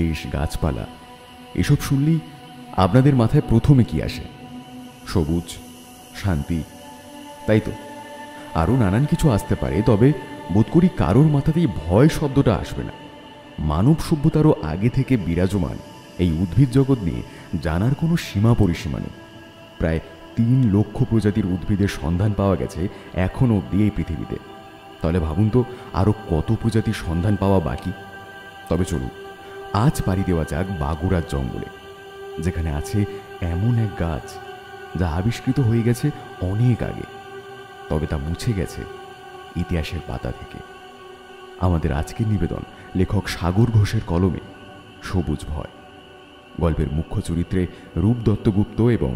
পরিবেশ, গাছপালা এসব শুনলেই আপনাদের মাথায় প্রথমে কি আসে? সবুজ, শান্তি, তাই তো? আরও নানান কিছু আসতে পারে, তবে বোধ করি কারোর মাথাতেই ভয় শব্দটা আসবে না। মানব সভ্যতারও আগে থেকে বিরাজমান এই উদ্ভিদ জগৎ নিয়ে জানার কোনো সীমা পরিসীমা নেই। প্রায় 3 লক্ষ প্রজাতির উদ্ভিদের সন্ধান পাওয়া গেছে এখনও অবধি এই পৃথিবীতে। তাহলে ভাবুন তো আরও কত প্রজাতির সন্ধান পাওয়া বাকি। তবে চলুন আজ পাড়ি দেওয়া যাক বাগুড়ার জঙ্গলে, যেখানে আছে এমন এক গাছ যা আবিষ্কৃত হয়ে গেছে অনেক আগে, তবে তা মুছে গেছে ইতিহাসের পাতা থেকে। আমাদের আজকের নিবেদন লেখক সাগর ঘোষের কলমে সবুজ ভয়। গল্পের মুখ্য চরিত্রে রূপ দত্তগুপ্ত এবং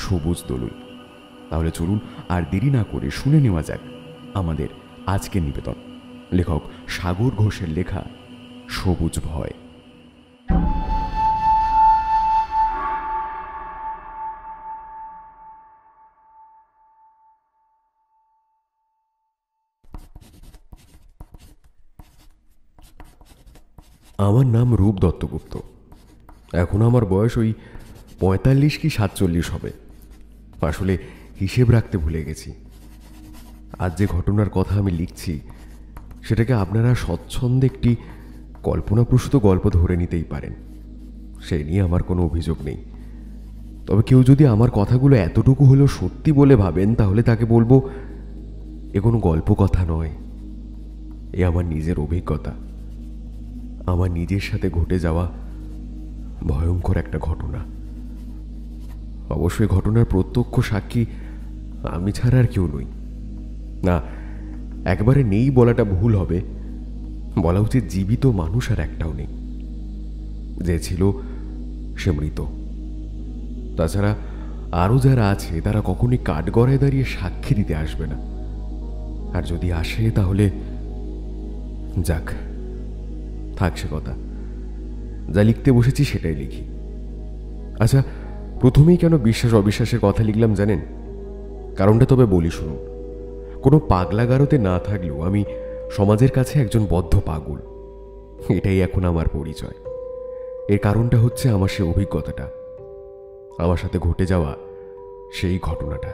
সবুজ দলুই। তাহলে চলুন আর দেরি না করে শুনে নেওয়া যাক আমাদের আজকের নিবেদন, লেখক সাগর ঘোষের লেখা সবুজ ভয়। আমার নাম রূপ দত্তগুপ্ত। এখন আমার বয়স ওই 45 কি 47 হবে। আসলে হিসেব রাখতে ভুলে গেছি। আজ যে ঘটনার কথা আমি লিখছি সেটাকে আপনারা স্বচ্ছন্দে একটি কল্পনাপ্রসূত গল্প ধরে নিতেই পারেন, সেই নিয়ে আমার কোনো অভিযোগ নেই। তবে কেউ যদি আমার কথাগুলো এতটুকু হলেও সত্যি বলে ভাবেন, তাহলে তাকে বলবো এ কোনো গল্প কথা নয়, এ আমার নিজের অভিজ্ঞতা, আমার নিজের সাথে ঘটে যাওয়া ভয়ঙ্কর একটা ঘটনা। অবশ্যই ঘটনার প্রত্যক্ষ সাক্ষী আমি ছাড়া আর কেউ নই। না, একবারে নেই বলাটা ভুল হবে, বলা উচিত জীবিত মানুষ আর একটাও নেই। যে ছিল সে মৃত। তাছাড়া আরও যারা আছে তারা কখনই কাঠগড়ায় দাঁড়িয়ে সাক্ষী দিতে আসবে না, আর যদি আসে তাহলে যাক, থাক সে কথা। যা লিখতে বসেছি সেটাই লিখি। আচ্ছা, প্রথমেই কেন বিশ্বাস অবিশ্বাসের কথা লিখলাম জানেন? কারণটা তবে বলি শুনুন। কোনো পাগলাগারোতে না থাকলেও আমি সমাজের কাছে একজন বদ্ধ পাগল, এটাই এখন আমার পরিচয়। এর কারণটা হচ্ছে আমার সে অভিজ্ঞতাটা, আমার সাথে ঘটে যাওয়া সেই ঘটনাটা।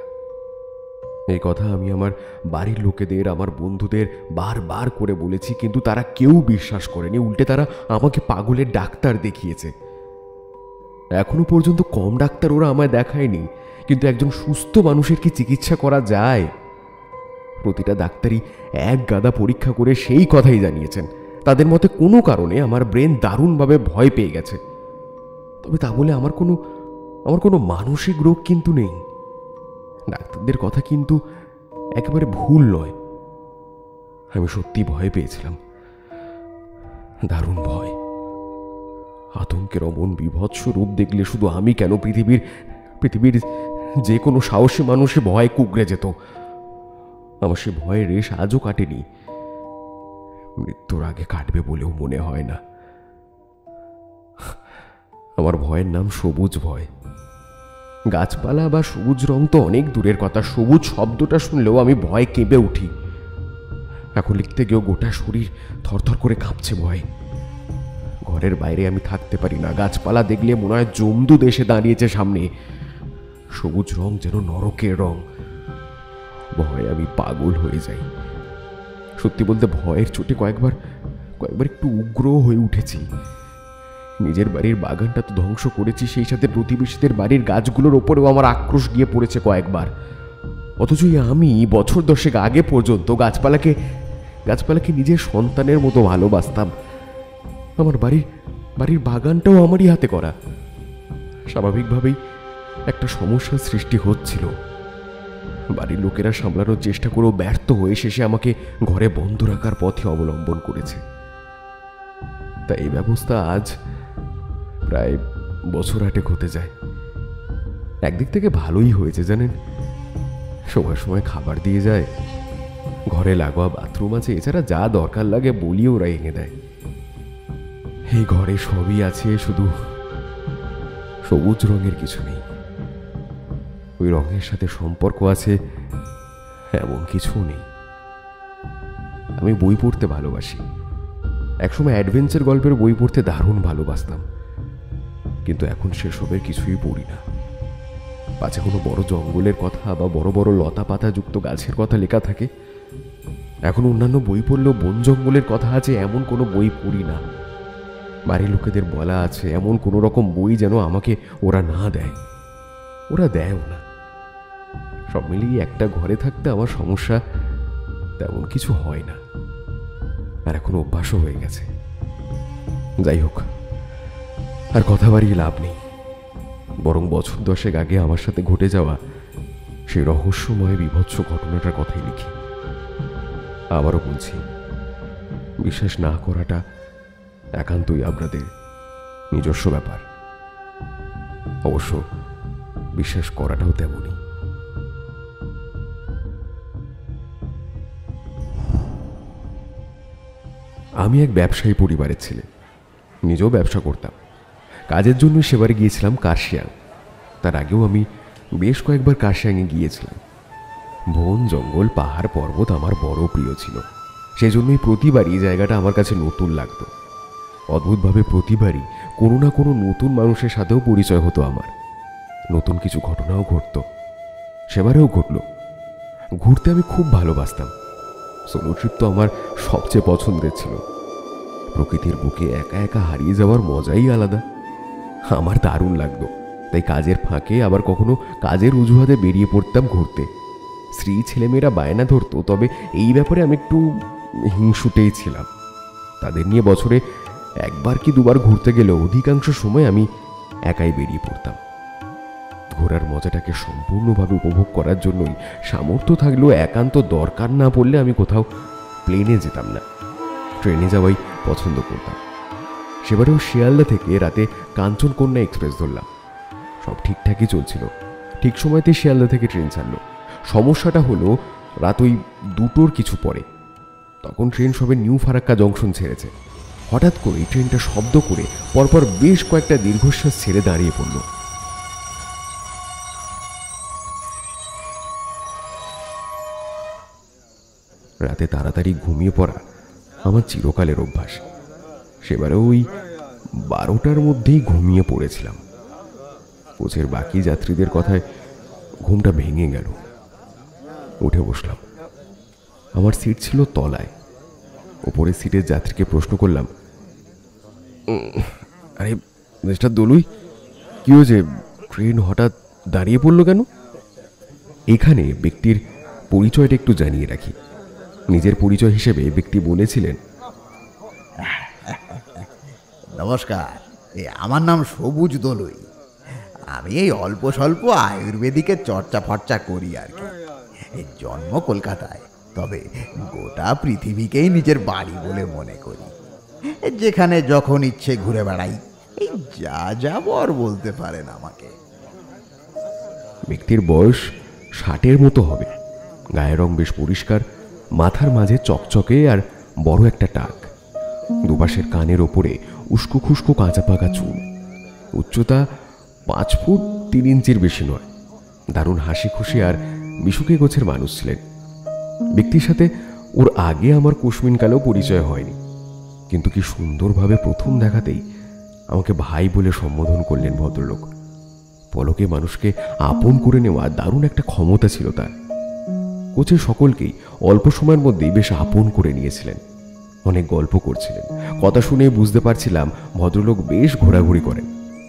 এই কথা আমি আমার বাড়ির লোকেদের, আমার বন্ধুদের বারবার করে বলেছি, কিন্তু তারা কেউ বিশ্বাস করেনি। উল্টে তারা আমাকে পাগলের ডাক্তার দেখিয়েছে। এখনো পর্যন্ত কম ডাক্তার ওরা আমায় দেখায়নি, কিন্তু একজন সুস্থ মানুষের কি চিকিৎসা করা যায়? প্রতিটা ডাক্তারই এক গাদা পরীক্ষা করে সেই কথাই জানিয়েছেন। তাদের মতে কোনো কারণে আমার ব্রেন দারুণভাবে ভয় পেয়ে গেছে। তবে তা বলে আমার কোনো মানসিক রোগ কিন্তু নেই। ডাক্তারদের কথা কিন্তু একেবারে ভুল নয়। আমি সত্যি ভয় পেয়েছিলাম, দারুণ ভয়। আতঙ্কের অমন বিভৎস রূপ দেখলে শুধু আমি কেন, পৃথিবীর যে কোনো সাহসী মানুষই ভয় কুঁকড়ে যেত। আমার সে ভয়ের রেশ আজও কাটেনি, মৃত্যুর আগে কাটবে বলেও মনে হয় না। আমার ভয়ের নাম সবুজ ভয়। গাছপালা বা সবুজ রং তো অনেক দূরের কথা, সবুজ শব্দটা শুনলেও আমি ভয় কেঁপে উঠি। এখন লিখতে গিয়েও গোটা শরীর থরথর করে কাঁপছে ভয়। ঘরের বাইরে আমি থাকতে পারি না। গাছপালা দেখলে মনে হয় জমদূত এসে দাঁড়িয়েছে সামনে। সবুজ রং যেন নরকের রং। ভয়ে আমি পাগল হয়ে যাই। সত্যি বলতে ভয়ের চোটে কয়েকবার একটু উগ্র হয়ে উঠেছি। নিজের বাড়ির বাগানটা তো ধ্বংস করেছি, সেই সাথে প্রতিবেশীদের বাড়ির গাছগুলোর ওপরেও আমার আক্রোশ গিয়ে পড়েছে কয়েকবার। অথচ আমি বছর 10 আগে পর্যন্ত গাছপালাকে নিজের সন্তানের মতো ভালোবাসতাম। আমার বাড়ির বাগানটাও আমারই হাতে করা। স্বাভাবিকভাবেই একটা সমস্যার সৃষ্টি হচ্ছিল। বাড়ির লোকেরা সামলানোর চেষ্টা করেও ব্যর্থ হয়ে শেষে আমাকে ঘরে বন্ধ রাখার পথে অবলম্বন করেছে। তাই এই ব্যবস্থা আজ প্রায় বছর 8 হতে যায়। একদিক থেকে ভালোই হয়েছে জানেন, সময় খাবার দিয়ে যায়, ঘরে লাগোয়া বাথরুম আছে, এছাড়া যা দরকার লাগে বলি ওরা এনে দেয়। এই ঘরে সবই আছে, শুধু সবুজ রঙের কিছু নেই। ওই রঙের সাথে সম্পর্ক আছে এমন কিছু নেই। আমি বই পড়তে ভালোবাসি, একসময় অ্যাডভেঞ্চার গল্পের বই পড়তে দারুণ ভালোবাসতাম, কিন্তু এখন সেসবের কিছুই পড়ি না। পাছে কোনো বড় জঙ্গলের কথা বা বড় বড় লতা পাতা যুক্ত গাছের কথা লেখা থাকে, এখন অন্যান্য বই পড়লেও বন জঙ্গলের কথা আছে এমন কোনো বই পড়ি না। বাড়ির লোকেদের বলা আছে এমন কোনো রকম বই যেন আমাকে ওরা না দেয়, ওরা দেয়ও না। সব মিলিয়ে একটা ঘরে থাকতে আমার সমস্যা তেমন কিছু হয় না, আর এখন অভ্যাসও হয়ে গেছে। যাই হোক, আর কথা বাড়িয়ে লাভ নেই, বরং বছর 10 আগে আমার সাথে ঘটে যাওয়া সেই রহস্যময় বিভৎস ঘটনাটার কথাই লিখি। আবারও বলছি, বিশ্বাস না করাটা একান্তই আপনাদের নিজস্ব ব্যাপার, অবশ্য বিশ্বাস করাটাও তেমনই। আমি এক ব্যবসায়ী পরিবারের ছেলে, নিজেও ব্যবসা করতাম। কাজের জন্য সেবারে গিয়েছিলাম কার্শিয়াং। তার আগেও আমি বেশ কয়েকবার কার্শিয়াংয়ে গিয়েছিলাম। বন জঙ্গল পাহাড় পর্বত আমার বড় প্রিয় ছিল, সেজন্যই প্রতিবারই জায়গাটা আমার কাছে নতুন লাগতো। অদ্ভুতভাবে প্রতিবারই কোনো না কোনো নতুন মানুষের সাথেও পরিচয় হতো আমার, নতুন কিছু ঘটনাও ঘটত। সেবারেও ঘটল। ঘুরতে আমি খুব ভালোবাসতাম। সোলো ট্রিপ তো আমার সবচেয়ে পছন্দের ছিল। প্রকৃতির বুকে একা একা হারিয়ে যাওয়ার মজাই আলাদা, আমার দারুণ লাগতো। তাই কাজের ফাঁকে আবার কখনো কাজের অজুহাতে বেরিয়ে পড়তাম ঘুরতে। স্ত্রী ছেলেমেয়েরা বায়না ধরতো, তবে এই ব্যাপারে আমি একটু হিংসুটেই ছিলাম। তাদের নিয়ে বছরে একবার কি দুবার ঘুরতে গেলেও অধিকাংশ সময় আমি একাই বেরিয়ে পড়তাম। ঘোরার মজাটাকে সম্পূর্ণভাবে উপভোগ করার জন্যই সামর্থ্য থাকলেও একান্ত দরকার না পড়লে আমি কোথাও প্লেনে যেতাম না, ট্রেনে যাওয়াই পছন্দ করতাম। সেবারেও শিয়ালদা থেকে রাতে কাঞ্চনকন্যা এক্সপ্রেস ধরলাম। সব ঠিকঠাকই চলছিল, ঠিক সময়তেই শিয়ালদা থেকে ট্রেন ছাড়লো। সমস্যাটা হলো রাত ওই 2টোর কিছু পরে। তখন ট্রেন সবে নিউ ফারাক্কা জংশন ছেড়েছে। হঠাৎ করে ট্রেনটা শব্দ করে পরপর বেশ কয়েকটা দীর্ঘশ্বাস ছেড়ে দাঁড়িয়ে পড়ল। রাতে তাড়াতাড়ি ঘুমিয়ে পড়া আমার চিরকালের অভ্যাস। সেবারে ওই 12টার মধ্যেই ঘুমিয়ে পড়েছিলাম। কোচের বাকি যাত্রীদের কথায় ঘুমটা ভেঙে গেল। উঠে বসলাম। আমার সিট ছিল তলায়। ওপরের সিটের যাত্রীকে প্রশ্ন করলাম, আরে মিস্টার দলুই, কি হয়েছে? ট্রেন হঠাৎ দাঁড়িয়ে পড়লো কেন? এখানে ব্যক্তির পরিচয়টা একটু জানিয়ে রাখি। নিজের পরিচয় হিসেবে ব্যক্তি বলেছিলেন, নমস্কার, আমার নাম সবুজ দলুই। আমি এই অল্প স্বল্প আয়ুর্বেদিকের চর্চা ফর্চা করি আর কি। এই জন্ম কলকাতায়, তবে গোটা পৃথিবীকেই নিজের বাড়ি বলে মনে করি। যেখানে যখন ইচ্ছে ঘুরে বেড়াই। এই যা যা বর বলতে পারেন আমাকে। ব্যক্তির বয়স 60-এর মতো হবে। গায়ের রং বেশ পরিষ্কার, মাথার মাঝে চকচকে আর বড় একটা টাক। দুপাশের কানের ওপরে উস্কো খুস্কো কাঁচা পাকা চুল। উচ্চতা 5 ফুট 3 ইঞ্চির বেশি নয়। দারুণ হাসি খুশি আর মিশুকে গোছের মানুষ ছিলেন। ব্যক্তির সাথে ওর আগে আমার কুসমিনকালেও পরিচয় হয়নি, কিন্তু কি সুন্দরভাবে প্রথম দেখাতেই আমাকে ভাই বলে সম্বোধন করলেন ভদ্রলোক। পলকে মানুষকে আপন করে নেওয়া দারুণ একটা ক্ষমতা ছিল তার। কোচের সকলকেই অল্প সময়ের মধ্যেই বেশ আপন করে নিয়েছিলেন। অনেক গল্প করছিলেন। কথা শুনে বুঝতে পারছিলাম ভদ্রলোক বেশ ঘোরাঘুরি করেন।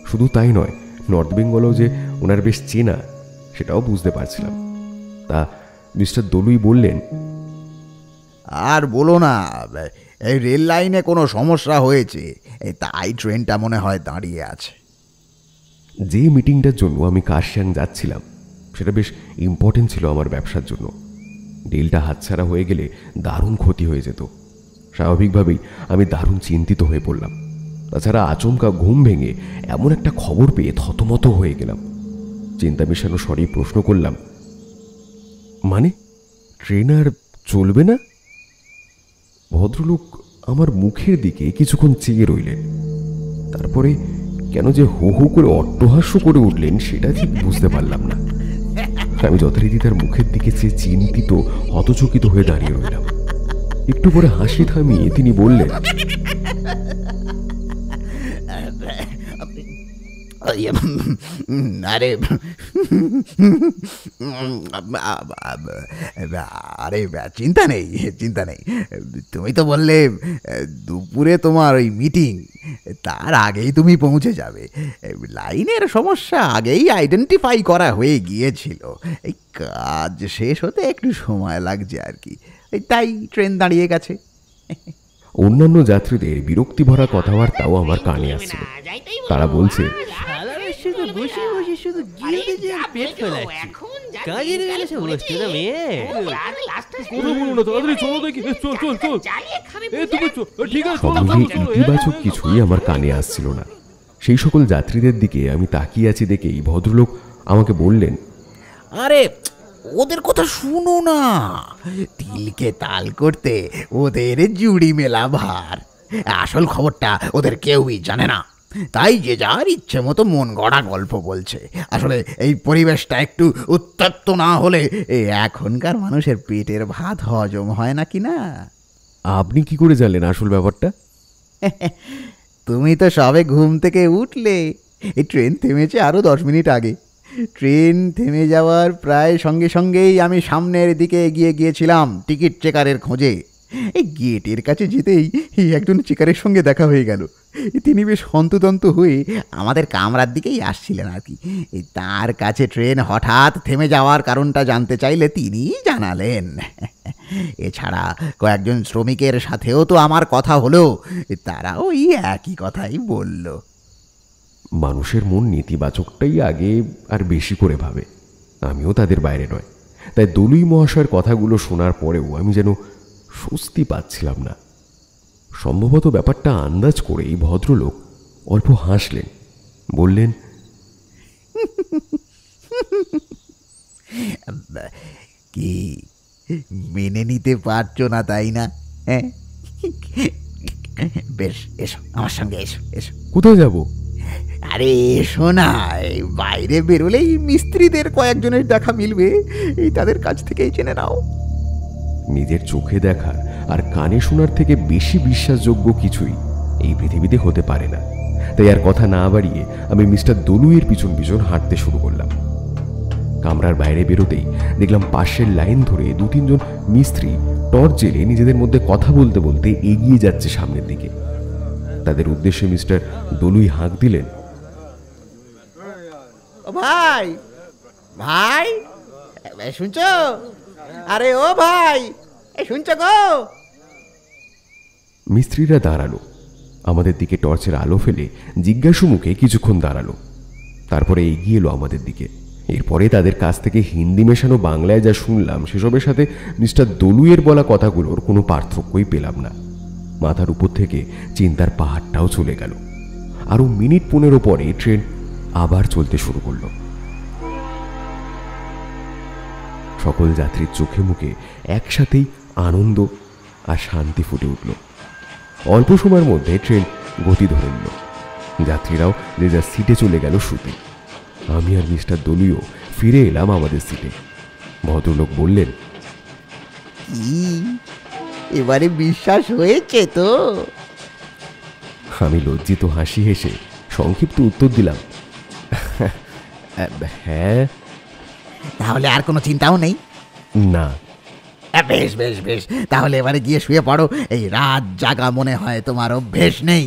শুধু তাই নয়, নর্থ বেঙ্গলও যে ওনার বেশ চেনা সেটাও বুঝতে পারছিলাম। তা মিস্টার দলুই বললেন, আর বলো না, এই রেল লাইনে কোনো সমস্যা হয়েছে, তাই ট্রেনটা মনে হয় দাঁড়িয়ে আছে। যে মিটিংটার জন্য আমি কার্শিয়াং যাচ্ছিলাম সেটা বেশ ইম্পর্টেন্ট ছিল আমার ব্যবসার জন্য। ডিলটা হাতছাড়া হয়ে গেলে দারুণ ক্ষতি হয়ে যেত। স্বাভাবিকভাবেই আমি দারুণ চিন্তিত হয়ে পড়লাম। তাছাড়া আচমকা ঘুম ভেঙে এমন একটা খবর পেয়ে থতমত হয়ে গেলাম। চিন্তা মেশানো স্বরে প্রশ্ন করলাম, মানে ট্রেন আর চলবে না? ভদ্রলোক আমার মুখের দিকে কিছুক্ষণ চেয়ে রইলেন। তারপরে কেন যে হু হু করে অট্টহাস্য করে উঠলেন সেটা ঠিক বুঝতে পারলাম না। আমি যথারীতি তার মুখের দিকে চেয়ে চিন্তিত হতচকিত হয়ে দাঁড়িয়ে রইলাম। একটু পরে হাসি থামিয়ে তিনি বললেন, আরে আরে চিন্তা নেই, চিন্তা নেই। তুমি তো বললে দুপুরে তোমার ওই মিটিং, তার আগেই তুমি পৌঁছে যাবে। লাইনের সমস্যা আগেই আইডেন্টিফাই করা হয়ে গিয়েছিল, এই কাজ শেষ হতে একটু সময় লাগছে আর কি, তাই ট্রেন দাঁড়িয়ে গেছে। অন্যান্য যাত্রীদের বিরক্তি ভরা কথাবার্তাও আমার কানে আসছিল। তারা বলছে, শুধু বসে বসে শুধু গিয়ে যে পেট ফেলাচ্ছি, কাজের বেলা সে বসছে না মেয়ে। সব মিলিয়ে ইতিবাচক কিছুই আমার কানে আসছিল না। সেই সকল যাত্রীদের দিকে আমি তাকিয়ে আছি দেখেই ভদ্রলোক আমাকে বললেন, আরে ওদের কথা শুনো না, তিলকে তাল করতে ওদের জুড়ি মেলা ভার। আসল খবরটা ওদের কেউই জানে না, তাই যে যার ইচ্ছে মতো মন গড়া গল্প বলছে। আসলে এই পরিবেশটা একটু উত্তপ্ত না হলে এখনকার মানুষের পেটের ভাত হজম হয় না কি না। আপনি কি করে জানলেন আসল ব্যাপারটা? তুমি তো সবে ঘুম থেকে উঠলে, এই ট্রেন থেমেছে আরও 10 মিনিট আগে। ট্রেন থেমে যাওয়ার প্রায় সঙ্গে সঙ্গেই আমি সামনের দিকে এগিয়ে গিয়েছিলাম টিকিট চেকারের খোঁজে। এই গেটের কাছে যেতেই একজন চেকারের সঙ্গে দেখা হয়ে গেল। তিনি বেশ হন্তদন্ত হয়ে আমাদের কামরার দিকেই আসছিলেন আর কি। তার কাছে ট্রেন হঠাৎ থেমে যাওয়ার কারণটা জানতে চাইলে তিনি জানালেন। এছাড়া কয়েকজন শ্রমিকের সাথেও তো আমার কথা হলো, তারাও এই একই কথাই বলল। মানুষের মন নেতিবাচকটাই আগে আর বেশি করে ভাবে, আমিও তাদের বাইরে নয়। তাই দলুই মহাশয়ের কথাগুলো শোনার পরেও আমি যেন স্বস্তি পাচ্ছিলাম না। সম্ভবত ব্যাপারটা আন্দাজ করে এই ভদ্রলোক অল্প হাসলেন, বললেন, কি মেনে নিতে পারছো না তাই না? হ্যাঁ, বেশ এসো আমার সঙ্গে, এসো এসো। কোথায় যাব? আরে এসো না, বাইরে বেরোলেই মিস্ত্রিদের কয়েকজনের দেখা মিলবে, এই তাদের কাছ থেকেই জেনে নাও। নিজের চোখে দেখার আর কানে শোনার থেকে বেশি বিশ্বাসযোগ্য কিছুই এই পৃথিবীতে হতে পারে না। তাই আর কথা না বাড়িয়ে আমি মিস্টার দলুইয়ের পিছন পিছন হাঁটতে শুরু করলাম। কামরার বাইরে বেরোতেই দেখলাম পাশের লাইন ধরে 2-3 জন মিস্ত্রি টর্চ জেলে নিজেদের মধ্যে কথা বলতে বলতে এগিয়ে যাচ্ছে সামনের দিকে। তাদের উদ্দেশ্যে মিস্টার দলুই হাঁক দিলেন, ও ভাই, ভাই শুনছো? আরে ও ভাই, শুনছো গো? মিস্ত্রিরা দাঁড়ালো, আমাদের দিকে টর্চের আলো ফেলে জিজ্ঞাসু মুখে কিছুক্ষণ দাঁড়ালো, তারপরে এগিয়ে এলো আমাদের দিকে। এরপরে তাদের কাছ থেকে হিন্দি মেশানো বাংলায় যা শুনলাম সেসবের সাথে মিস্টার দলুইয়ের বলা কথাগুলোর কোনো পার্থক্যই পেলাম না। মাথার উপর থেকে চিন্তার পাহাড়টাও চলে গেল। আরও মিনিট 15 পরে ট্রেন আবার চলতে শুরু করলো। সকল যাত্রীর চোখে মুখে একসাথেই আনন্দ আর শান্তি ফুটে উঠল। অল্প সময়ের মধ্যে ট্রেন গতি ধরে নিল। যাত্রীরাও যে যার সিটে চলে গেল শুতে। আমি আর মিস্টার দলুইও ফিরে এলাম আমাদের সিটে। ভদ্রলোক বললেন, এবারে বিশ্বাস হয়েছে তো? আমি লজ্জিত হাসি হেসে সংক্ষিপ্ত উত্তর দিলাম, হ্যাঁ। তাহলে আর কোনো চিন্তাও নেই? না। বেশ বেশ বেশ, তাহলে এবারে গিয়ে শুয়ে পড়ো। এই রাত জাগা মনে হয় তোমার অভ্যেস নেই,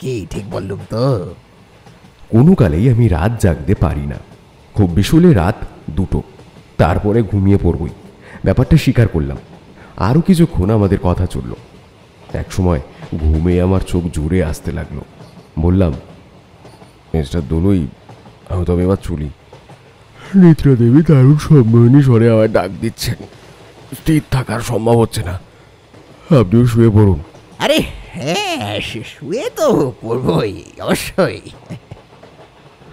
কি ঠিক বললুম তো? কোনো কালেই আমি রাত জাগতে পারি না, খুব বেশি হলে রাত 2টো, তারপরে ঘুমিয়ে পড়বই। ব্যাপারটা স্বীকার করলাম। আরও কিছুক্ষণ আমাদের কথা চলল। একসময় ঘুমে আমার চোখ জুড়ে আসতে লাগলো। বললাম, মিস্টার দলুই, আমি তবে এবার চলি। নিত্রা দেবী দারুণ সম্মানী স্বরে আমায় ডাক দিচ্ছেন। স্থির থাকার সম্ভব হচ্ছে না, আপনিও শুয়ে পড়ুন। আরে হ্যাঁ, শুয়ে তো পড়বই অবশ্যই।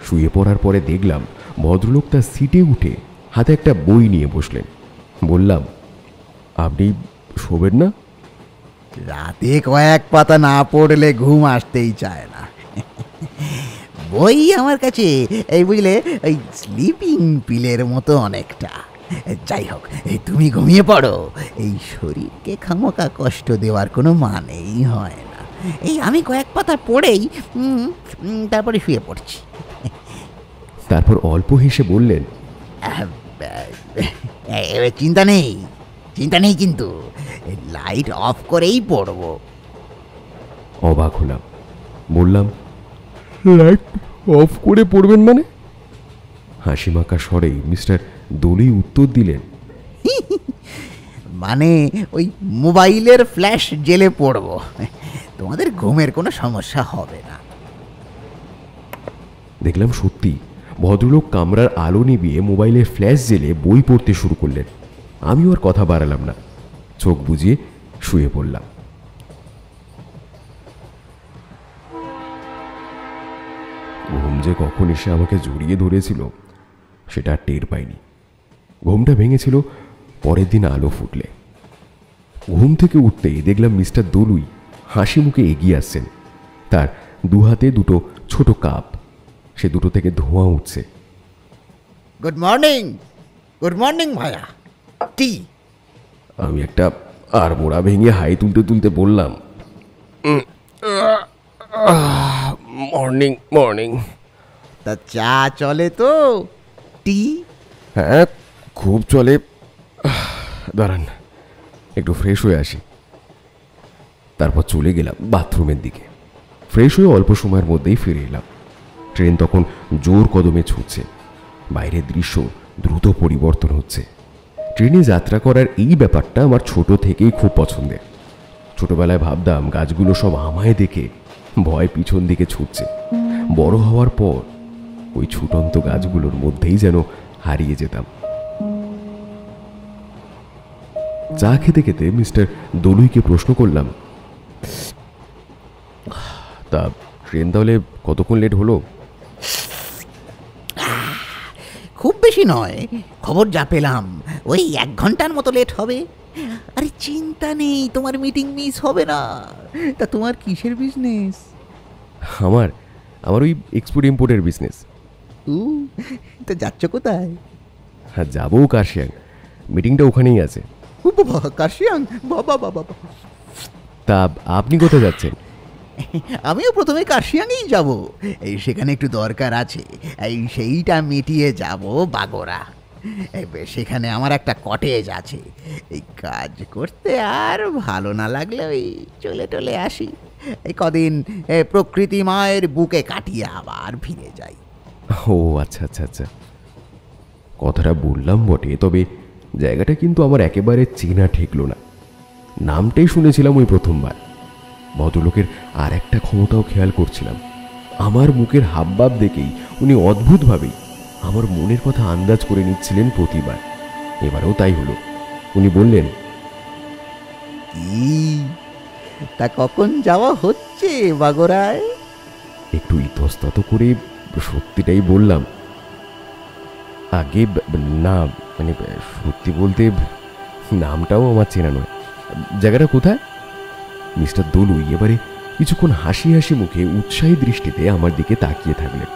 শুয়ে পড়ার পরে দেখলাম ভদ্রলোক তার সিটে উঠে হাতে একটা বই নিয়ে বসলেন। বললাম, আপনি শোবেন না? রাতে কয়েক পাতা না পড়লে ঘুম আসতেই চায় না। বই আমার কাছে এই বুঝলে ওই স্লিপিং পিলের মতো অনেকটা। যাই হোক, তুমি ঘুমিয়ে পড়ো, এই শরীরকে খামোকা কষ্ট দেওয়ার কোনো মানেই হয় না। এই আমি কয়েক পাতা পড়েই তারপরে শুয়ে পড়ছি। তারপর অল্প হেসে বললেন, চিন্তা নেই, চিন্তা নেই, কিন্তু লাইট অফ করেই পড়বো। অবাক হলাম। বললাম, লাইট অফ করে পড়বেন মানে? হাসি মাখা স্বরে মিস্টার দলুই উত্তর দিলেন, মানে ওই মোবাইলের ফ্ল্যাশ জেলে পড়বো, তোমাদের ঘুমের কোনো সমস্যা হবে না। দেখলাম সত্যি ভদ্রলোক কামরার আলো নিভিয়ে মোবাইলের ফ্ল্যাশ জেলে বই পড়তে শুরু করলেন। আমিও আর কথা বাড়ালাম না, চোখ বুজিয়ে শুয়ে পড়লাম। ঘুম যে কখন এসে আমাকে জড়িয়ে ধরেছিল সেটা আর টের পাইনি। ঘুমটা ভেঙেছিল পরের দিন আলো ফুটলে। ঘুম থেকে উঠতেই দেখলাম মিস্টার দলুই হাসি মুখে এগিয়ে আসছেন। তার দু হাতে দুটো ছোট কাপ, সে দুটো থেকে ধোঁয়া উঠছে। গুড মর্নিং, গুড মর্নিং ভাইয়া, টি। আমি একটা আর মোড়া ভেঙে হাই তুলতে তুলতে বললাম, মর্নিং মর্নিং। তা চা চলে তো? টি? হ্যাঁ, খুব চলে। দাঁড়ান, একটু ফ্রেশ হয়ে আসি। তারপর চলে গেলাম বাথরুমের দিকে। ফ্রেশ হয়ে অল্প সময়ের মধ্যেই ফিরে এলাম। ট্রেন তখন জোর কদমে ছুটছে। বাইরের দৃশ্য দ্রুত পরিবর্তন হচ্ছে। ট্রেনে যাত্রা করার এই ব্যাপারটা আমার ছোট থেকেই খুব পছন্দের। ছোটবেলায় ভাবতাম গাছগুলো সব আমায় দেখে ভয় পিছন দিকে ছুটছে। বড় হওয়ার পর ওই ছুটন্ত গাছগুলোর মধ্যেই যেন হারিয়ে যেতাম। চা খেতে খেতে মিস্টার দলুইকে প্রশ্ন করলাম, তা ট্রেন তাহলে কতক্ষণ লেট হলো? খুব বেশি নয়, খবর যা পেলাম ওই 1 ঘন্টার মতো লেট হবে। আরে চিন্তা নেই, তোমার মিটিং মিস হবে না। তা তোমার কিসের বিজনেস? আমার আমার ওই এক্সপোর্ট ইম্পোর্টের বিজনেস। তা যাচ্ছ কোথায়? হ্যাঁ, যাবো কাশিয়াং। মিটিংটা ওখানেই আছে। ও বাবা, কাশিয়াং? বাবা বাবা। তা আপনি কোথায় যাচ্ছেন? আমিও প্রথমে কাশিয়াংই যাব, এই সেখানে একটু দরকার আছে, এই সেইটা মিটিয়ে যাব বাগোরা। সেখানে আমার একটা কটেজ আছে, এই কাজ করতে আর ভালো না লাগলে ওই চলে টলে আসি। এই কদিন প্রকৃতি মায়ের বুকে কাটিয়ে আবার ফিরে যাই। ও আচ্ছা আচ্ছা আচ্ছা, কথাটা বললাম বটে, তবে জায়গাটা কিন্তু আমার একেবারে চেনা ঠেকলো না। নামটাই শুনেছিলাম ওই প্রথমবার। ভদ্রলোকের আর একটা ক্ষমতাও খেয়াল করছিলাম। আমার মুখের হাবভাব দেখেই উনি অদ্ভুতভাবেই আমার মনের কথা আন্দাজ করে নিচ্ছিলেন প্রতিবার। এবারেও তাই হলো। উনি বললেন, কি তা কখন যাওয়া হচ্ছে বাগোরায়? একটু ইতস্তত করে সত্যিটাই বললাম, আগে না, মানে সত্যি বলতে নামটাও আমার চেনা নয়। জায়গাটা কোথায়? মিস্টার দলুই এবারে কিছুক্ষণ হাসি হাসি মুখে উৎসাহী দৃষ্টিতে আমার দিকে তাকিয়ে থাকলেন।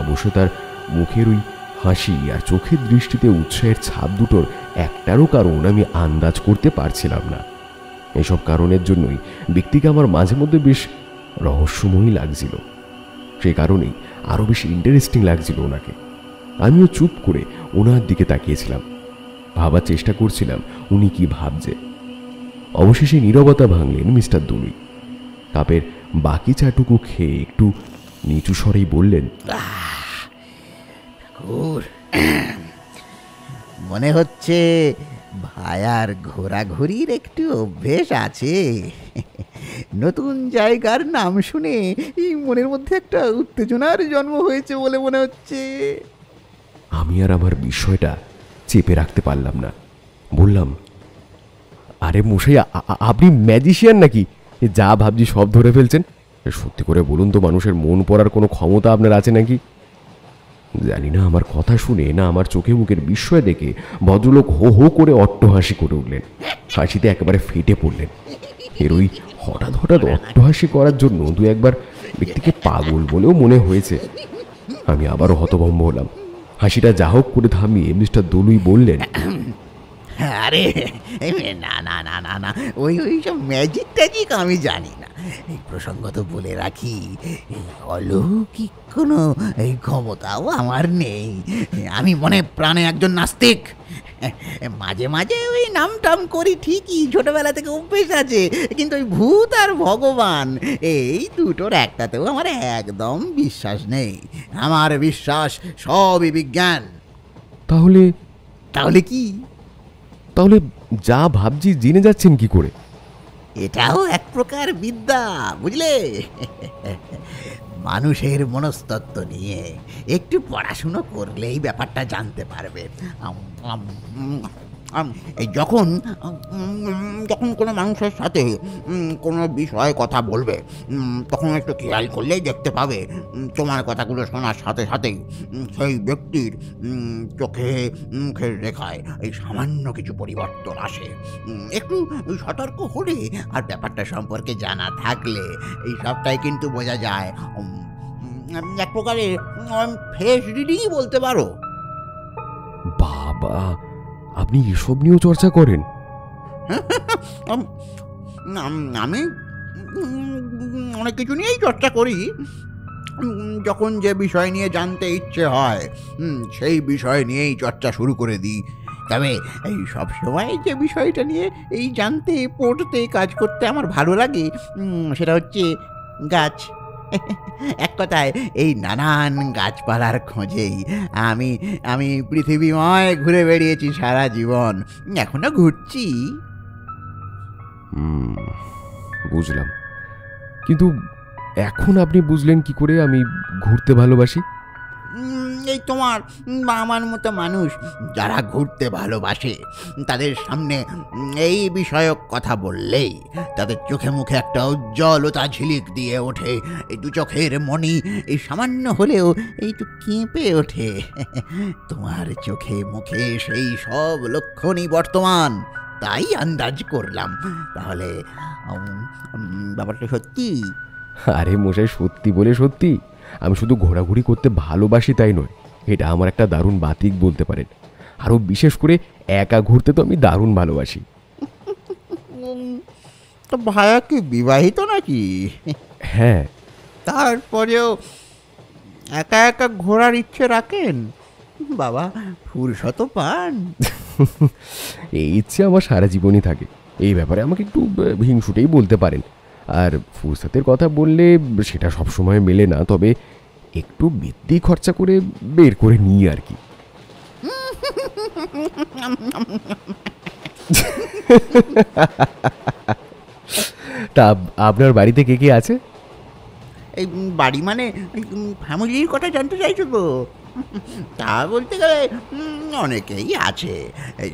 অবশ্য তার মুখের ওই হাসি আর চোখের দৃষ্টিতে উৎসাহের ছাপ দুটোর একটারও কারণ আমি আন্দাজ করতে পারছিলাম না। এসব কারণের জন্যই ব্যক্তিকে আমার মাঝে মধ্যে বেশ রহস্যময়ী লাগছিল। সেই কারণেই আরও বেশি ইন্টারেস্টিং লাগছিল ওনাকে। আমিও চুপ করে ওনার দিকে তাকিয়েছিলাম, ভাবার চেষ্টা করছিলাম উনি কি ভাবছে। অবশেষে নীরবতা ভাঙলেন মিস্টার দলুই। কাপের বাকি চাটুকু খেয়ে একটু নিচু স্বরেই বললেন, মনে হচ্ছে ভায়ার ঘোরাঘুরির একটু অভ্যেস আছে। নতুন জায়গার নাম শুনে এই মনের মধ্যে একটা উত্তেজনার জন্ম হয়েছে বলে মনে হচ্ছে। আমি আর আমার বিষয়টা চেপে রাখতে পারলাম না। বললাম, আরে মশাই, আপনি ম্যাজিশিয়ান নাকি? যা ভাবছি সব ধরে ফেলছেন। সত্যি করে বলুন তো, মানুষের মন পড়ার কোনো ক্ষমতা আপনার আছে নাকি? জানি না আমার কথা শুনে না আমার চোখে মুখের বিস্ময় দেখে ভদ্রলোক হো হো করে অট্টহাসি করে উঠলেন। হাসিতে একেবারে ফেটে পড়লেন। এর ওই হঠাৎ হঠাৎ অট্টহাসি করার জন্য দু একবার ব্যক্তিকে পাগল বলেও মনে হয়েছে। আমি আবারও হতভম্ব হলাম। হাসিটা যা হোক করে থামিয়ে মিস্টার দলুই বললেন, আরে না না না না না, ওই ওই সব ম্যাজিক ট্যাজিক আমি জানি না। এই প্রসঙ্গত বলে রাখি, এই অলৌকিক কোনো এই ক্ষমতাও আমার নেই। আমি মনে প্রাণে একজন নাস্তিক। মাঝে মাঝে ওই নাম টাম করি ঠিকই, ছোটবেলা থেকে অভ্যেস আছে, কিন্তু ওই ভূত আর ভগবান এই দুটোর একটাতেও আমার একদম বিশ্বাস নেই। আমার বিশ্বাস সবই বিজ্ঞান। তাহলে তাহলে কি? তাহলে যা ভাবছি জেনে যাচ্ছেন কি করে? এটাও এক প্রকার বিদ্যা, বুঝলে? মানুষের মনস্তত্ত্ব নিয়ে একটু পড়াশুনো করলেই ব্যাপারটা জানতে পারবে। এই যখন যখন কোনো মানুষের সাথে কোনো বিষয়ে কথা বলবে, তখন একটু খেয়াল করলেই দেখতে পাবে তোমার কথাগুলো শোনার সাথে সাথেই সেই ব্যক্তির চোখে মুখের রেখায় এই সামান্য কিছু পরিবর্তন আসে। একটু সতর্ক হলে আর ব্যাপারটা সম্পর্কে জানা থাকলে এই সবটাই কিন্তু বোঝা যায়। এক প্রকারে ফেস রিডিংই বলতে পারো। বাবা, আপনি এসব নিয়েও চর্চা করেন? আমি অনেক কিছু নিয়েই চর্চা করি। যখন যে বিষয় নিয়ে জানতে ইচ্ছে হয় সেই বিষয় নিয়েই চর্চা শুরু করে দিই। তবে এই সব সময় যে বিষয়টা নিয়ে এই জানতে পড়তে কাজ করতে আমার ভালো লাগে সেটা হচ্ছে গাছ। এক কথায় এই নানান গাছপালার খোঁজেই আমি আমি পৃথিবীময় ঘুরে বেড়িয়েছি সারা জীবন, এখনো ঘুরছি। বুঝলাম, কিন্তু এখন আপনি বুঝলেন কি করে আমি ঘুরতে ভালোবাসি? এই তোমার বা আমার মতো মানুষ যারা ঘুরতে ভালোবাসে, তাদের সামনে এই বিষয়ক কথা বললেই তাদের চোখে মুখে একটা উজ্জ্বলতা ঝিলিক দিয়ে ওঠে। এই দু চোখের মণি এই সামান্য হলেও একটু কেঁপে ওঠে। তোমার চোখে মুখে সেই সব লক্ষণই বর্তমান, তাই আন্দাজ করলাম। তাহলে ব্যাপারটা সত্যি? আরে মশাই, সত্যি বলে সত্যি। আমি শুধু ঘোরাঘুরি করতে ভালোবাসি তাই নয়, এটা আমার একটা দারুণ বাতিক বলতে পারেন। আরও বিশেষ করে একা ঘুরতে তো আমি দারুণ ভালোবাসি। তো ভায়া কি বিবাহিত নাকি? হ্যাঁ। তারপরেও একা একা ঘোরার ইচ্ছে রাখেন? বাবা, ফুরসত পান? এই ইচ্ছে আমার সারা জীবনই থাকে। এই ব্যাপারে আমাকে একটু হিংসুটেই বলতে পারেন। আর ফুরসাতের কথা বললে সেটা সবসময় মেলে না, তবে একটু বৃদ্ধি খরচা করে বের করে নিই আর কি। তা আপনার বাড়িতে কে কে আছে? এই বাড়ি মানে ফ্যামিলির কথা জানতে চাইছো তো? তা বলতে গেলে অনেকেই আছে, এই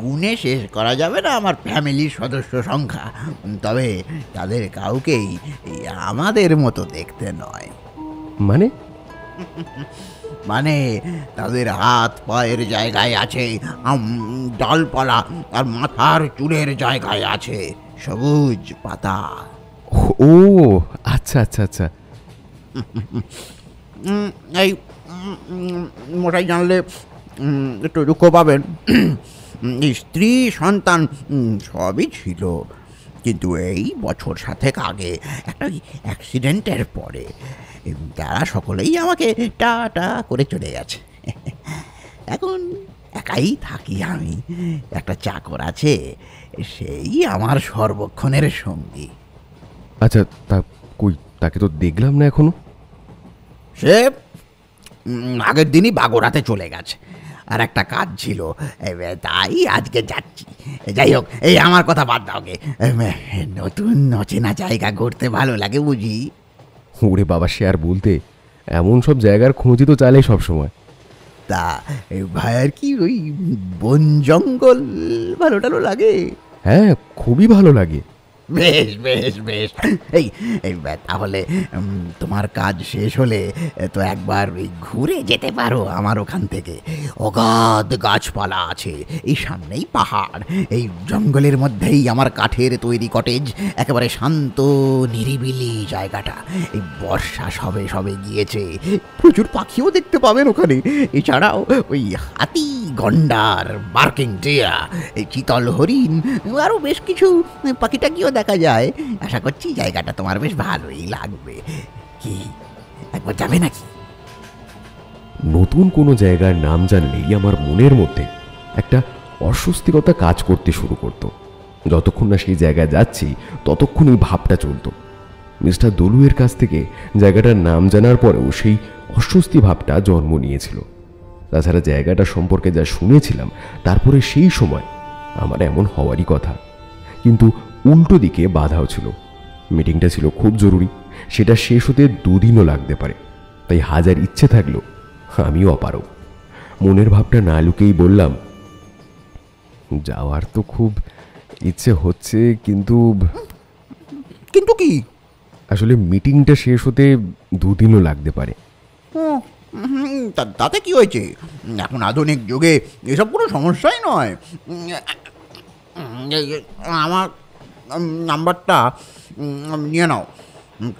গুণে শেষ করা যাবে না আমার ফ্যামিলির সদস্য সংখ্যা। তবে তাদের কাউকেই আমাদের মতো দেখতে নয়। মানে? মানে তাদের হাত পায়ের জায়গায় আছে ডালপালা, আর মাথার চুলের জায়গায় আছে সবুজ পাতা। ও আচ্ছা আচ্ছা আচ্ছা। এই মোটাই জানলে একটু দুঃখ পাবেন। স্ত্রী সন্তান সবই ছিল, কিন্তু এই বছর 7 আগে একটা অ্যাক্সিডেন্টের পরে তারা সকলেই আমাকে টাটা করে চলে গেছে। এখন একাই থাকি আমি। একটা চাকর আছে, সেই আমার সর্বক্ষণের সঙ্গী। আচ্ছা, তা কই তাকে তো দেখলাম না এখনো। সে আগের দিনই বাগোড়াতে চলে গেছে, আর একটা কাজ ছিল, তাই আজকে যাচ্ছি। যাই হোক, এই আমার কথা বাদ দাও গে। নতুন অচেনা জায়গা ঘুরতে ভালো লাগে বুঝি। ওরে বাবা, সে আর বলতে, এমন সব জায়গার খোঁজই তো চালাই সবসময়। তা ভাইয়ের কি ওই বন জঙ্গল ভালো টালো লাগে? হ্যাঁ, খুবই ভালো লাগে। বেশ বেশ বেশ। এই এই তাহলে তোমার কাজ শেষ হলে তো একবার ঘুরে যেতে পারো আমার ওখান থেকে। অগাধ গাছপালা আছে, এই সামনেই পাহাড়, এই জঙ্গলের মধ্যেই আমার কাঠের তৈরি কটেজ। একেবারে শান্ত নিরিবিলি জায়গাটা। এই বর্ষা সবে সবে গিয়েছে, প্রচুর পাখিও দেখতে পাবেন ওখানে। এছাড়াও ওই হাতি গন্ডার, বার্কিং টিয়া, এই চিতল হরিণ, আরও বেশ কিছু পাখিটাকিও দেখা যায়। আশা করছি জায়গাটা তোমার বেশ ভালোই লাগবে। কি একবার যাবে নাকি? নতুন কোনো জায়গার নাম জানলেই আমার মনের মধ্যে একটা অস্বস্তিকতা কাজ করতে শুরু করত। যতক্ষণ না সেই জায়গায় যাচ্ছি ততক্ষণ এই ভাবটা চলত। মিস্টার দলুয়ের কাছ থেকে জায়গাটার নাম জানার পরেও সেই অস্বস্তি ভাবটা জন্ম নিয়েছিল। তাছাড়া জায়গাটা সম্পর্কে যা শুনেছিলাম তারপরে সেই সময় আমার এমন হওয়ারই কথা, কিন্তু উল্টো দিকে বাধাও ছিল। মিটিংটা ছিল খুব জরুরি, সেটা শেষ হতে 2 দিনও লাগতে পারে। তাই হাজার ইচ্ছে থাকলেও আমিও অপারগ। মনের ভাবটা না লুকেই বললাম, যাওয়ার তো খুব ইচ্ছে হচ্ছে, কিন্তু কিন্তু কি? আসলে মিটিংটা শেষ হতে 2 দিনও লাগতে পারে। তাতে কি হয়েছে? এখন আধুনিক যুগে এসব কোনো সমস্যাই নয়। আমার নাম্বারটা নিয়ে নাও,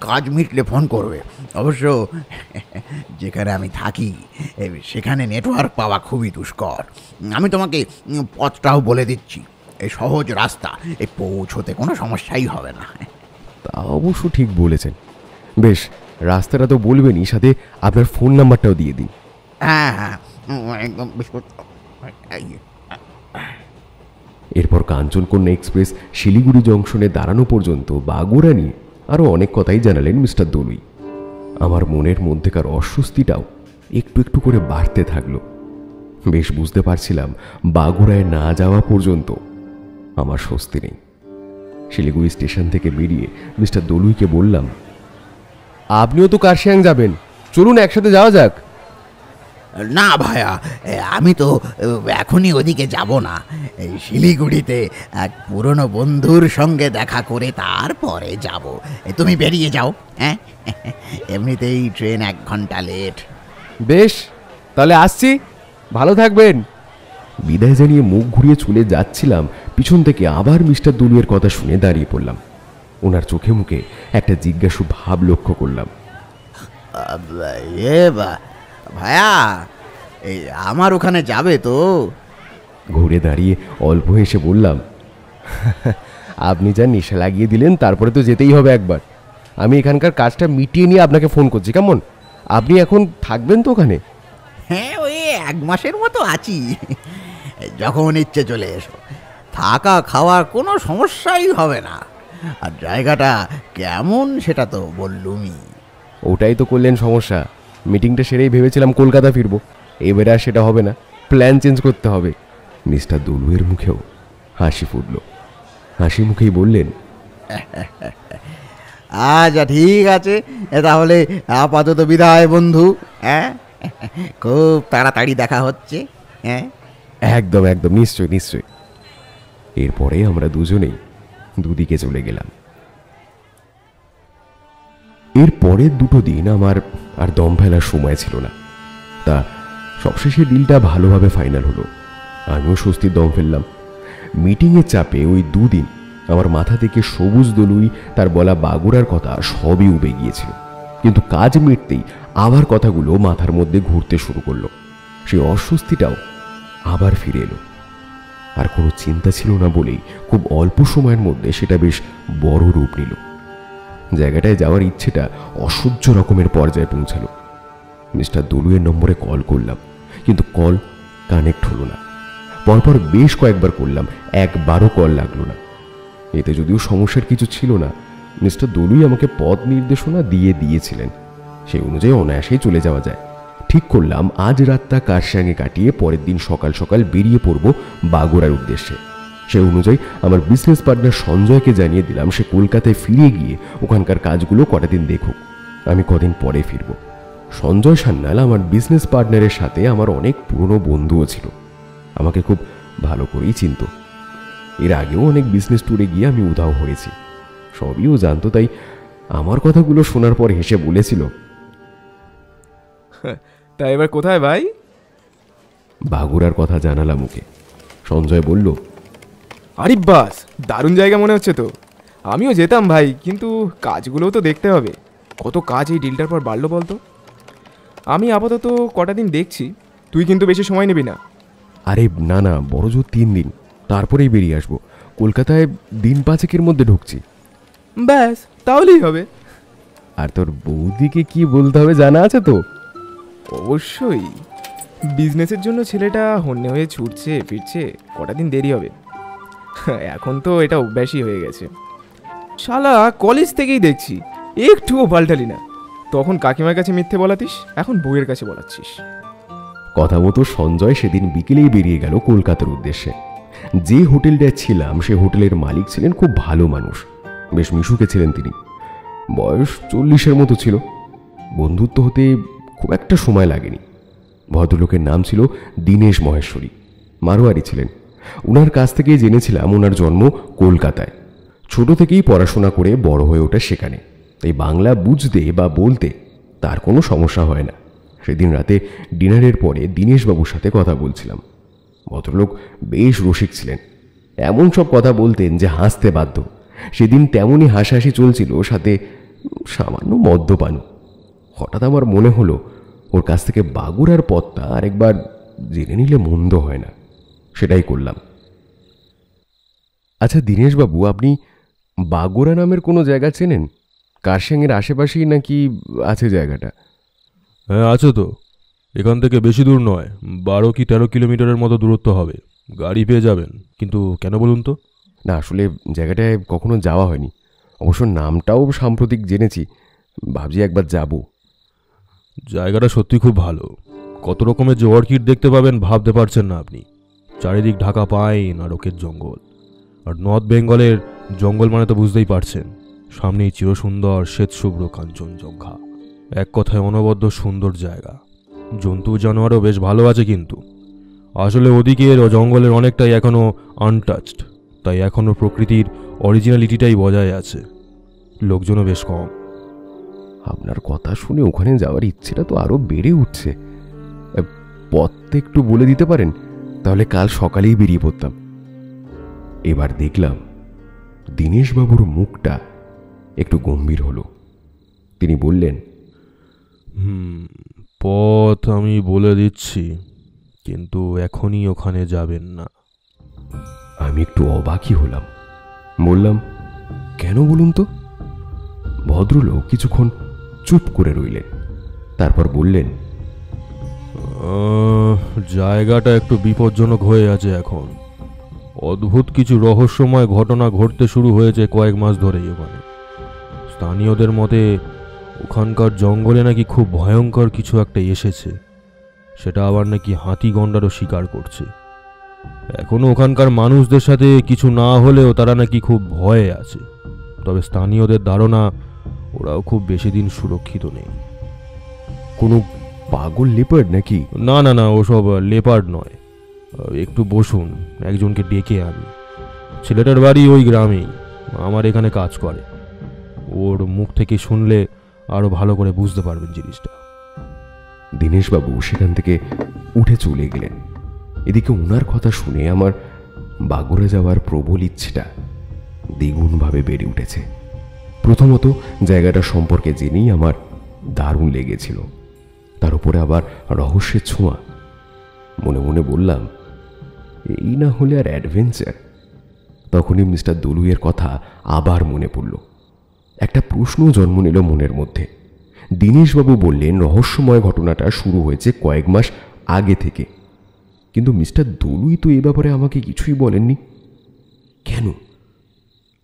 কাজ মিটলে ফোন করবে। অবশ্য যেখানে আমি থাকি সেখানে নেটওয়ার্ক পাওয়া খুবই দুষ্কর। আমি তোমাকে পথটাও বলে দিচ্ছি, এই সহজ রাস্তা, এই পৌঁছতে কোনো সমস্যাই হবে না। তা অবশ্য ঠিক বলেছেন। বেশ, রাস্তাটা তো বলবেনই, সাথে আপনার ফোন নাম্বারটাও দিয়ে দিন। হ্যাঁ হ্যাঁ, একদম। এরপর কাঞ্চনকন্যা এক্সপ্রেস শিলিগুড়ি জংশনে দাঁড়ানো পর্যন্ত বাগুড়া নিয়ে আরও অনেক কথাই জানালেন মিস্টার দলুই। আমার মনের মধ্যেকার অস্বস্তিটাও একটু একটু করে বাড়তে থাকলো। বেশ বুঝতে পারছিলাম বাগুড়ায় না যাওয়া পর্যন্ত আমার স্বস্তি নেই। শিলিগুড়ি স্টেশন থেকে বেরিয়ে মিস্টার দলুইকে বললাম, আপনিও তো কার্শিয়াং যাবেন, চলুন একসাথে যাওয়া যাক। না ভায়া, আমি তো এখনই ওদিকে যাব না। এই শিলিগুড়িতে এক পুরনো বন্ধুর সঙ্গে দেখা করে তারপরে যাব। তুমি বেরিয়ে যাও। হ্যাঁ, এমনিতেই ট্রেন 1 ঘন্টা লেট। বেশ, তাহলে আসছি, ভালো থাকবেন। বিদায় জানিয়ে মুখ ঘুরিয়ে চলে যাচ্ছিলাম, পিছন থেকে আবার মিস্টার দলুইয়ের কথা শুনে দাঁড়িয়ে পড়লাম। ওনার চোখে মুখে একটা জিজ্ঞাসু ভাব লক্ষ্য করলাম। ভায়া, এই আমার ওখানে যাবে তো? ঘুরে দাঁড়িয়ে অল্প হেসে বললাম, আপনি যা নেশা লাগিয়ে দিলেন তারপরে তো যেতেই হবে একবার। আমি এখানকার কাজটা মিটিয়ে নিয়ে আপনাকে ফোন করছি, কেমন? আপনি এখন থাকবেন তো ওখানে? হ্যাঁ, ওই 1 মাসের মতো আছি। যখন ইচ্ছে চলে এসো, থাকা খাওয়ার কোনো সমস্যাই হবে না। আর জায়গাটা কেমন সেটা তো বললুমই। ওটাই তো করলেন সমস্যা। মিটিংটা সেরেই ভেবেছিলাম কলকাতা ফিরবো, এবারে আর সেটা হবে না, প্ল্যান চেঞ্জ করতে হবে। মিস্টার দলুয়ের মুখেও হাসি ফুটল। হাসি মুখেই বললেন, আচ্ছা ঠিক আছে, তাহলে আপাতত বিদায় বন্ধু। হ্যাঁ, খুব তাড়াতাড়ি দেখা হচ্ছে। হ্যাঁ, একদম একদম, নিশ্চয় নিশ্চয়। এরপরে আমরা দুজনেই দুদিকে চলে গেলাম। এর পরের 2 দিন আমার আর দম ফেলার সময় ছিল না। তা সবশেষে ডিলটা ভালোভাবে ফাইনাল হলো। আমিও স্বস্তির দম ফেললাম। মিটিংয়ের চাপে ওই 2 দিন আমার মাথা থেকে সবুজ দলুই তার বলা বাগুড়ার কথা সবই উবে গিয়েছিল, কিন্তু কাজ মিটতেই আবার কথাগুলো মাথার মধ্যে ঘুরতে শুরু করলো। সেই অস্বস্তিটাও আবার ফিরে এলো। আর কোনো চিন্তা ছিল না বলেই খুব অল্প সময়ের মধ্যে সেটা বেশ বড় রূপ নিল। জায়গাটায় যাওয়ার ইচ্ছেটা অসহ্য রকমের পর্যায়ে পৌঁছালো। মিস্টার দলুয়ের নম্বরে কল করলাম, কিন্তু কল কানেক্ট হলো না। পরপর বেশ কয়েকবার করলাম, একবারও কল লাগলো না। এতে যদিও সমস্যার কিছু ছিল না, মিস্টার দলুই আমাকে পথ নির্দেশনা দিয়ে দিয়েছিলেন। সেই অনুযায়ী অনায়াসেই চলে যাওয়া যায়। ঠিক করলাম আজ রাতটা কার্শিয়াংয়ে কাটিয়ে পরের দিন সকাল সকাল বেরিয়ে পড়ব বাগুড়ার উদ্দেশ্যে। সেই অনুযায়ী আমার বিজনেস পার্টনার সঞ্জয়কে জানিয়ে দিলাম সে কলকাতায় ফিরে গিয়ে ওখানকার কাজগুলো কটা দিন দেখুক, আমি কদিন পরে ফিরব। সঞ্জয় সান্যাল আমার বিজনেস পার্টনারের সাথে আমার অনেক পুরনো বন্ধুও ছিল, আমাকে খুব ভালো করেই চিনত। এর আগেও অনেক বিজনেস ট্যুরে গিয়ে আমি উধাও হয়েছি, সবই ও জানতো। তাই আমার কথাগুলো শোনার পর হেসে বলেছিল, তা এবার কোথায় ভাই? বাগুড়ার কথা জানালাম ওকে। সঞ্জয় বলল, আরে বাস, দারুণ জায়গা মনে হচ্ছে তো। আমিও যেতাম ভাই, কিন্তু কাজগুলোও তো দেখতে হবে। কত কাজ এই ডিলটার পর বাড়লো বলতো। আমি আপাতত কটা দিন দেখছি, তুই কিন্তু বেশি সময় নিবি না। আরে না না, বড় জোর 3 দিন, তারপরেই বেরিয়ে আসবো। কলকাতায় দিন 5-এর মধ্যে ঢুকছি। ব্যাস, তাহলেই হবে। আর তোর বৌদিকে কি বলতে হবে জানা আছে তো? অবশ্যই। বিজনেসের জন্য ছেলেটা হন্যে হয়ে ছুটছে ফিরছে, কটা দিন দেরি হবে। এখন তো এটা অভ্যাসই হয়ে গেছে। শালা কলেজ থেকেই দেখছি একটুও পাল্টালি না। তখন কাকিমার কাছে মিথ্যে বলাতিস, এখন বউয়ের কাছে বলাচ্ছিস। কথা মতো সঞ্জয় সেদিন বিকেলেই বেরিয়ে গেল কলকাতার উদ্দেশ্যে। যে হোটেলটায় ছিলাম সে হোটেলের মালিক ছিলেন খুব ভালো মানুষ, বেশ মিশুকে ছিলেন তিনি। বয়স 40-এর মতো ছিল। বন্ধুত্ব হতে খুব একটা সময় লাগেনি। ভদ্রলোকের নাম ছিল দীনেশ মহেশ্বরী, মারোয়ারি ছিলেন। ওনার কাছ থেকেই জেনেছিলাম ওনার জন্ম কলকাতায়। ছোট থেকেই পড়াশোনা করে বড় হয়ে ওঠা সেখানে, তাই বাংলা বুঝতে বা বলতে তার কোনো সমস্যা হয় না। সেদিন রাতে ডিনারের পরে দীনেশবাবুর সাথে কথা বলছিলাম। ভদ্রলোক বেশ রসিক ছিলেন, এমন সব কথা বলতেন যে হাসতে বাধ্য। সেদিন তেমনই হাসাহাসি চলছিল, সাথে সামান্য মদ্যপানও। হঠাৎ আমার মনে হলো ওর কাছ থেকে বাগুড়ার পথটা আরেকবার জেনে নিলে মন্দ হয় না। সেটাই করলাম। আচ্ছা দীনেশবাবু, আপনি বাগুড়া নামের কোনো জায়গা চেনেন? কার্শিয়াংয়ের আশেপাশেই নাকি আছে জায়গাটা? হ্যাঁ আছে তো, এখান থেকে বেশি দূর নয়, 12 কি 13 কিলোমিটারের মতো দূরত্ব হবে। গাড়ি পেয়ে যাবেন। কিন্তু কেন বলুন তো? না, আসলে জায়গাটায় কখনো যাওয়া হয়নি। অবশ্য নামটাও সাম্প্রতিক জেনেছি, ভাবছি একবার যাব। জায়গাটা সত্যি খুব ভালো। কত রকমের যে অর্কিড দেখতে পাবেন ভাবতে পারছেন না আপনি। চারিদিক ঢাকা পাইন আর ওকের জঙ্গল। আর নর্থ বেঙ্গলের জঙ্গল মানে তো বুঝতেই পারছেন। সামনেই চিরসুন্দর শ্বেতশুভ্র কাঞ্চনজঙ্ঘা। এক কথায় অনবদ্য সুন্দর জায়গা। জন্তু জানোয়ারও বেশ ভালো আছে, কিন্তু আসলে ওদিকের জঙ্গলের অনেকটাই এখনও আনটাচড, তাই এখনও প্রকৃতির অরিজিনালিটিটাই বজায় আছে। লোকজনও বেশ কম। আপনার কথা শুনে ওখানে যাওয়ার ইচ্ছেটা তো আরও বেড়ে উঠছে। পথটা একটু বলে দিতে পারেন? তাহলে কাল সকালেই বেরিয়ে পড়তাম। এবার দেখলাম দীনেশবাবুর মুখটা একটু গম্ভীর হলো। তিনি বললেন, পথ আমি বলে দিচ্ছি, কিন্তু এখনই ওখানে যাবেন না। আমি একটু অবাকই হলাম। বললাম, কেন বলুন তো? ভদ্রলোক কিছুক্ষণ চুপ করে রইলেন, তারপর বললেন, জায়গাটা একটু বিপজ্জনক হয়ে আছে এখন। অদ্ভুত কিছু রহস্যময় ঘটনা ঘটতে শুরু হয়েছে কয়েক মাস ধরেই ওখানে। স্থানীয়দের মতে ওখানকার জঙ্গলে নাকি খুব ভয়ঙ্কর কিছু একটা এসেছে। সেটা আবার নাকি হাতি গন্ডারও শিকার করছে। এখনো ওখানকার মানুষদের সাথে কিছু না হলেও তারা নাকি খুব ভয়ে আছে। তবে স্থানীয়দের ধারণা ওরাও খুব বেশি দিন সুরক্ষিত নেই। কোনো পাগল লেপার্ড নাকি? না না না, ওসব লেপার্ড নয়। একটু বসুন, একজনকে ডেকে আনি। ছেলেটার বাড়ি ওই গ্রামেই, আমার এখানে কাজ করে। ওর মুখ থেকে শুনলে আরো ভালো করে বুঝতে পারবেন জিনিসটা। দীনেশবাবু সেখান থেকে উঠে চলে গেলেন। এদিকে ওনার কথা শুনে আমার বাগুড়া যাওয়ার প্রবল ইচ্ছেটা দ্বিগুণভাবে বেড়ে উঠেছে। প্রথমত জায়গাটা সম্পর্কে জেনেই আমার দারুণ লেগেছিল, তার উপরে আবার রহস্যের ছোঁয়া। মনে মনে বললাম, এই না হলে আর অ্যাডভেঞ্চার। তখনই মিস্টার দলুইয়ের কথা আবার মনে পড়ল। একটা প্রশ্ন জন্ম নিল মনের মধ্যে। দীনেশবাবু বললেন রহস্যময় ঘটনাটা শুরু হয়েছে কয়েক মাস আগে থেকে, কিন্তু মিস্টার দলুই তো এ ব্যাপারে আমাকে কিছুই বলেননি। কেন?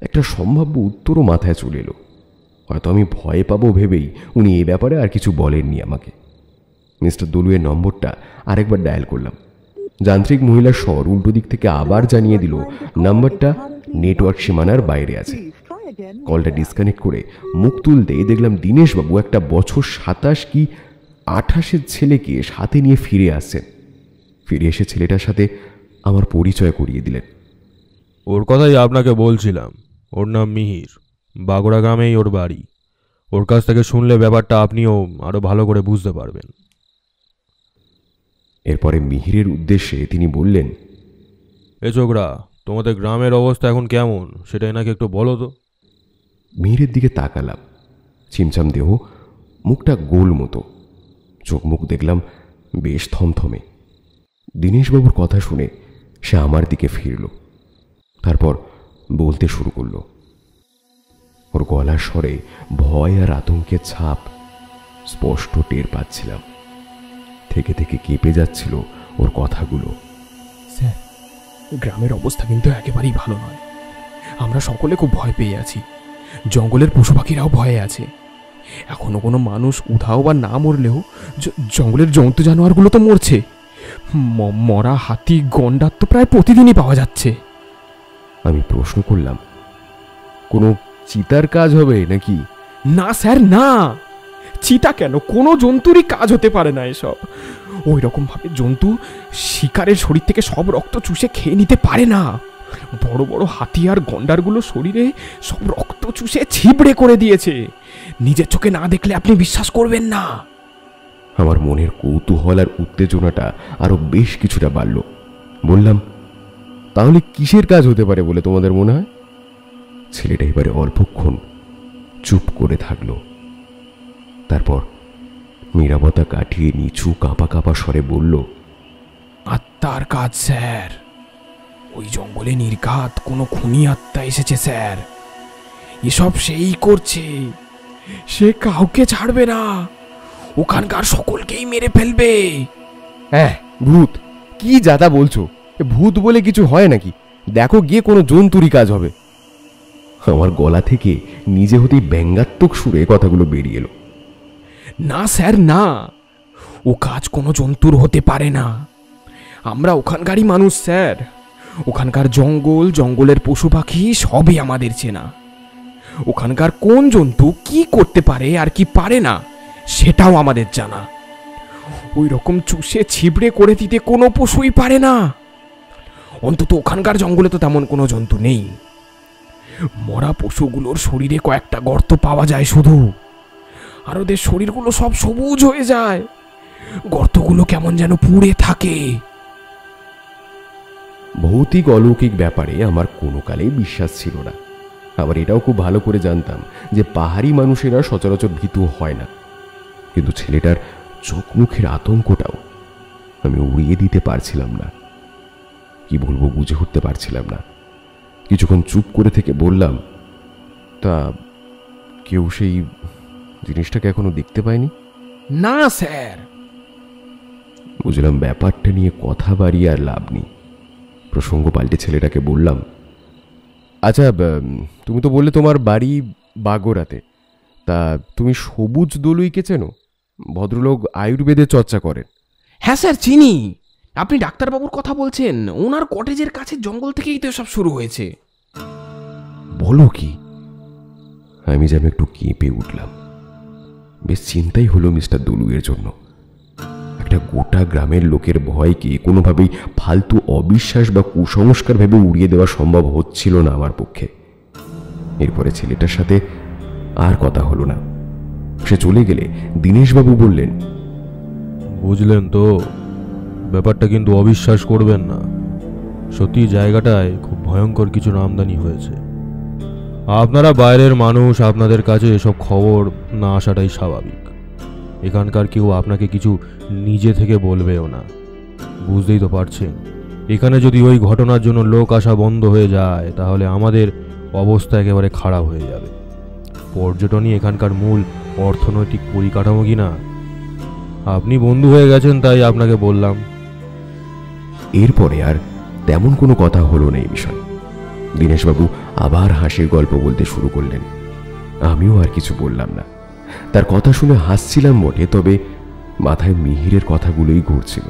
একটা সম্ভাব্য উত্তরও মাথায় চলে এলো। হয়তো আমি ভয় পাবো ভেবেই উনি এ ব্যাপারে আর কিছু বলেননি আমাকে। মিস্টার দলুইয়ের নম্বরটা আরেকবার ডায়াল করলাম। যান্ত্রিক মহিলার স্বর উল্টো দিক থেকে আবার জানিয়ে দিল নাম্বারটা নেটওয়ার্ক সীমানার বাইরে আছে। কলটা ডিসকানেক্ট করে মুখ তুলতেই দেখলাম দীনেশবাবু একটা বছর 27 কি 28-এর ছেলেকে সাথে নিয়ে ফিরে আসছেন। ফিরে এসে ছেলেটার সাথে আমার পরিচয় করিয়ে দিলেন। ওর কথাই আপনাকে বলছিলাম। ওর নাম মিহির, বাগুড়া গ্রামেই ওর বাড়ি। ওর কাছ থেকে শুনলে ব্যাপারটা আপনিও আরো ভালো করে বুঝতে পারবেন। এরপরে মিহিরের উদ্দেশ্যে তিনি বললেন, এ ছোকরা, তোমাদের গ্রামের অবস্থা এখন কেমন সেটাই নাকি একটু বলো তো। মিহিরের দিকে তাকালাম। ছিমছাম দেহ, মুখটা গোল মতো, চোখ মুখ দেখলাম বেশ থমথমে। দীনেশবাবুর কথা শুনে সে আমার দিকে ফিরল, তারপর বলতে শুরু করলো। ওর গলার স্বরে ভয় আর আতঙ্কের ছাপ স্পষ্ট টের পাচ্ছিলাম। থেকে থেকে কেঁপে যাচ্ছিল ওর কথাগুলো। স্যার, গ্রামের অবস্থা কিন্তু একেবারেই ভালো নয়। আমরা সকলে খুব ভয় পেয়ে আছি। জঙ্গলের পশু পাখিরাও ভয়ে আছে। এখনো কোনো মানুষ উধাও বা না মরলেও জঙ্গলের জন্তু জানোয়ারগুলো তো মরছে। মরা হাতি, গন্ডার তো প্রায় প্রতিদিনই পাওয়া যাচ্ছে। আমি প্রশ্ন করলাম, কোনো চিতার কাজ হবে নাকি? না স্যার, না। চিতা কেন? কোনো জন্তুরই কাজ হতে পারে না এসব। ওই রকম ভাবে জন্তু শিকারের শরীর থেকে সব রক্ত চুষে খেয়ে নিতে পারে না। বড় বড় হাতি আর গন্ডারগুলো শরীরে সব রক্ত চুষে ছিবড়ে করে দিয়েছে। নিজের চোখে না দেখলে আপনি বিশ্বাস করবেন না। আমার মনের কৌতূহল আর উত্তেজনাটা আরো বেশ কিছুটা বাড়ল। বললাম, তাহলে কিসের কাজ হতে পারে বলে তোমাদের মনে হয়? ছেলেটা এবারে অল্পক্ষণ চুপ করে থাকলো। তারপর নীরবতা কাটিয়ে নিচু কাঁপা কাঁপা স্বরে বলল, আত্মার কাজ স্যার। ওই জঙ্গলে নির্ঘাত কোনো খুনি আত্মা এসেছে স্যার। এসব সেই করছে। সে কাউকে ছাড়বে না। ওখানকার সকলকেই মেরে ফেলবে। হ্যাঁ, ভূত? কি যাতা বলছো? ভূত বলে কিছু হয় নাকি? দেখো গিয়ে কোনো জন্তুরই কাজ হবে। আমার গলা থেকে নিজে হতেই ব্যঙ্গাত্মক সুরে কথাগুলো বেরিয়ে এলো। না স্যার, না। ও কাজ কোনো জন্তুর হতে পারে না। আমরা ওখানকারই মানুষ স্যার। ওখানকার জঙ্গল, জঙ্গলের পশু পাখি সবই আমাদের চেনা। ওখানকার কোন জন্তু কি করতে পারে আর কি পারে না সেটাও আমাদের জানা। ওই রকম চুষে ছিবড়ে করে দিতে কোনো পশুই পারে না। অন্তত ওখানকার জঙ্গলে তো তেমন কোনো জন্তু নেই। মরা পশুগুলোর শরীরে কয়েকটা গর্ত পাওয়া যায় শুধু, আর ওদের শরীরগুলো সব সবুজ হয়ে যায়। গর্তগুলো কেমন যেন পুড়ে থাকে। ভৌতিক অলৌকিক ব্যাপারে আমার কোনো কালেই বিশ্বাস ছিল না। আবার এটাও খুব ভালো করে জানতাম যে পাহাড়ি মানুষেরা সচরাচর ভীতু হয় না। কিন্তু ছেলেটার চোখ মুখের আতঙ্কটাও আমি উড়িয়ে দিতে পারছিলাম না। কি বলবো বুঝে উঠতে পারছিলাম না। কিছুক্ষণ চুপ করে থেকে বললাম, তা কেউ সেই জিনিসটাকে এখনো দেখতে পায়নি? না স্যার। বুঝলাম ব্যাপারটা নিয়ে কথা বাড়িয়ে আর লাভ নেই। প্রসঙ্গ পাল্টে ছেলেটাকে বললাম, আচ্ছা, তুমি তো বললে তোমার বাড়ি বাগোড়াতে, তা তুমি সবুজ দলুইকে চেনো? ভদ্রলোক আয়ুর্বেদের চর্চা করেন। হ্যাঁ স্যার, চিনি। আপনি ডাক্তারবাবুর কথা বলছেন। ওনার কটেজের কাছে জঙ্গল থেকেই তো সব শুরু হয়েছে। বলো কি? আমি যেন একটু কেঁপে উঠলাম। বেশ চিন্তাই হলো মিস্টার দলুইয়ের জন্য। একটা গোটা গ্রামের লোকের ভয়কে কোনোভাবেই ফালতু অবিশ্বাস বা কুসংস্কার ভেবে উড়িয়ে দেওয়া সম্ভব হচ্ছিল না আমার পক্ষে। এরপরে ছেলেটার সাথে আর কথা হলো না। সে চলে গেলে দীনেশবাবু বললেন, বুঝলেন তো, ব্যাপারটা কিন্তু অবিশ্বাস করবেন না। সত্যি জায়গাটায় খুব ভয়ঙ্কর কিছু আমদানি হয়েছে। আপনারা বাইরের মানুষ, আপনাদের কাছে এসব খবর না আসাটাই স্বাভাবিক। এখানকার কেউ আপনাকে কিছু নিজে থেকে বলবেও না। বুঝতেই তো পারছেন, এখানে যদি ওই ঘটনার জন্য লোক আসা বন্ধ হয়ে যায় তাহলে আমাদের অবস্থা একেবারে খারাপ হয়ে যাবে। পর্যটনই এখানকার মূল অর্থনৈতিক পরিকাঠামো কিনা। আপনি বন্ধু হয়ে গেছেন তাই আপনাকে বললাম। এরপরে আর তেমন কোনো কথা হলো না এই বিষয়ে। দীনেশবাবু আবার হাসির গল্প বলতে শুরু করলেন। আমিও আর কিছু বললাম না। তার কথা শুনে হাসছিলাম বটে, তবে মাথায় মিহিরের কথাগুলোই ঘুরছিল।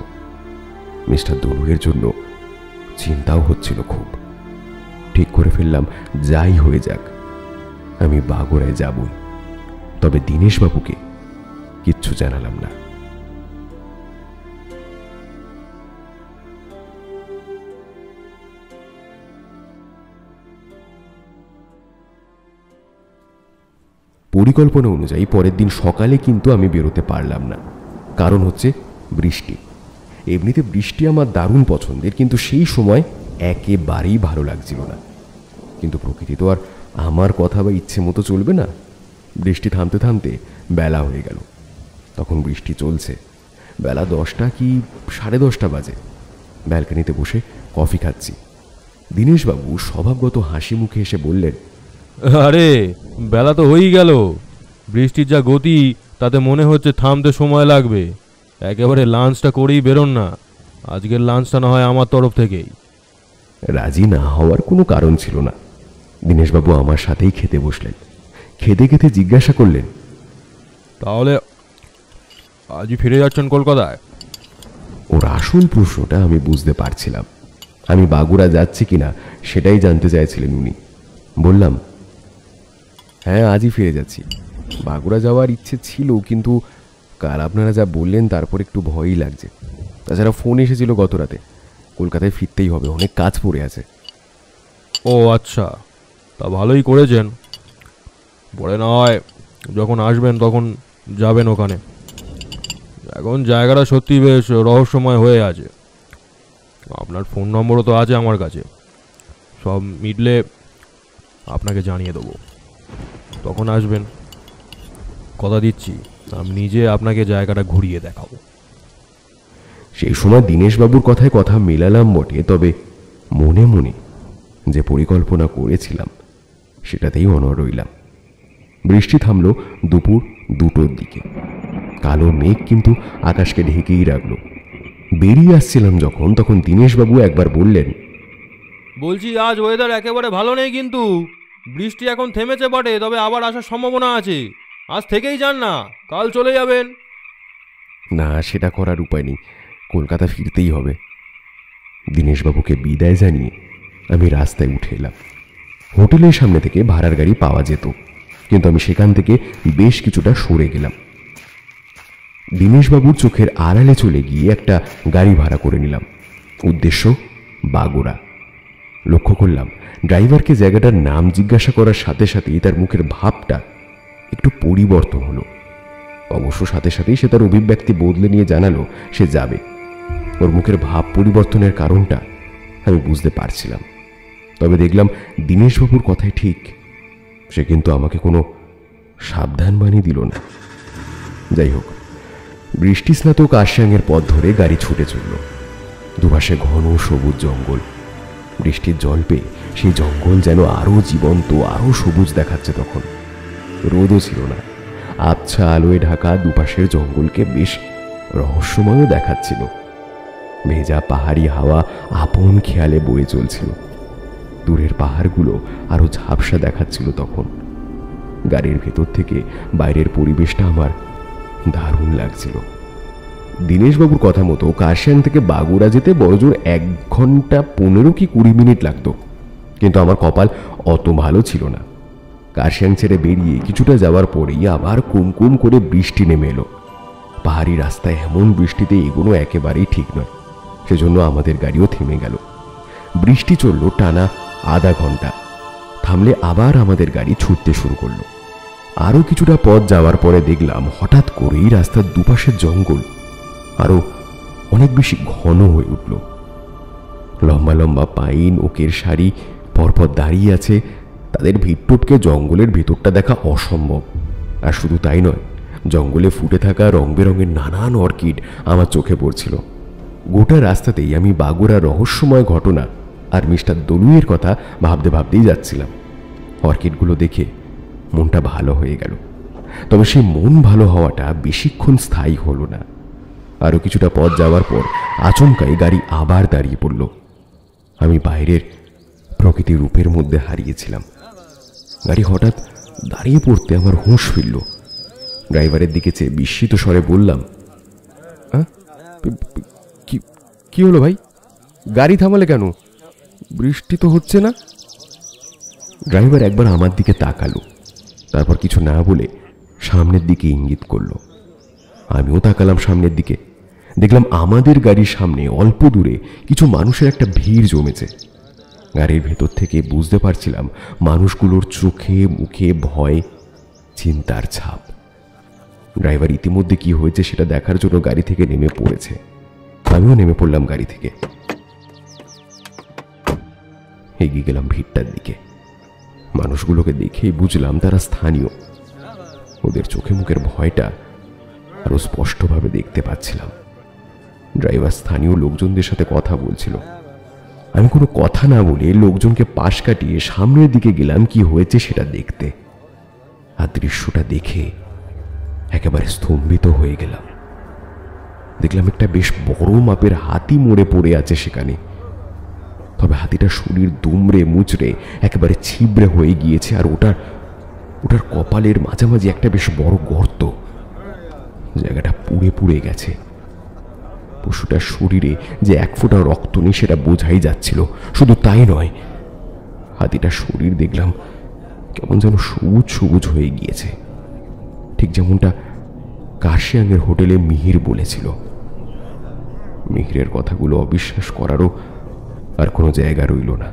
মিস্টার দলুইয়ের জন্য চিন্তাও হচ্ছিল খুব। ঠিক করে ফেললাম, যাই হয়ে যাক আমি বাগোড়ায় যাবই, তবে দীনেশবাবুকে কিচ্ছু জানালাম না। পরিকল্পনা অনুযায়ী পরের দিন সকালে কিন্তু আমি বেরোতে পারলাম না। কারণ হচ্ছে বৃষ্টি। এমনিতে বৃষ্টি আমার দারুণ পছন্দের, কিন্তু সেই সময় একেবারেই ভালো লাগছিল না। কিন্তু প্রকৃতি তো আর আমার কথা বা ইচ্ছে মতো চলবে না। বৃষ্টি থামতে থামতে বেলা হয়ে গেল। তখন বৃষ্টি চলছে। বেলা 10টা কি 10:30 বাজে। ব্যালকনিতে বসে কফি খাচ্ছি। দীনেশবাবু স্বভাবগত হাসি মুখে এসে বললেন, আরে বেলা তো হয়েই গেল, বৃষ্টির যা গতি তাতে মনে হচ্ছে থামতে সময় লাগবে। একেবারে লাঞ্চটা করেই বেরোন না, আজকের লাঞ্চটা না হয় আমার তরফ থেকেই। রাজি না হওয়ার কোনো কারণ ছিল না। দীনেশবাবু আমার সাথেই খেতে বসলেন। খেতে খেতে জিজ্ঞাসা করলেন, তাহলে আজই ফিরে যাচ্ছেন কলকাতায়? ওর আসল প্রশ্নটা আমি বুঝতে পারছিলাম। আমি বাগুড়া যাচ্ছি কিনা সেটাই জানতে চাইছিলেন উনি। বললাম, হ্যাঁ আজই ফিরে যাচ্ছি। বাগুড়া যাওয়ার ইচ্ছে ছিল, কিন্তু কাল আপনারা যা বললেন তারপর একটু ভয়ই লাগছে। তাছাড়া ফোন এসেছিল গত রাতে, কলকাতায় ফিরতেই হবে, অনেক কাজ পড়ে আছে। ও আচ্ছা, তা ভালোই করেছেন। পরে না হয় যখন আসবেন তখন যাবেন ওখানে। এখন জায়গাটা সত্যি বেশ রহস্যময় হয়ে আছে। আপনার ফোন নম্বরও তো আছে আমার কাছে, সব মিটলে আপনাকে জানিয়ে দেবো, তখন আসবেন। কথা দিচ্ছি আমি নিজে আপনাকে জায়গাটা ঘুরিয়ে দেখাবো। সেই সময় দীনেশবাবুর কথায় কথা মেলালাম বটে, তবে মনে মনে যে পরিকল্পনা করেছিলাম সেটাতেই অনড় রইলাম। বৃষ্টি থামল দুপুর 2টোর দিকে। কালো মেঘ কিন্তু আকাশকে ঢেকেই রাখল। বেরিয়ে আসছিলাম যখন, তখন দীনেশবাবু একবার বললেন, বলছি আজ ওয়েদার একেবারে ভালো নেই, কিন্তু বৃষ্টি এখন থেমেছে বটে, তবে আবার আসার সম্ভাবনা আছে। আজ থেকেই যান না, কাল চলে যাবেন। না, সেটা করার উপায় নেই, কলকাতা ফিরতেই হবে। দীনেশবাবুকে বিদায় জানিয়ে আমি রাস্তায় উঠে এলাম। হোটেলের সামনে থেকে ভাড়ার গাড়ি পাওয়া যেত, কিন্তু আমি সেখান থেকে বেশ কিছুটা সরে গেলাম। দীনেশবাবুর চোখের আড়ালে চলে গিয়ে একটা গাড়ি ভাড়া করে নিলাম। উদ্দেশ্য বাগুড়া। লক্ষ্য করলাম ড্রাইভারকে জায়গাটার নাম জিজ্ঞাসা করার সাথে সাথেই তার মুখের ভাবটা একটু পরিবর্তন হলো। অবশ্য সাথে সাথেই সে তার অভিব্যক্তি বদলে নিয়ে জানালো সে যাবে। ওর মুখের ভাব পরিবর্তনের কারণটা আমি বুঝতে পারছিলাম। তবে দেখলাম দীনেশবাবুর কথাই ঠিক, সে কিন্তু আমাকে কোনো সাবধান বাণী দিল না। যাই হোক, বৃষ্টি স্নাত কাশিয়াঙের পথ ধরে গাড়ি ছুটে চলল। দুপাশে ঘন সবুজ জঙ্গল। বৃষ্টির জল পেয়ে সেই জঙ্গল যেন আরো জীবন্ত, আরো সবুজ দেখাচ্ছে। তখন রোদও ছিল না, আবছা আলোয় ঢাকা দুপাশের জঙ্গলকে বেশ রহস্যময়ও দেখাচ্ছিল। ভেজা পাহাড়ি হাওয়া আপন খেয়ালে বয়ে চলছিল। দূরের পাহাড়গুলো আরো ঝাপসা দেখাচ্ছিল তখন। গাড়ির ভেতর থেকে বাইরের পরিবেশটা আমার দারুণ লাগছিল। দীনেশবাবুর কথা মতো কাশিয়াং থেকে বাগুড়া যেতে বড়জোর 1 ঘন্টা 15 কি 20 মিনিট লাগতো, কিন্তু আমার কপাল অত ভালো ছিল না। কাশিয়াং ছেড়ে বেরিয়ে কিছুটা যাওয়ার পরেই আবার কুমকুম করে বৃষ্টি নেমে এলো। পাহাড়ি রাস্তায় এমন বৃষ্টিতে এগোনো একেবারেই ঠিক নয়, সেজন্য আমাদের গাড়িও থেমে গেল। বৃষ্টি চলল টানা আধা ঘন্টা। থামলে আবার আমাদের গাড়ি ছুটতে শুরু করলো। আরো কিছুটা পথ যাওয়ার পরে দেখলাম হঠাৎ করেই রাস্তার দুপাশের জঙ্গল আরো অনেক বেশি ঘন হয়ে উঠল। লম্বা লম্বা পাইন ওকের সারি পরপর দাঁড়িয়ে আছে। তাদের ভিড়টোপকে জঙ্গলের ভেতরটা দেখা অসম্ভব। আর শুধু তাই নয়, জঙ্গলে ফুটে থাকা রং বেরঙের নানান অর্কিড আমার চোখে পড়ছিল। গোটা রাস্তাতেই আমি বাগুড়ার রহস্যময় ঘটনা আর মিস্টার দলুইয়ের কথা ভাবতে ভাবতেই যাচ্ছিলাম। অর্কিডগুলো দেখে মনটা ভালো হয়ে গেল। তবে সেই মন ভালো হওয়াটা বেশিক্ষণ স্থায়ী হলো না। আরো কিছুটা পথ যাওয়ার পর আচমকাই গাড়ি আবার দাঁড়িয়ে পড়ল। আমি বাইরের প্রকৃতির রূপের মধ্যে হারিয়েছিলাম। গাড়ি হঠাৎ দাঁড়িয়ে পড়তে আমার হুঁশ ফিরল। ড্রাইভারের দিকে চেয়ে বিস্মিত স্বরে বললাম, কি হলো ভাই, গাড়ি থামালে কেন? বৃষ্টি তো হচ্ছে না। ড্রাইভার একবার আমার দিকে তাকালো, তারপর কিছু না বলে সামনের দিকে ইঙ্গিত করলো। আমিও তাকালাম সামনের দিকে। দেখলাম আমাদের গাড়ির সামনে অল্প দূরে কিছু মানুষের একটা ভিড় জমেছে। গাড়ির ভেতর থেকে বুঝতে পারছিলাম মানুষগুলোর চোখে মুখে ভয়, চিন্তার ছাপ। ড্রাইভার ইতিমধ্যে কি হয়েছে সেটা দেখার জন্য গাড়ি থেকে নেমে পড়েছে। আমিও নেমে পড়লাম গাড়ি থেকে। এগিয়ে গেলাম ভিড়টার দিকে। মানুষগুলোকে দেখেই বুঝলাম তারা স্থানীয়। ওদের চোখে মুখের ভয়টা আরো স্পষ্টভাবে দেখতে পাচ্ছিলাম। ড্রাইভার স্থানীয় লোকজনদের সাথে কথা বলছিল। আমি কোনো কথা না বলে লোকজনকে পাশ কাটিয়ে সামনের দিকে গেলাম কি হয়েছে সেটা দেখতে। আর দৃশ্যটা দেখে একেবারে স্তম্ভিত হয়ে গেলাম। দেখলাম একটা বেশ বড় মাপের হাতি মরে পড়ে আছে সেখানে। তবে হাতিটার শরীর দুমড়ে মুচড়ে একেবারে ছিবড়ে হয়ে গিয়েছে, আর ওটার কপালের মাঝামাঝি একটা বেশ বড় গর্ত। জায়গাটা পুড়ে পুড়ে গেছে। পশুটার শরীরে যে এক ফোঁটা রক্ত নেই সেটা বোঝাই যাচ্ছিল। শুধু তাই নয়, হাতিটার শরীর দেখলাম কেমন যেন সবুজ সবুজ হয়ে গিয়েছে, ঠিক যেমনটা কার্শিয়াংয়ের হোটেলে মিহির বলেছিল। মিহিরের কথাগুলো অবিশ্বাস করারও আর কোনো জায়গা রইল না।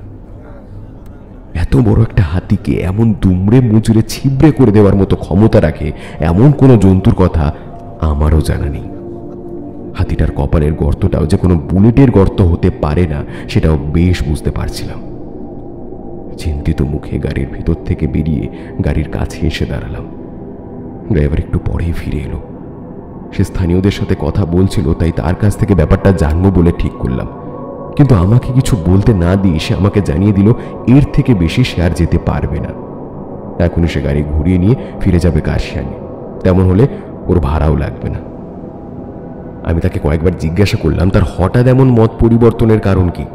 এত বড় একটা হাতিকে এমন দুমড়ে মুচড়ে ছিবড়ে করে দেওয়ার মতো ক্ষমতা রাখে এমন কোনো জন্তুর কথা আমারও জানা নেই। হাতিটার কপালের গর্তটাও যে কোনো বুলেটের গর্ত হতে পারে না সেটাও বেশ বুঝতে পারছিলাম। চিন্তিত মুখে গাড়ির ভিতর থেকে বেরিয়ে গাড়ির কাছে এসে দাঁড়ালাম। ড্রাইভার একটু পরেই ফিরে এলো। সে স্থানীয়দের সাথে কথা বলছিল, তাই তার কাছ থেকে ব্যাপারটা জানবো বলে ঠিক করলাম। কিন্তু আমাকে কিছু বলতে না দিয়ে সে আমাকে জানিয়ে দিল এর থেকে বেশি সে আর যেতে পারবে না। এখনই সে গাড়ি ঘুরিয়ে নিয়ে ফিরে যাবে কার্শিয়াংয়ে। তেমন হলে ওর ভাড়াও লাগবে না। আমি তাকে কয়েকবার জিজ্ঞাসা করলাম তার হঠাৎ এমন মত পরিবর্তনের কারণ কি,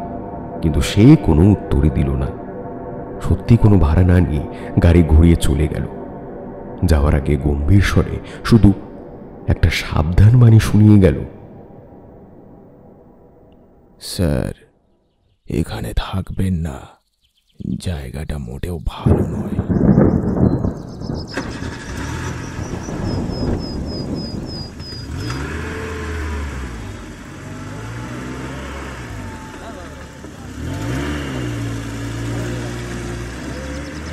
কিন্তু সে কোনো উত্তরই দিল না। সত্যি কোনো ভাড়া না নিয়ে গাড়ি ঘুরিয়ে চলে গেল। যাওয়ার আগে গম্ভীর স্বরে শুধু একটা সাবধান বাণী শুনিয়ে গেল, স্যার, এখানে থাকবেন না, জায়গাটা মোটেও ভালো নয়।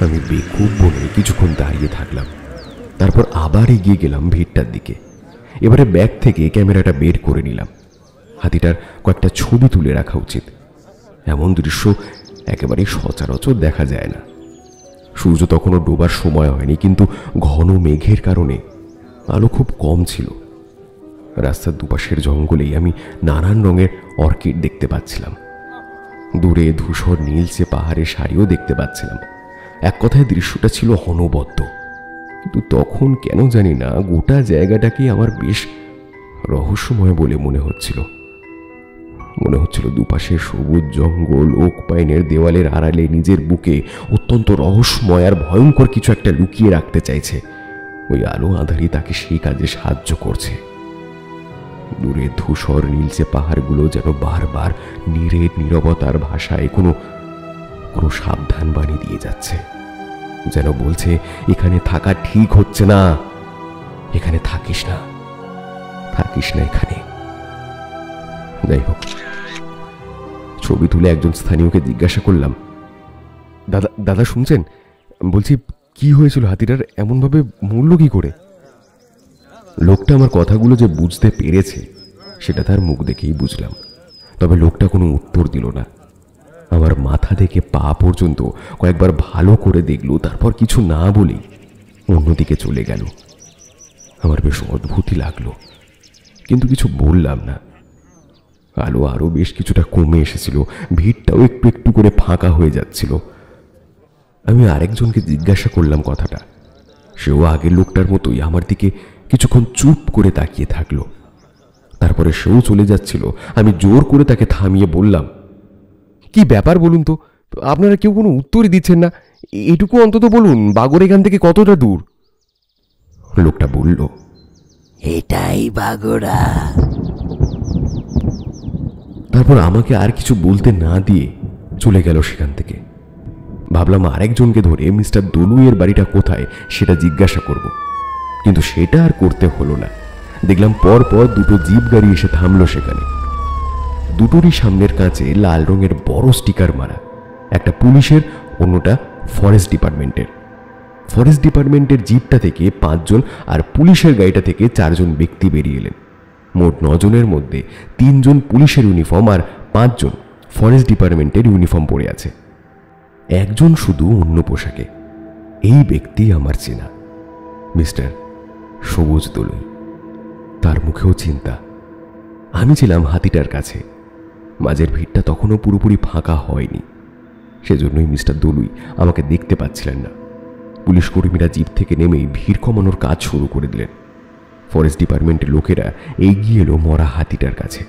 আমি বেকুব বনে কিছুক্ষণ দাঁড়িয়ে থাকলাম। তারপর আবার এগিয়ে গেলাম ভিড়টার দিকে। এবারে ব্যাগ থেকে ক্যামেরাটা বের করে নিলাম। হাতিটার কয়েকটা ছবি তুলে রাখা উচিত। এমন দৃশ্য একেবারে সচরাচর দেখা যায় না। সূর্য তখনও ডোবার সময় হয়নি, কিন্তু ঘন মেঘের কারণে আলো খুব কম ছিল। রাস্তার দুপাশের জঙ্গলেই আমি নানান রঙের অর্কিড দেখতে পাচ্ছিলাম। দূরে ধূসর নীলচে পাহাড়ের সারিও দেখতে পাচ্ছিলাম। এক কথায় দৃশ্যটা ছিল অনবদ্য। কিন্তু তখন কেন জানি না গোটা জায়গাটাকে আমার বেশ রহস্যময় বলে মনে হচ্ছিল। দুপাশে সবুজ জঙ্গল, ওক পাইনের দেওয়ালের আড়ালে নিজের বুকে অত্যন্ত রহস্যময় আর ভয়ঙ্কর কিছু একটা লুকিয়ে রাখতে চাইছে। ওই আলো আঁধারি তাকে সেই কাজে সাহায্য করছে। দূরে ধূসর নীলচে পাহাড়গুলো যেন বারবার নীরের নীরবতার ভাষায় কোনো সাবধান বাণী দিয়ে যাচ্ছে, যেন বলছে এখানে থাকা ঠিক হচ্ছে না, এখানে থাকিস না এখানে। যাই হোক, ছবি তুলে একজন স্থানীয়কে জিজ্ঞাসা করলাম, দাদা শুনছেন? বলছি কি হয়েছিল হাতিটার, এমনভাবে মূল্য কি করে? লোকটা আমার কথাগুলো যে বুঝতে পেরেছে সেটা তার মুখ দেখেই বুঝলাম। তবে লোকটা কোনো উত্তর দিল না। আমার মাথা থেকে পা পর্যন্ত কয়েকবার ভালো করে দেখল, তারপর কিছু না বলেই অন্যদিকে চলে গেল। আমার বেশ অদ্ভুতই লাগলো, কিন্তু কিছু বললাম না। আলো আরো বেশ কিছুটা কমে এসেছিল, ভিড়টাও একটু একটু করে ফাঁকা হয়ে যাচ্ছিল। আমি আরেকজনকে জিজ্ঞাসা করলাম কথাটা। সেও আগের লোকটার মতোই আমার দিকে কিছুক্ষণ চুপ করে তাকিয়ে থাকলো। তারপরে সেও চলে যাচ্ছিল। আমি জোর করে তাকে থামিয়ে বললাম, কি ব্যাপার বলুন তো, আপনারা কেউ কোনো উত্তরই দিচ্ছেন না। এটুকু অন্তত বলুন, বাগর এখান থেকে কতটা দূর? লোকটা বলল, এটাই বাগড়া। তারপর আমাকে আর কিছু বলতে না দিয়ে চলে গেল সেখান থেকে। ভাবলাম আরেকজনকে ধরে মিস্টার দলুইয়ের বাড়িটা কোথায় সেটা জিজ্ঞাসা করব, কিন্তু সেটা আর করতে হলো না। দেখলাম পর পর দুটো জিপ গাড়ি এসে থামলো সেখানে। দুটোরই সামনের কাছে লাল রঙের বড় স্টিকার মারা, একটা পুলিশের, অন্যটা ফরেস্ট ডিপার্টমেন্টের। ফরেস্ট ডিপার্টমেন্টের জিপটা থেকে 5 জন আর পুলিশের গাড়িটা থেকে 4 জন ব্যক্তি বেরিয়ে এলেন। মোট 9 জনের মধ্যে 3 জন পুলিশের ইউনিফর্ম আর 5 জন ফরেস্ট ডিপার্টমেন্টের ইউনিফর্ম পরে আছে। একজন শুধু অন্য পোশাকে। এই ব্যক্তি আমার চেনা, মিস্টার সবুজ দলুই। তার মুখেও চিন্তা, আমি ছিলাম হাতিটার কাছে। মাঝের ভিড়টা তখনও পুরোপুরি ফাঁকা হয়নি, সেজন্যই মিস্টার দলুই আমাকে দেখতে পাচ্ছিলেন না। পুলিশ কর্মীরা জিপ থেকে নেমেই ভিড় কমানোর কাজ শুরু করে দিলেন। ফরেস্ট ডিপার্টমেন্টের লোকেরা এগিয়ে এলো মরা হাতিটার কাছে।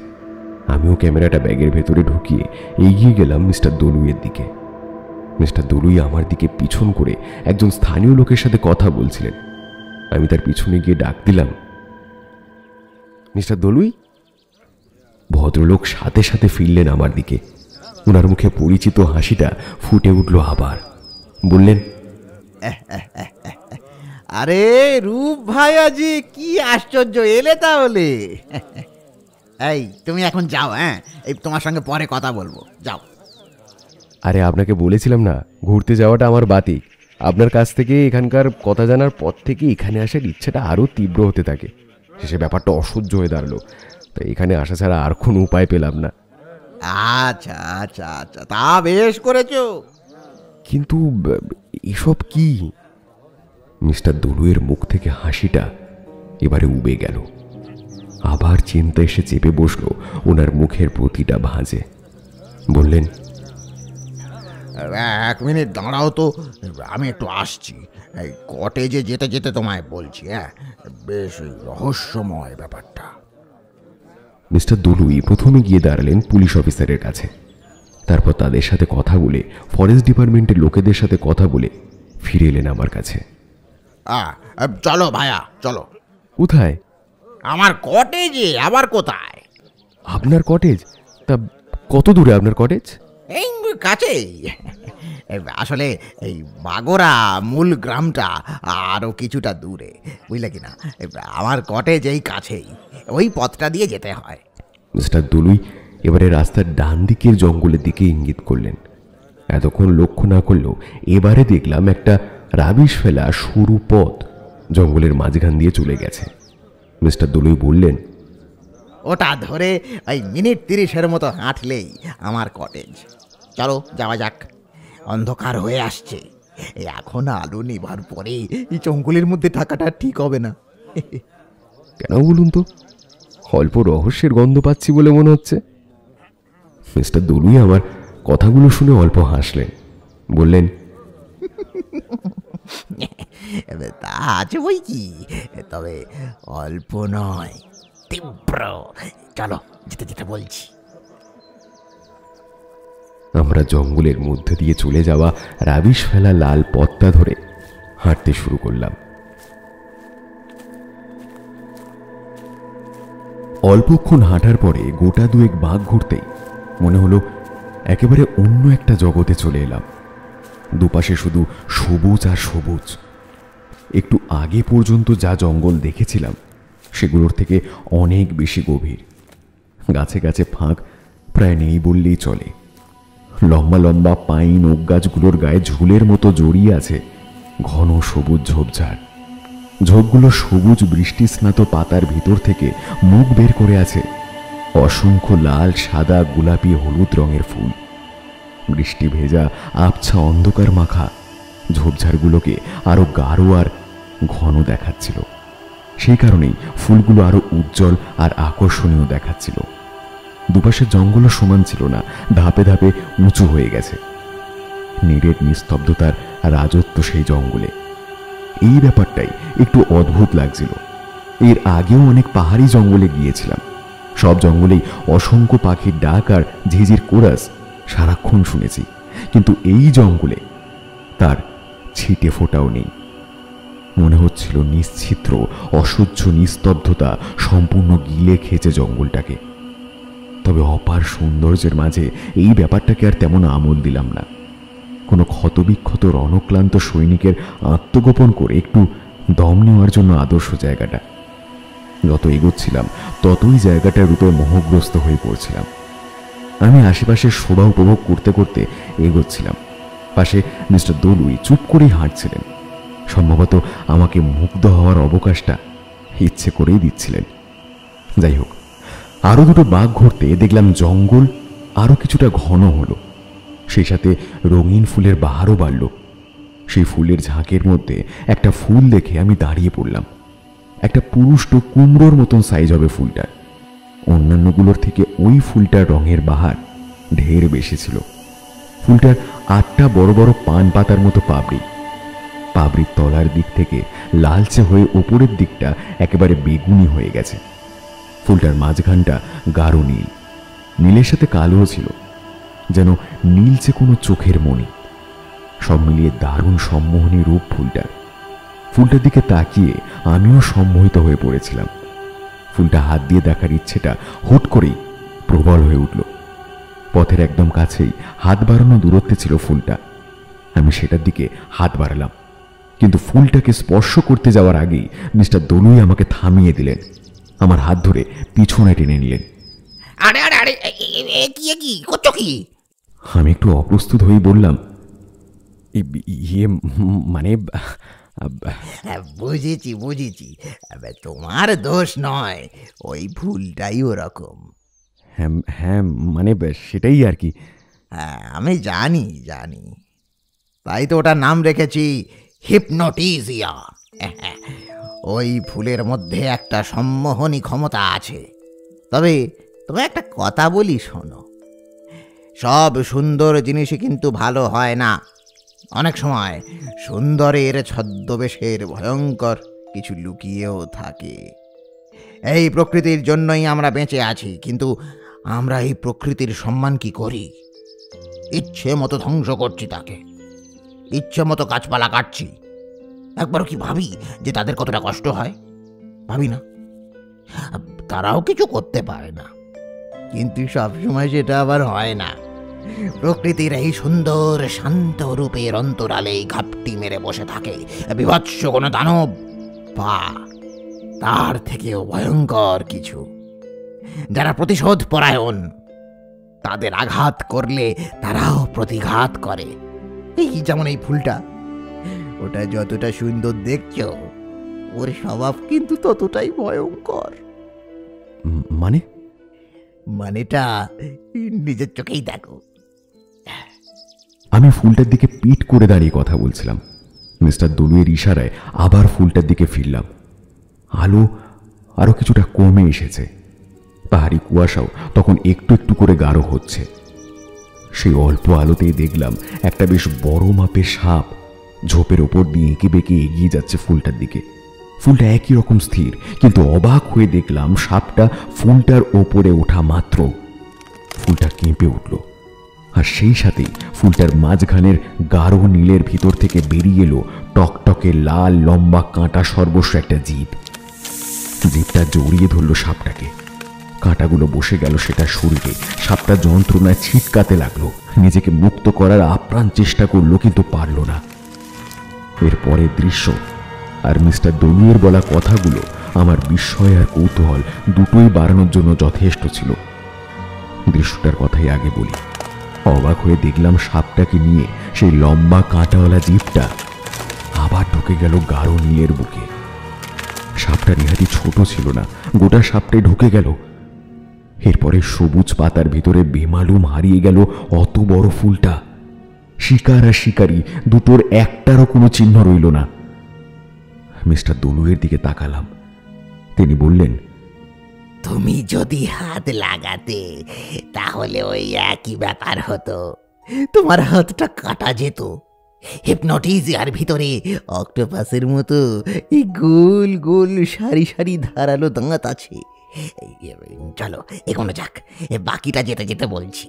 আমিও ক্যামেরাটা ব্যাগের ভেতরে ঢুকিয়ে এগিয়ে গেলাম মিস্টার দলুইয়ের দিকে। মিস্টার দলুই আমার দিকে পিছন করে একজন স্থানীয় লোকের সাথে কথা বলছিলেন। আমি তার পিছনে গিয়ে ডাক দিলাম, মিস্টার দলুই। ভদ্রলোক সাথে সাথে ফিরলেন আমার দিকে। ওনার মুখে পরিচিত হাসিটা ফুটে উঠল আবার। বললেন, আরে রূপ ভাই, আজি কি আশ্চর্য, এলে তাহলে। এই তুমি এখন যাও, হ্যাঁ, এই তোমার সঙ্গে পরে কথা বলবো, যাও। আরে আপনাকে বলেছিলাম না ঘুরতে যাওয়াটা আমার বাতি। আপনার কাছ থেকে এখানকার কথা জানার পর থেকে এখানে আসার ইচ্ছাটা আরও তীব্র হতে থাকে। শেষে ব্যাপারটা অসহ্য হয়ে দাঁড়ালো, তাই এখানে আসা ছাড়া আর কোনো উপায় পেলাম না। আচ্ছা আচ্ছা আচ্ছা, তা বেশ করেছো। কিন্তু এসব কি? মিস্টার দলুইয়ের মুখ থেকে হাসিটা এবারে উবে গেল। আবার চিন্তা এসে চেপে বসলো ওনার মুখের প্রতিটা ভাঁজে। বললেন, এক মিনিট দাঁড়াও তো, আমি একটু আসছি। এই কটেজে যেতে যেতে তোমায় বলছি। হ্যাঁ, বেশ রহস্যময় ব্যাপারটা। মিস্টার দলুই প্রথমে গিয়ে দাঁড়ালেন পুলিশ অফিসারের কাছে। তারপর তাদের সাথে কথা বলে, ফরেস্ট ডিপার্টমেন্টের লোকেদের সাথে কথা বলে ফিরে এলেন আমার কাছে। চলো ভাইয়া, চলো। কোথায়? আমার কটেজে। আবার কোথায়? আপনার কটেজ? তা কত দূরে আপনার কটেজ? এই কাছেই। আসলে এই বাগোরা মূল গ্রামটা আরও কিছুটা দূরে, বুঝলে কিনা। আমার কটেজ এই কাছেই, ওই পথটা দিয়ে যেতে হয়। মিস্টার দলুই এবারে রাস্তার ডান দিকের জঙ্গলের দিকে ইঙ্গিত করলেন। এতক্ষণ লক্ষ্য না করলেও এবারে দেখলাম একটা রাবিশ ফেলা সরু পথ জঙ্গলের মাঝখান দিয়ে চলে গেছে। মিস্টার দলুই বললেন, ওটা ধরে ওই মিনিট 30-এর মতো হাঁটলেই আমার কটেজ। চলো যাওয়া যাক, অন্ধকার হয়ে আসছে। এখন আলো নিভার পরে এই জঙ্গলের মধ্যে থাকাটা ঠিক হবে না। কেন বলুন তো? অল্প রহস্যের গন্ধ পাচ্ছি বলে মনে হচ্ছে। মিস্টার দলুই আমার কথাগুলো শুনে অল্প হাসলেন। বললেন, তা আছে বই কি, তবে অল্প নয়, তীব্র। চলো যেতে যেতে বলছি। আমরা জঙ্গলের মধ্যে দিয়ে চলে যাওয়া রাবিশ ফেলা লাল পথটা ধরে হাঁটতে শুরু করলাম। অল্পক্ষণ হাঁটার পরে গোটা দুয়েক বাঘ ঘুরতেই মনে হলো একেবারে অন্য একটা জগতে চলে এলাম। দুপাশে শুধু সবুজ আর সবুজ। একটু আগে পর্যন্ত যা জঙ্গল দেখেছিলাম সেগুলোর থেকে অনেক বেশি গভীর। গাছে গাছে ফাঁক প্রায় নেই বললেই চলে। লম্বা লম্বা পাইন ওক গাছগুলোর গায়ে ঝুলের মতো জড়িয়ে আছে ঘন সবুজ ঝোপঝাড়। ঝোপগুলো সবুজ বৃষ্টি স্নাত পাতার ভিতর থেকে মুখ বের করে আছে অসংখ্য লাল, সাদা, গোলাপি, হলুদ রঙের ফুল। বৃষ্টি ভেজা আবছা অন্ধকার মাখা ঝোপঝাড়গুলোকে আরো গাঢ় আর ঘন দেখাচ্ছিল। সেই কারণেই ফুলগুলো আরো উজ্জ্বল আর আকর্ষণীয় দেখাচ্ছিল। দুপাশের জঙ্গলও সমান ছিল না, ধাপে ধাপে উঁচু হয়ে গেছে। নিরেট নিস্তব্ধতার রাজত্ব সেই জঙ্গলে। এই ব্যাপারটাই একটু অদ্ভুত লাগছিল। এর আগেও অনেক পাহাড়ি জঙ্গলে গিয়েছিলাম। সব জঙ্গলেই অসংখ্য পাখির ডাক আর ঝিঝির কোরাস সারাক্ষণ শুনেছি, কিন্তু এই জঙ্গলে তার ছিটে ফোটাও নেই। মনে হচ্ছিল নিশ্চিত্র অসহ্য নিস্তব্ধতা সম্পূর্ণ গিলে খেয়েছে জঙ্গলটাকে। তবে অপার সৌন্দর্যের মাঝে এই ব্যাপারটাকে আর তেমন আমল দিলাম না। কোনো ক্ষতবিক্ষত রণক্লান্ত সৈনিকের আত্মগোপন করে একটু দম নেওয়ার জন্য আদর্শ জায়গাটা। যত এগোচ্ছিলাম ততই জায়গাটার রূপে মোহগ্রস্ত হয়ে পড়ছিলাম। আমি আশেপাশের শোভা উপভোগ করতে করতে এগোচ্ছিলাম। পাশে মিস্টার দলুই চুপ করেই হাঁটছিলেন। সম্ভবত আমাকে মুগ্ধ হওয়ার অবকাশটা ইচ্ছে করেই দিচ্ছিলেন। যাই হোক, আরো দুটো বাঘ ঘুরতে দেখলাম জঙ্গল আরো কিছুটা ঘন হলো। সেই সাথে রঙিন ফুলের বাহারও বাড়ল। সেই ফুলের ঝাঁকের মধ্যে একটা ফুল দেখে আমি দাঁড়িয়ে পড়লাম। একটা পুরুষ্ট কুমড়োর মতন সাইজ হবে ফুলটার। অন্যান্যগুলোর থেকে ওই ফুলটার রঙের বাহার ঢের বেশি ছিল। ফুলটার 8টা বড় বড় পান পাতার মতো পাপড়ি, পাপড়ির তলার দিক থেকে লালচে হয়ে ওপরের দিকটা একেবারে বেগুনি হয়ে গেছে। ফুলটার মাঝখানটা গাঢ় নীল, নীলের সাথে কালোও ছিল, যেন নীলচে কোনো চোখের মণি। সব মিলিয়ে দারুণ সম্মোহনী রূপ ফুলটার। ফুলটার দিকে তাকিয়ে আমিও সম্মোহিত হয়ে পড়েছিলাম। ফুলটা হাত দিয়ে দেখার ইচ্ছেটা হুট করেই প্রবল হয়ে উঠল। পথের একদম কাছেই হাত বাড়ানো দূরত্বে ছিল ফুলটা। আমি সেটার দিকে হাত বাড়ালাম, কিন্তু ফুলটাকে স্পর্শ করতে যাওয়ার আগেই মিস্টার দলুই আমাকে থামিয়ে দিলেন। আমার হাত ধরে পিছনে টেনে নিলেন। আরে আরে আরে কি করছো কি? আমি একটু অপ্রস্তুত হয়ে বললাম, ইয়ে মানে বুঝেছি বুঝেছি, তোমার দোষ নয়, ওই ফুলটাই ওরকম। হ্যাঁ হ্যাঁ, মানে সেটাই আর কি। হ্যাঁ, আমি জানি জানি, তাই তো ওটার নাম রেখেছি হিপনোটিজিয়া। ওই ফুলের মধ্যে একটা সম্মোহনী ক্ষমতা আছে। তবে তবে একটা কথা বলি, শোনো, সব সুন্দর জিনিসই কিন্তু ভালো হয় না। অনেক সময় সুন্দরের ছদ্মবেশের ভয়ঙ্কর কিছু লুকিয়েও থাকে। এই প্রকৃতির জন্যই আমরা বেঁচে আছি, কিন্তু আমরা এই প্রকৃতির সম্মান কি করি? ইচ্ছে মতো ধ্বংস করছি তাকে, ইচ্ছে মতো গাছপালা কাটছি। একবারও কি ভাবি যে তাদের কতটা কষ্ট হয়? ভাবি না? তারাও কিছু করতে পারে না, কিন্তু সবসময় সেটা আবার হয় না। প্রকৃতির এই সুন্দর শান্ত রূপের অন্তরালেই ঘাপটি মেরে বসে থাকে বিভৎস কোনো দানব, বা তার থেকেও ভয়ঙ্কর কিছু, যারা প্রতিশোধ পরায়ণ। তাদের আঘাত করলে তারাও প্রতিঘাত করে। এই যেমন এই ফুলটা, ওটা যতটা সুন্দর দেখছো, ওর স্বভাব কিন্তু ততটাই ভয়ঙ্কর। মানে মানেটা নিজের চোখেই দেখো। আমি ফুলটার দিকে পিঠ করে দাঁড়িয়ে কথা বলছিলাম। মিস্টার দলুয়ের ইশারায় আবার ফুলটার দিকে ফিরলাম। আলো আরো কিছুটা কমে এসেছে। পাহাড়ি কুয়াশাও তখন একটু একটু করে গাঢ় হচ্ছে। সেই অল্প আলোতেই দেখলাম একটা বেশ বড় মাপের সাপ ঝোপের ওপর দিয়ে এঁকে বেঁকে এগিয়ে যাচ্ছে ফুলটার দিকে। ফুলটা একই রকম স্থির, কিন্তু অবাক হয়ে দেখলাম সাপটা ফুলটার ওপরে ওঠা মাত্র ফুলটা কেঁপে উঠল। আর সেই সাথেই ফুলটার মাঝখানের গাঢ় নীলের ভিতর থেকে বেরিয়ে এলো টকটকে লাল লম্বা কাঁটা সর্বস্ব একটা জীব। জীবটা জড়িয়ে ধরল সাপটাকে। কাঁটাগুলো বসে গেল সেটার শরীরে। সাপটা যন্ত্রণায় ছিটকাতে লাগলো, নিজেকে মুক্ত করার আপ্রাণ চেষ্টা করলো, কিন্তু পারল না। এরপরের দৃশ্য আর মিস্টার দলুয়ের বলা কথাগুলো আমার বিস্ময় আর কৌতূহল দুটোই বাড়ানোর জন্য যথেষ্ট ছিল। দৃশ্যটার কথাই আগে বলি। অবাক হয়ে দেখলাম সাপটাকে নিয়ে সেই লম্বা কাঁটাওয়ালা জীবটা আবার ঢুকে গেল গাঢ় নীলের বুকে। সাপটা নিহাতি ছোট ছিল না, গোটা সাপটাই ঢুকে গেল। এরপরে সবুজ পাতার ভিতরে বেমালুম হারিয়ে গেল অত বড় ফুলটা। শিকার আর শিকারী দুটোর একটারও কোনো চিহ্ন রইল না। মিস্টার দলুয়ের দিকে তাকালাম। তিনি বললেন, তুমি যদি হাত লাগাতে তাহলে ওই একই ব্যাপার হতো, তোমার হাতটা কাটা যেত। হিপনোটিজিয়ার ভিতরে অক্টোপাসের মতো এই গোল গোল সারি সারি ধারালো দাঁত আছে। চলো এগোনো যাক, বাকিটা যেতে যেতে বলছি।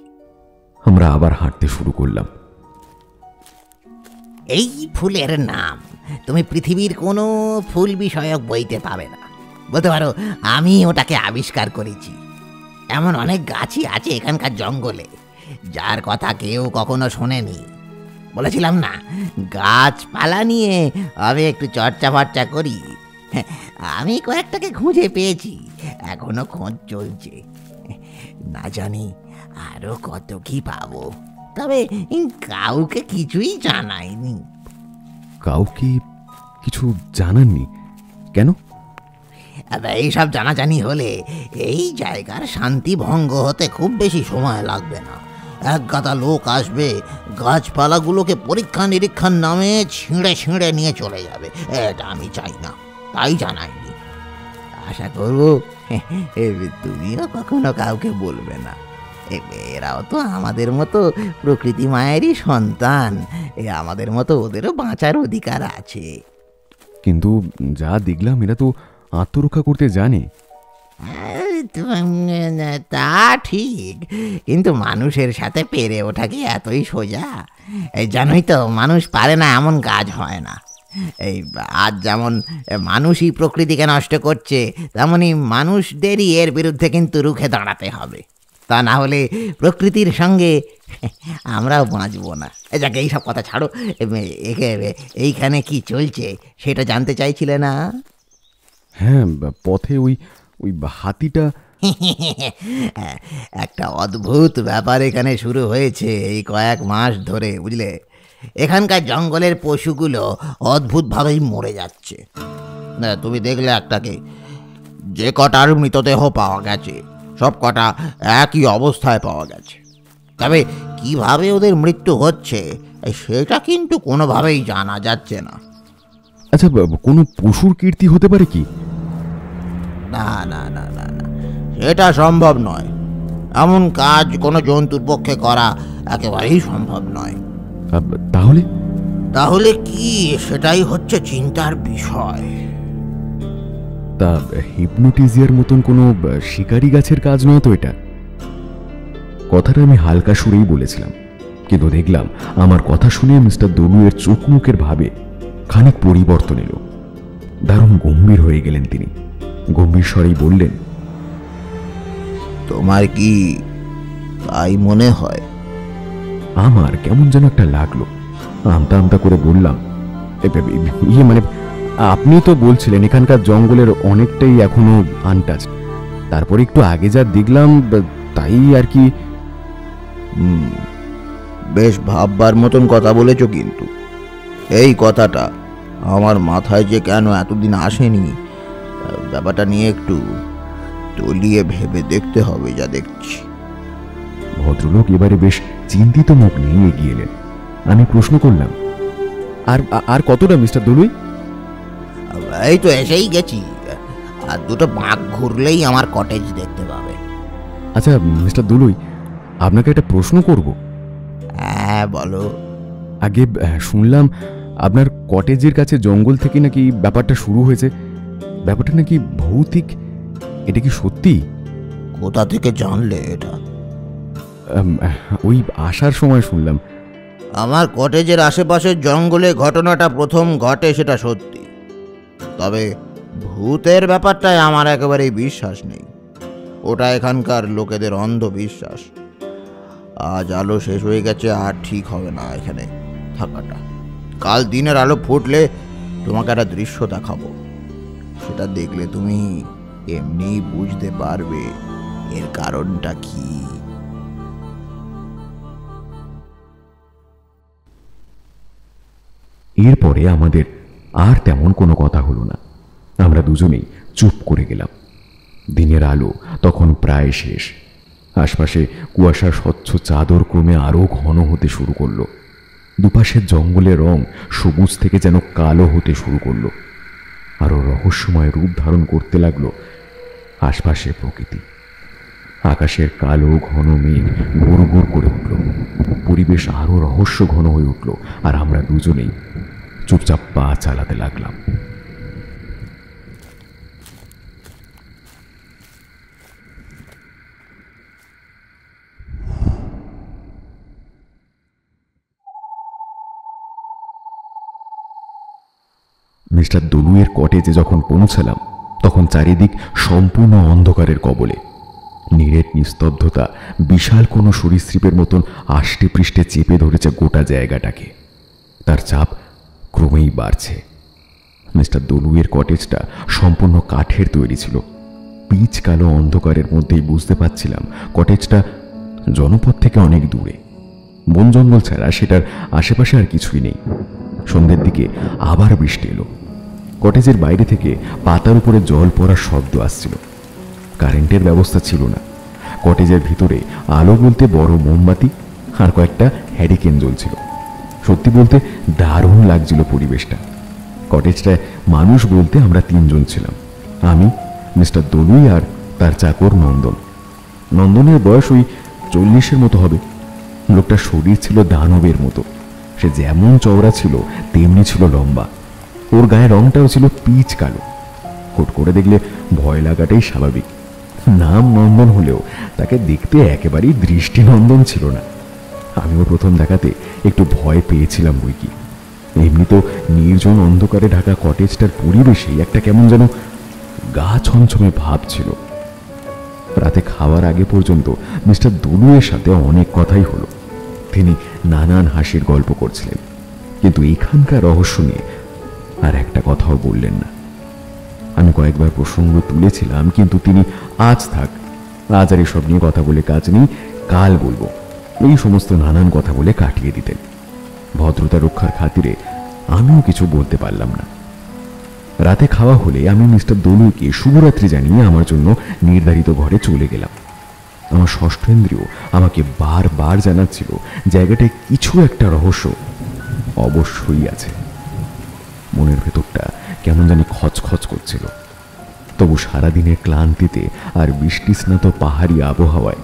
আমরা আবার হাঁটতে শুরু করলাম। এই ফুলের নাম তুমি পৃথিবীর কোনো ফুল বিষয়ক বইতে পাবে না। বলতে পারো আমি ওটাকে আবিষ্কার করেছি। এমন অনেক গাছই আছে এখানকার জঙ্গলে, যার কথা কেউ কখনো শোনেনি। বলেছিলাম না, গাছপালা নিয়ে আমি একটু চর্চা ফর্চা করি। আমি কয়েকটাকে খুঁজে পেয়েছি, এখনো খোঁজ চলছে। না জানি আরো কত কি পাবো, তবে কাউকে কিছুই জানাইনি। কাউকে কিছু জানাননি? কেন? এইসব জানাজানি হলে এই জায়গার শান্তি ভঙ্গ হতে খুব বেশি সময় লাগবে না। এক গাদা লোক আসবে, গাছপালাগুলোকে পরীক্ষা নিরীক্ষার নামে ছিঁড়ে ছিঁড়ে নিয়ে চলে যাবে। এটা আমি চাই না, তাই জানাইনি। আশা করব তুমিও কখনো কাউকে বলবে না। এরাও তো আমাদের মতো প্রকৃতি মায়েরই সন্তান। আমাদের মতো ওদেরও বাঁচার অধিকার আছে। কিন্তু যা দেখলাম এরা তো আত্মরক্ষা করতে জানে। তা ঠিক, কিন্তু মানুষের সাথে পেরে ওঠা কি এতই সোজা? এই জানোই তো, মানুষ পারে না এমন কাজ হয় না। এই আজ যেমন মানুষই প্রকৃতিকে নষ্ট করছে, তেমনি মানুষদেরই এর বিরুদ্ধে কিন্তু রুখে দাঁড়াতে হবে। তা না হলে প্রকৃতির সঙ্গে আমরাও বাঁচব না। যাকে এইসব কথা ছাড়ো, এইখানে কি চলছে সেটা জানতে চাইছিলে না? হ্যাঁ, পথে ওই ওই হাতিটা। একটা অদ্ভুত ব্যাপার এখানে শুরু হয়েছে এই কয়েক মাস ধরে, বুঝলে। এখানকার জঙ্গলের পশুগুলো অদ্ভুতভাবেই মরে যাচ্ছে। তুমি দেখলে একটাকে, যে কটার মৃতদেহ পাওয়া গেছে সব কটা একই অবস্থায় পাওয়া গেছে। তবে কিভাবে ওদের মৃত্যু হচ্ছে সেটা কিন্তু কোনোভাবেই জানা যাচ্ছে না। আচ্ছা, কোনো পশুর কীর্তি হতে পারে কি? না না না না না, সেটা সম্ভব নয়। এমন কাজ কোনো জন্তুর পক্ষে করা একেবারেই সম্ভব নয়। তাহলে তাহলে কি, সেটাই হচ্ছে চিন্তার বিষয়। তা হিপনোটিজিয়ার মতন কোনো শিকারি গাছের কাজ নয় তো এটা? কথাটা আমি হালকা সুরেই বলেছিলাম, কিন্তু দেখলাম আমার কথা শুনে মিস্টার দলুয়ের চোখ মুখের ভাবে খানিক পরিবর্তন এলো। দারুণ গম্ভীর হয়ে গেলেন তিনি। গম্ভীর স্বরেই বললেন, তোমার কি তাই মনে হয়? আমার কেমন যেন একটা লাগলো। আমতা আমতা করে বললাম, মানে আপনি তো বলছিলেন এখানকার জঙ্গলের অনেকটাই এখনো আনটাচ। তারপরে একটু আগে যা দেখলাম তাই আর কি। বেশ ভাববার মতন কথা বলেছো, কিন্তু এই কথাটা আমার মাথায় যে কেন এতদিন আসেনি, ব্যাপারটা নিয়ে একটু তলিয়ে ভেবে দেখতে হবে যা দেখছি। ভদ্রলোক এবারে বেশ চিন্তিত মুখ নিয়ে এগিয়ে এলেন। আমি প্রশ্ন করলাম, আর আর কতটা মিস্টার দলুই? এই তো এসেই গেছি, আর দুটো বাঁক ঘুরলেই আমার কটেজ দেখতে পাবে। আচ্ছা মিস্টার দলুই, আপনাকে একটা প্রশ্ন করব। হ্যাঁ বলো। আগে শুনলাম আপনার কটেজের কাছে জঙ্গল থেকে নাকি ব্যাপারটা শুরু হয়েছে। ব্যাপারটা নাকি ভৌতিক, এটা কি সত্যি? কোথা থেকে জানলে এটা? ওই আসার সময় শুনলাম। আমার কটেজের আশেপাশের জঙ্গলে ঘটনাটা প্রথম ঘটে সেটা সত্যি, তবে ভূতের ব্যাপারটায় আমার একেবারেই বিশ্বাস নেই। ওটা এখানকার লোকেদের অন্ধবিশ্বাস। আজ আলো শেষ হয়ে গেছে, আর ঠিক হবে না এখানে থাকাটা। কাল দিনের আলো ফুটলে তোমাকে একটা দৃশ্য দেখাবো, সেটা দেখলে তুমি এমনি বুঝতে পারবে এর কারণটা কি। এরপরে আমাদের আর তেমন কোনো কথা হলো না। আমরা দুজনেই চুপ করে গেলাম। দিনের আলো তখন প্রায় শেষ। আশপাশে কুয়াশার স্বচ্ছ চাদর ক্রমে আরও ঘন হতে শুরু করলো। দুপাশের জঙ্গলের রং সবুজ থেকে যেন কালো হতে শুরু করলো। আরও রহস্যময় রূপ ধারণ করতে লাগলো আশপাশের প্রকৃতি। আকাশের কালো ঘন মেঘ গুড় গুড় করে উঠল। পরিবেশ আরও রহস্য ঘন হয়ে উঠল, আর আমরা দুজনেই চুপচাপ পা চালাতে লাগলাম। মিস্টার দলুয়ের কটেজে যখন পৌঁছালাম তখন চারিদিক সম্পূর্ণ অন্ধকারের কবলে। নীরের নিস্তব্ধতা বিশাল কোনো সরীসৃপের মতন আষ্টে পৃষ্ঠে চেপে ধরেছে গোটা জায়গাটাকে। তার চাপ ক্রমেই বাড়ছে। মিস্টার দলুয়ের কটেজটা সম্পূর্ণ কাঠের তৈরি ছিল। পিচ কালো অন্ধকারের মধ্যেই বুঝতে পারছিলাম কটেজটা জনপদ থেকে অনেক দূরে। বন জঙ্গল ছাড়া সেটার আশেপাশে আর কিছুই নেই। সন্ধ্যের দিকে আবার বৃষ্টি এলো। কটেজের বাইরে থেকে পাতার উপরে জল পড়ার শব্দ আসছিল। কারেন্টের ব্যবস্থা ছিল না। কটেজের ভিতরে আলো বলতে বড় মোমবাতি আর কয়েকটা হ্যারিকেন জ্বলছিল। সত্যি বলতে দারুণ লাগছিল পরিবেশটা। কটেজটায় মানুষ বলতে আমরা তিনজন ছিলাম, আমি, মিস্টার দলুই আর তার চাকর নন্দন। নন্দনের বয়স ওই 40-এর মতো হবে। লোকটার শরীর ছিল দানবের মতো। সে যেমন চওড়া ছিল তেমনি ছিল লম্বা। ওর গায়ের রংটাও ছিল পিচ কালো। হুট করে দেখলে ভয় লাগাটাই স্বাভাবিক। নাম নন্দন হলেও তাকে দেখতে একেবারেই দৃষ্টিনন্দন ছিল না। আমিও প্রথম দেখাতে একটু ভয় পেয়েছিলাম বই কি। এমনি তো নির্জন অন্ধকারে ঢাকা কটেজটার পরিবেশেই একটা কেমন যেন গা ছমছমে ভাব ছিল। রাতে খাওয়ার আগে পর্যন্ত মিস্টার দলুয়ের সাথে অনেক কথাই হলো। তিনি নানান হাসির গল্প করছিলেন, কিন্তু এখানকার রহস্য নিয়ে আর একটা কথাও বললেন না। আমি কয়েকবার প্রসঙ্গ তুলেছিলাম, কিন্তু তিনি আজ থাক, আজ আর এসব নিয়ে কথা বলে কাজ নেই, কাল বলবো, এই সমস্ত নানান কথা বলে কাটিয়ে দিতেন। ভদ্রতা রক্ষার খাতিরে আমিও কিছু বলতে পারলাম না। রাতে খাওয়া হলে আমি মিস্টার দলুইকে শুভরাত্রি জানিয়ে আমার জন্য নির্ধারিত ঘরে চলে গেলাম। আমার ষষ্ঠেন্দ্রিয় আমাকে বারবার জানাচ্ছিল জায়গাটায় কিছু একটা রহস্য অবশ্যই আছে। মনের ভেতরটা কেমন জানি খচখচ করছিল। তবু সারাদিনের ক্লান্তিতে আর বৃষ্টিস্নাত পাহাড়ি আবহাওয়ায়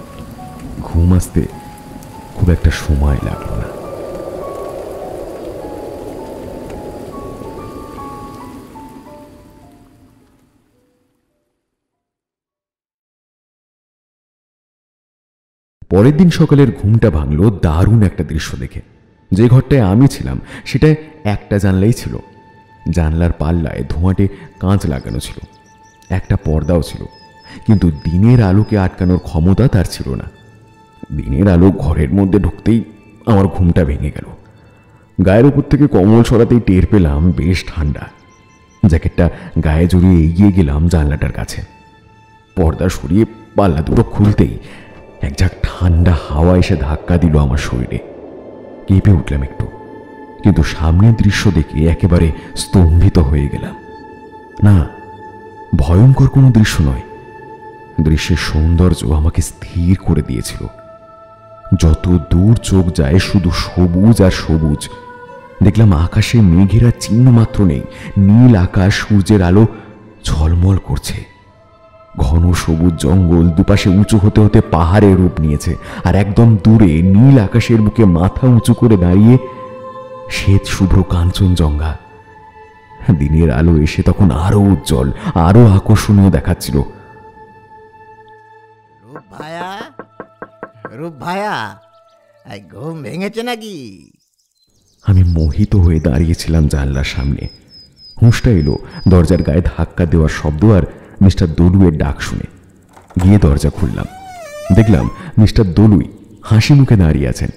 ঘুম আসতে খুব একটা সময় লাগলো না। পরের দিন সকালের ঘুমটা ভাঙলো দারুণ একটা দৃশ্য দেখে। যে ঘরটায় আমি ছিলাম সেটায় একটা জানলাই ছিল। জানলার পাল্লায় ধোঁয়াটে কাঁচ লাগানো ছিল, একটা পর্দাও ছিল, কিন্তু দিনের আলোকে আটকানোর ক্ষমতা তার ছিল না। দিনের আলো ঘরের মধ্যে ঢুকতেই আমার ঘুমটা ভেঙে গেল। গায়ের উপর থেকে কম্বল সরাতেই টের পেলাম বেশ ঠান্ডা। জ্যাকেটটা গায়ে জড়িয়ে এগিয়ে গেলাম জানলাটার কাছে। পর্দা সরিয়ে পাল্লা দুটো খুলতেই এক ঝাঁক ঠান্ডা হাওয়া এসে ধাক্কা দিল আমার শরীরে। কেঁপে উঠলাম একটু, কিন্তু সামনের দৃশ্য দেখে একেবারে স্তম্ভিত হয়ে গেলাম। না, ভয়ঙ্কর কোনো দৃশ্য নয়। দৃশ্যের সৌন্দর্য আমাকে স্থির করে দিয়েছিল। যত দূর চোখ যায় শুধু সবুজ আর সবুজ। দেখলাম আকাশে মেঘেরা চিহ্ন মাত্র নেই। নীল আকাশ, সূর্যের আলো ঝলমল করছে। ঘন সবুজ জঙ্গল দুপাশে উঁচু হতে হতে পাহাড়ের রূপ নিয়েছে, আর একদম দূরে নীল আকাশের বুকে মাথা উঁচু করে দাঁড়িয়ে শ্বেত শুভ্র কাঞ্চনজঙ্ঘা। দিনের আলো এসে তখন আরো উজ্জ্বল, আরো আকর্ষণীয় দেখাচ্ছিল। রূপ ভায়া, রূপ ভায়া, এই ঘুম ভেঙেছে নাকি? আমি মোহিত হয়ে দাঁড়িয়েছিলাম জানলার সামনে। হুঁশটা এলো দরজার গায়ে ধাক্কা দেওয়ার শব্দ আর মিস্টার দলুয়ের ডাক শুনে। গিয়ে দরজা খুললাম। দেখলাম মিস্টার দলুই হাসি মুখে দাঁড়িয়ে আছেন।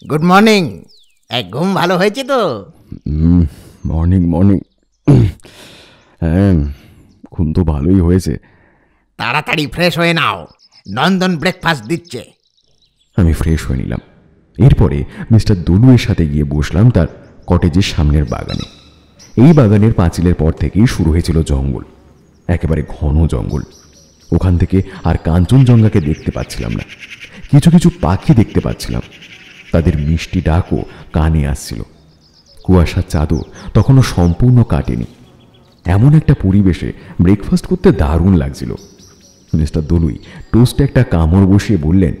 Good morning. এক ঘুম ভালো হয়েছে তো? Morning morning. হ্যাঁ, ঘুম তো ভালোই হয়েছে। তাড়াতাড়ি ফ্রেশ হয়ে নাও, নন্দন ব্রেকফাস্ট দিচ্ছে। আমি ফ্রেশ হয়ে নিলাম। এরপরে মিস্টার দলুয়ের সাথে গিয়ে বসলাম তার কটেজের সামনের বাগানে। এই বাগানের পাঁচিলের পর থেকেই শুরু হয়েছিল জঙ্গল, একেবারে ঘন জঙ্গল। ওখান থেকে আর কাঞ্চনজঙ্ঘাকে দেখতে পাচ্ছিলাম না। কিছু কিছু পাখি দেখতে পাচ্ছিলাম, তাদের মিষ্টি ডাকও কানে আসছিল। কুয়াশার চাদর তখনও সম্পূর্ণ কাটেনি। এমন একটা পরিবেশে ব্রেকফাস্ট করতে দারুণ লাগছিল। মিস্টার দলুই টোস্টে একটা কামড় বসিয়ে বললেন,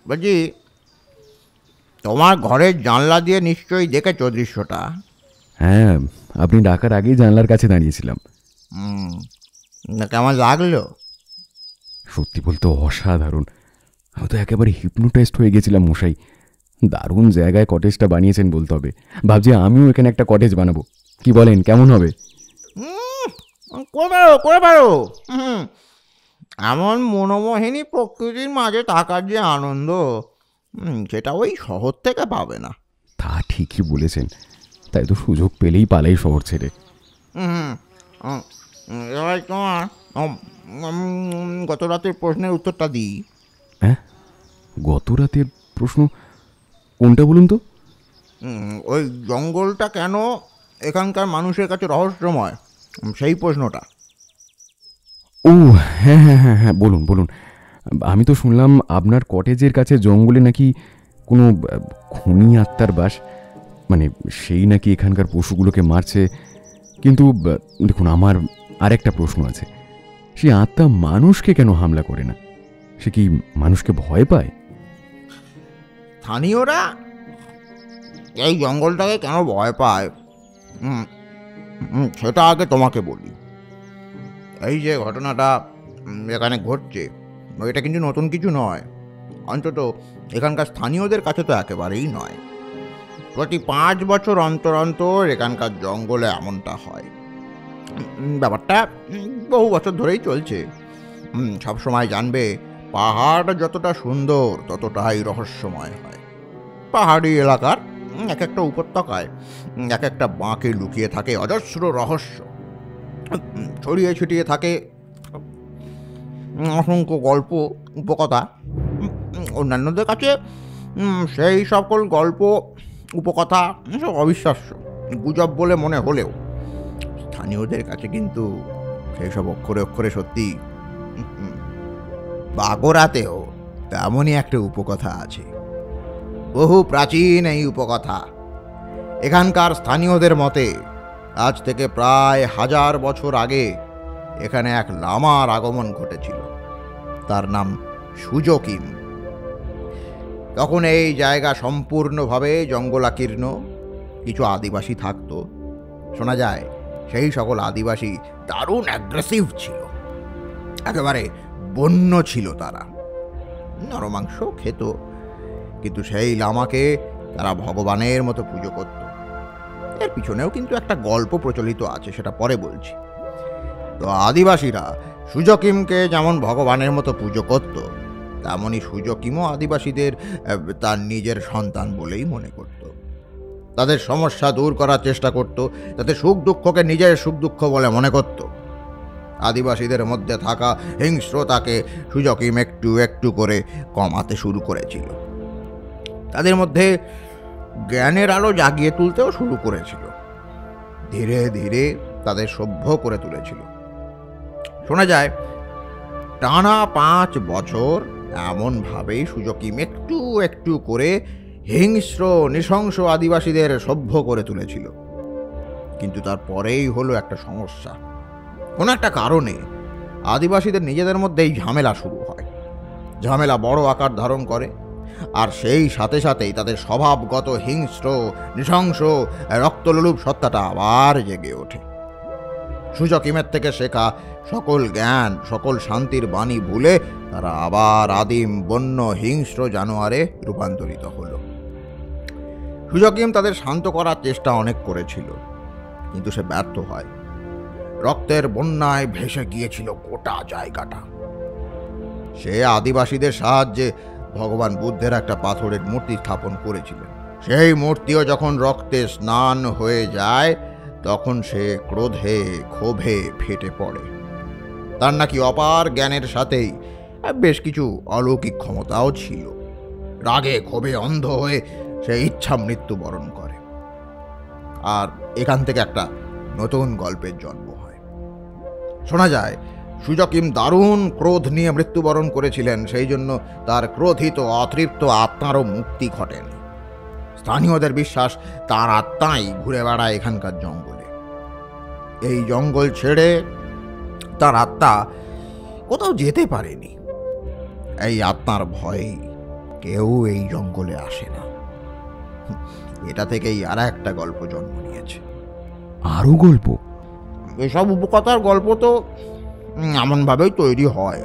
বলছি, তোমার ঘরের জানলা দিয়ে নিশ্চয়ই দেখেছো দৃশ্যটা? হ্যাঁ, আপনি ডাকার আগেই জানলার কাছে দাঁড়িয়েছিলাম। কেমন লাগলো? সত্যি বলতে অসাধারণ। আমি তো একেবারে হিপনোটাইজড হয়ে গেছিলাম মশাই। দারুণ জায়গায় কটেজটা বানিয়েছেন বলতে হবে। ভাবছি আমিও এখানে একটা কটেজ বানাবো। কি বলেন, কেমন হবে? করে পারো। এমন মনোমোহিনী প্রকৃতির মাঝে থাকার যে আনন্দ, সেটা ওই শহর থেকে পাবে না। তা ঠিকই বলেছেন। তাই তো সুযোগ পেলেই পালাই শহর ছেড়ে। এবার তোমার গত রাতের প্রশ্নের উত্তরটা দিই। হ্যাঁ, গত রাতের প্রশ্ন কোনটা বলুন তো? ওই জঙ্গলটা কেন এখানকার মানুষের কাছে রহস্যময়, সেই প্রশ্নটা। ও হ্যাঁ হ্যাঁ হ্যাঁ হ্যাঁ, বলুন বলুন। আমি তো শুনলাম আপনার কটেজের কাছে জঙ্গলে নাকি কোনো খুনি আত্মার বাস। মানে সেই নাকি এখানকার পশুগুলোকে মারছে, কিন্তু দেখুন, আমার আরেকটা প্রশ্ন আছে। সেই আত্মা মানুষকে কেন হামলা করে না? সে কি মানুষকে ভয় পায়? স্থানীয়রা এই জঙ্গলটাকে কেন ভয় পায় সেটা আগে তোমাকে বলি। এই যে ঘটনাটা এখানে ঘটছে, এটা কিন্তু নতুন কিছু নয়, অন্তত এখানকার স্থানীয়দের কাছে তো একেবারেই নয়। প্রতি 5 বছর অন্তর অন্তর এখানকার জঙ্গলে এমনটা হয়। ব্যাপারটা বহু বছর ধরেই চলছে। সবসময় জানবে, পাহাড় যতটা সুন্দর ততটাই রহস্যময় হয়। পাহাড়ি এলাকার এক একটা উপত্যকায় এক একটা বাঁকে লুকিয়ে থাকে অজস্র রহস্য, ছড়িয়ে ছিটিয়ে থাকে অসংখ্য গল্প উপকথা। অন্যান্যদের কাছে সেই সকল গল্প উপকথা সব অবিশ্বাস্য, গুজব বলে মনে হলেও স্থানীয়দের কাছে কিন্তু সেই সব অক্ষরে অক্ষরে সত্যি। বাগোড়াতেও তেমনই একটা উপকথা আছে, বহু প্রাচীন এই উপকথা। এখানকার স্থানীয়দের মতে আজ থেকে প্রায় 1000 বছর আগে এখানে এক লামার আগমন ঘটেছিল। তার নাম সুজকিম। তখন এই জায়গা সম্পূর্ণভাবে জঙ্গলাকীর্ণ, কিছু আদিবাসী থাকতো। শোনা যায় সেই সকল আদিবাসী দারুণ অ্যাগ্রেসিভ ছিল, একেবারে বন্য ছিল তারা, নরমাংস খেত। কিন্তু সেই লামাকে তারা ভগবানের মতো পুজো করত। এর পিছনেও কিন্তু একটা গল্প প্রচলিত আছে, সেটা পরে বলছি। তো আদিবাসীরা সুজকিমকে যেমন ভগবানের মতো পুজো করত, তেমনই সুজকিমও আদিবাসীদের তার নিজের সন্তান বলেই মনে করত। তাদের সমস্যা দূর করার চেষ্টা করত, তাদের সুখ দুঃখকে নিজের সুখ দুঃখ বলে মনে করত। আদিবাসীদের মধ্যে থাকা হিংস্রতাকে সুজকিম একটু একটু করে কমাতে শুরু করেছিল। তাদের মধ্যে জ্ঞানের আলো জাগিয়ে তুলতেও শুরু করেছিল। ধীরে ধীরে তাদের সভ্য করে তুলেছিল। শোনা যায় টানা 5 বছর এমনভাবেই সুজকিম একটু একটু করে হিংস্র নৃশংস আদিবাসীদের সভ্য করে তুলেছিল। কিন্তু তারপরেই হলো একটা সমস্যা। কোনো একটা কারণে আদিবাসীদের নিজেদের মধ্যেই ঝামেলা শুরু হয়। ঝামেলা বড় আকার ধারণ করে, আর সেই সাথে সাথেই তাদের স্বভাবগত হিংস্র নৃশংস রক্তলোলুপ সত্তাটা আবার জেগে ওঠে। সুজকিমের থেকে শেখা সকল জ্ঞান, সকল শান্তির বাণী ভুলে তারা আবার আদিম বন্য হিংস্র জানোয়ারে রূপান্তরিত হল। সুজকিম তাদের শান্ত করার চেষ্টা অনেক করেছিল, কিন্তু সে ব্যর্থ হয়। রক্তের বন্যায় ভেসে গিয়েছিল গোটা জায়গাটা। সে আদিবাসীদের সাহায্যে ভগবান বুদ্ধের একটা পাথরের মূর্তি স্থাপন করেছিলেন। সেই মূর্তিও যখন রক্তে স্নান হয়ে যায়, তখন সে ক্রোধে ক্ষোভে ফেটে পড়ে। তার নাকি অপার জ্ঞানের সাথেই বেশ কিছু অলৌকিক ক্ষমতাও ছিল। রাগে ক্ষোভে অন্ধ হয়ে সে ইচ্ছা মৃত্যুবরণ করে। আর এখান থেকে একটা নতুন গল্পের জন্ম হয়। শোনা যায় সুজকিম দারুণ ক্রোধ নিয়ে মৃত্যুবরণ করেছিলেন, সেই জন্য তার ক্রোধিত অতৃপ্ত আত্মারও মুক্তি ঘটেনি। স্থানীয়দের বিশ্বাস তার আত্মাই ঘুরে বেড়ায় এখানকার জঙ্গলে। এই জঙ্গল ছেড়ে তার আত্মা কোথাও যেতে পারেনি। এই আত্মার ভয়ে কেউ এই জঙ্গলে আসে না। এটা থেকেই আর একটা গল্প জন্ম নিয়েছে। আরও গল্প? এসব উপকথার গল্প তো এমনভাবেই তৈরি হয়,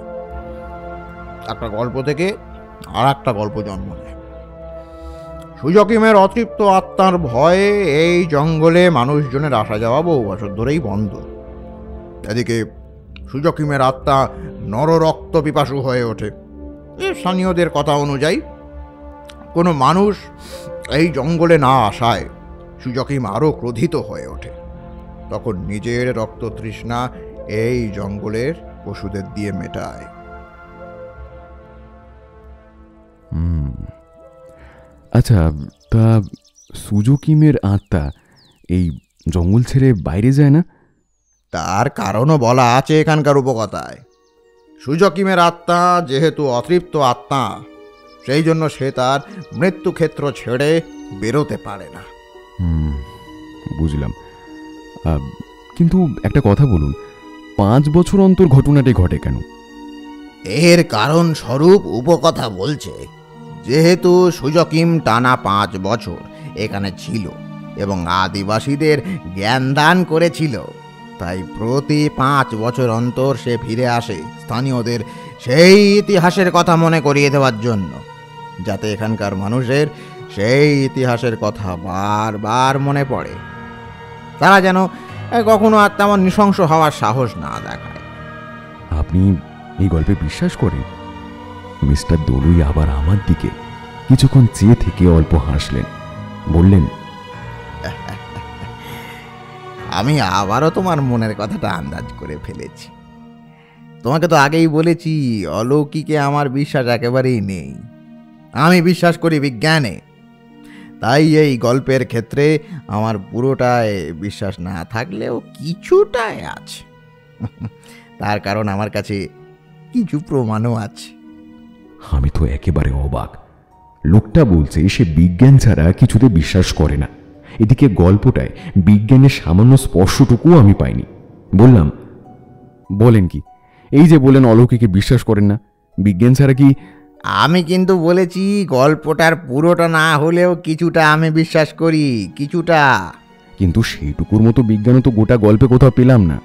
একটা গল্প থেকে আর একটা গল্প জন্ম নেয়। সুজকিমের অতৃপ্ত আত্মার ভয়ে এই জঙ্গলে মানুষজনের আসা যাওয়া বহু বছর ধরেই বন্ধ। এদিকে সুজকিমের আত্মা নররক্ত পিপাসু হয়ে ওঠে। স্থানীয়দের কথা অনুযায়ী কোনো মানুষ এই জঙ্গলে না আসায় সুজকিম আরও ক্রোধিত হয়ে ওঠে। তখন নিজের রক্ত তৃষ্ণা এই জঙ্গলের পশুদের দিয়ে মেটায়। আচ্ছা, তা সুজকিমের আত্মা এই জঙ্গল ছেড়ে বাইরে যায় না? তার কারণও বলা আছে এখানকার উপকথায়। সুজকিমের আত্মা যেহেতু অতৃপ্ত আত্মা, সেই জন্য সে তার মৃত্যুক্ষেত্র ছেড়ে বেরোতে পারে না। বুঝলাম। কিন্তু একটা কথা বলুন, 5 বছর অন্তর ঘটনাটি ঘটে কেন? এর কারণ স্বরূপ উপকথা বলছে, যেহেতু সুজকিম টানা 5 বছর এখানে ছিল এবং আদিবাসীদের জ্ঞান দান করেছিল, তাই প্রতি 5 বছর অন্তর সে ফিরে আসে স্থানীয়দের সেই ইতিহাসের কথা মনে করিয়ে দেওয়ার জন্য, যাতে এখানকার মানুষের সেই ইতিহাসের কথা বারবার মনে পড়ে। তারা যেন কখনো আর তেমন নৃশংস হওয়ার সাহস না দেখায়। আপনি এই গল্পে বিশ্বাস করেন? মিস্টার দলুই আবার আমার দিকে কিছুক্ষণ চেয়ে থেকে অল্প হাসলেন, বললেন, আমি আবারও তোমার মনের কথাটা আন্দাজ করে ফেলেছি। তোমাকে তো আগেই বলেছি, অলৌকিকে আমার বিশ্বাস একেবারেই নেই। আমি বিশ্বাস করি বিজ্ঞানে। তাই এই গল্পের ক্ষেত্রে আমার পুরোটায় বিশ্বাস না থাকলেও কিছুটাই আছে। তার কারণ আমার কাছে কিছু প্রমাণও আছে। আমি তো একেবারে অবাক। লোকটা বলছে সে বিজ্ঞান ছাড়া কিছুতে বিশ্বাস করে না, এদিকে গল্পটায় বিজ্ঞানের সামান্য স্পর্শটুকুও আমি পাইনি। বললাম, বলেন কি? এই যে বলেন অলৌকিকে বিশ্বাস করেন না, বিজ্ঞান ছাড়া কি? আমি কিন্তু বলেছি গল্পটার পুরোটা না হলেও কিছুটা আমি বিশ্বাস করি, কিছুটা। কিন্তু সেইটুকুর মতো বিজ্ঞানও তো গোটা গল্পে কোথাও পেলাম না।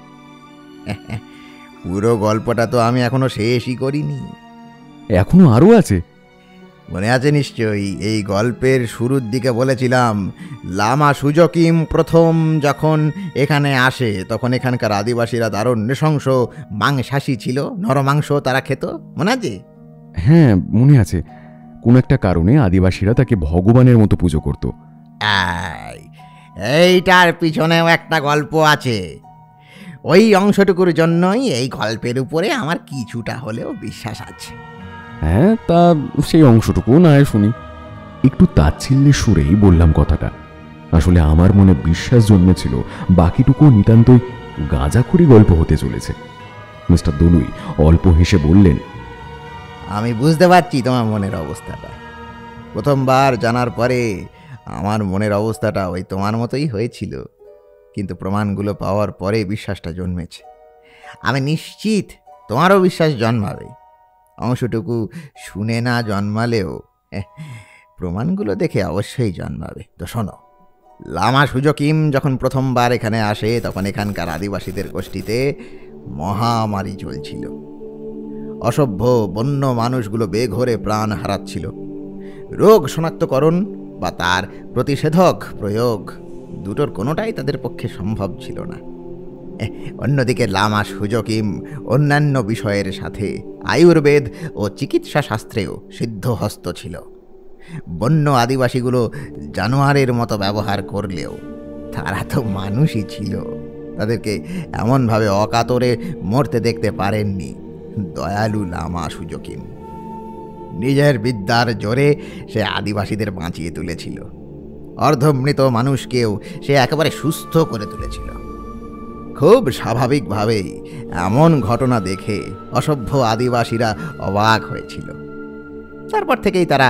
পুরো গল্পটা তো আমি এখনো শেষই করিনি। এখনো আরো আছে? মনে আছে নিশ্চয়ই। এই গল্পের শুরুর দিকে বলেছিলাম, লামা সুজকিম প্রথম যখন এখানে আসে তখন এখানকার আদিবাসীরা দারুণ নৃশংস মাংসাশী ছিল, নরমাংস তারা খেত, মনে আছে? হ্যাঁ, মনে আছে। কোন একটা কারণে আদিবাসীরা তাকে ভগবানের মতো পুজো করত। এইটার পিছনেও একটা গল্প আছে। ওই অংশটুকুর জন্যই এই গল্পের উপরে আমার কিছুটা হলেও বিশ্বাস আছে। হ্যাঁ, তা সেই অংশটুকু না হয় শুনি। একটু তাচ্ছিল্যের সুরেই বললাম কথাটা। আসলে আমার মনে বিশ্বাস জন্মেছিল বাকিটুকু নিতান্তই গাঁজাখুরি গল্প হতে চলেছে। মিস্টার দলুই অল্প হেসে বললেন, আমি বুঝতে পারছি তোমার মনের অবস্থাটা। প্রথমবার জানার পরে আমার মনের অবস্থাটা ওই তোমার মতোই হয়েছিল, কিন্তু প্রমাণগুলো পাওয়ার পরে বিশ্বাসটা জন্মেছে। আমি নিশ্চিত তোমারও বিশ্বাস জন্মাবে। অংশটুকু শুনে না জন্মালেও প্রমাণগুলো দেখে অবশ্যই জন্মাবে। তো শোনো, লামা সুজকিম যখন প্রথমবার এখানে আসে তখন এখানকার আদিবাসীদের গোষ্ঠীতে মহামারী চলছিল। অসভ্য বন্য মানুষগুলো বেঘরে প্রাণ হারাচ্ছিল। রোগ শনাক্তকরণ বা তার প্রতিষেধক প্রয়োগ দুটোর কোনোটাই তাদের পক্ষে সম্ভব ছিল না। অন্যদিকে লামা সুজকিম অন্যান্য বিষয়ের সাথে আয়ুর্বেদ ও চিকিৎসা শাস্ত্রেও সিদ্ধহস্ত ছিল। বন্য আদিবাসীগুলো জানোয়ারের মতো ব্যবহার করলেও তারা তো মানুষই ছিল। তাদেরকে এমনভাবে অকাতরে মরতে দেখতে পারেননি দয়ালু লামা সুজকিম। নিজের বিদ্যার জোরে সে আদিবাসীদের বাঁচিয়ে তুলেছিল। অর্ধমৃত মানুষকেও সে একেবারে সুস্থ করে তুলেছিল। খুব স্বাভাবিকভাবেই এমন ঘটনা দেখে অসভ্য আদিবাসীরা অবাক হয়েছিল। তারপর থেকেই তারা